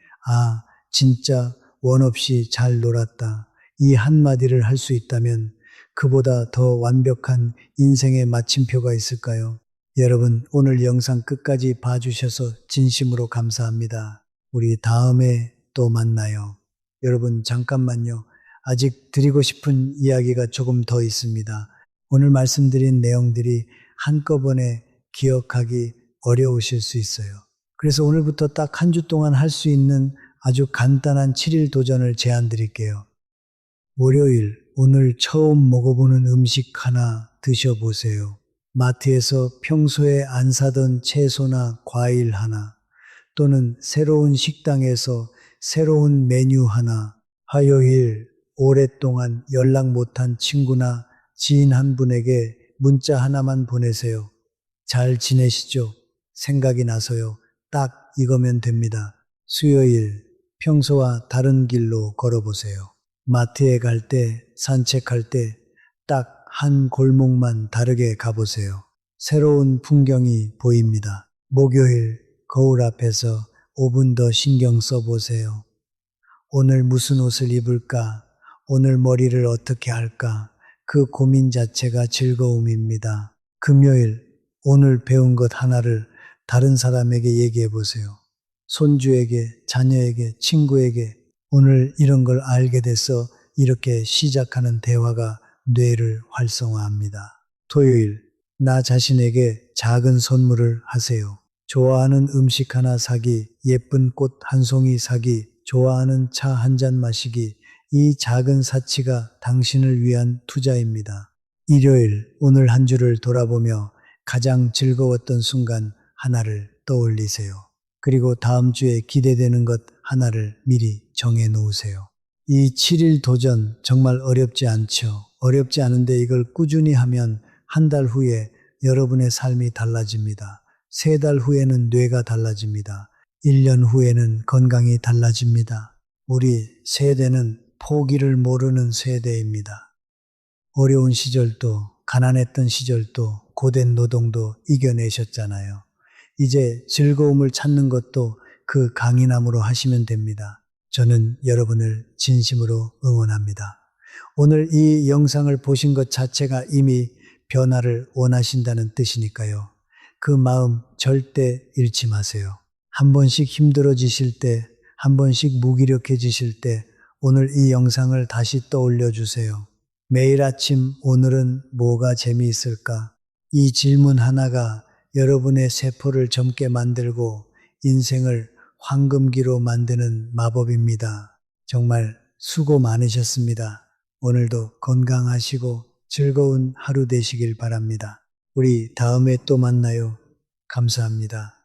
진짜 원 없이 잘 놀았다. 이 한마디를 할 수 있다면 그보다 더 완벽한 인생의 마침표가 있을까요? 여러분, 오늘 영상 끝까지 봐주셔서 진심으로 감사합니다. 우리 다음에 또 만나요. 여러분, 잠깐만요. 아직 드리고 싶은 이야기가 조금 더 있습니다. 오늘 말씀드린 내용들이 한꺼번에 기억하기 어려우실 수 있어요. 그래서 오늘부터 딱 한 주 동안 할 수 있는 아주 간단한 7일 도전을 제안 드릴게요. 월요일, 오늘 처음 먹어보는 음식 하나 드셔보세요. 마트에서 평소에 안 사던 채소나 과일 하나, 또는 새로운 식당에서 새로운 메뉴 하나. 화요일, 오랫동안 연락 못한 친구나 지인 한 분에게 문자 하나만 보내세요. 잘 지내시죠? 생각이 나서요. 딱 이거면 됩니다. 수요일, 평소와 다른 길로 걸어보세요. 마트에 갈 때, 산책할 때, 딱 한 골목만 다르게 가보세요. 새로운 풍경이 보입니다. 목요일, 거울 앞에서 5분 더 신경 써보세요. 오늘 무슨 옷을 입을까? 오늘 머리를 어떻게 할까? 그 고민 자체가 즐거움입니다. 금요일, 오늘 배운 것 하나를 다른 사람에게 얘기해 보세요. 손주에게, 자녀에게, 친구에게 오늘 이런 걸 알게 돼서 이렇게 시작하는 대화가 뇌를 활성화합니다. 토요일, 나 자신에게 작은 선물을 하세요. 좋아하는 음식 하나 사기, 예쁜 꽃 한 송이 사기, 좋아하는 차 한 잔 마시기, 이 작은 사치가 당신을 위한 투자입니다. 일요일, 오늘 한 주를 돌아보며 가장 즐거웠던 순간 하나를 떠올리세요. 그리고 다음 주에 기대되는 것 하나를 미리 정해 놓으세요. 이 7일 도전 정말 어렵지 않죠. 어렵지 않은데 이걸 꾸준히 하면 한 달 후에 여러분의 삶이 달라집니다. 3달 후에는 뇌가 달라집니다. 1년 후에는 건강이 달라집니다. 우리 세대는 포기를 모르는 세대입니다. 어려운 시절도, 가난했던 시절도, 고된 노동도 이겨내셨잖아요. 이제 즐거움을 찾는 것도 그 강인함으로 하시면 됩니다. 저는 여러분을 진심으로 응원합니다. 오늘 이 영상을 보신 것 자체가 이미 변화를 원하신다는 뜻이니까요. 그 마음 절대 잃지 마세요. 한 번씩 힘들어지실 때, 한 번씩 무기력해지실 때 오늘 이 영상을 다시 떠올려 주세요. 매일 아침 오늘은 뭐가 재미있을까? 이 질문 하나가 여러분의 세포를 젊게 만들고 인생을 황금기로 만드는 마법입니다. 정말 수고 많으셨습니다. 오늘도 건강하시고 즐거운 하루 되시길 바랍니다. 우리 다음에 또 만나요. 감사합니다.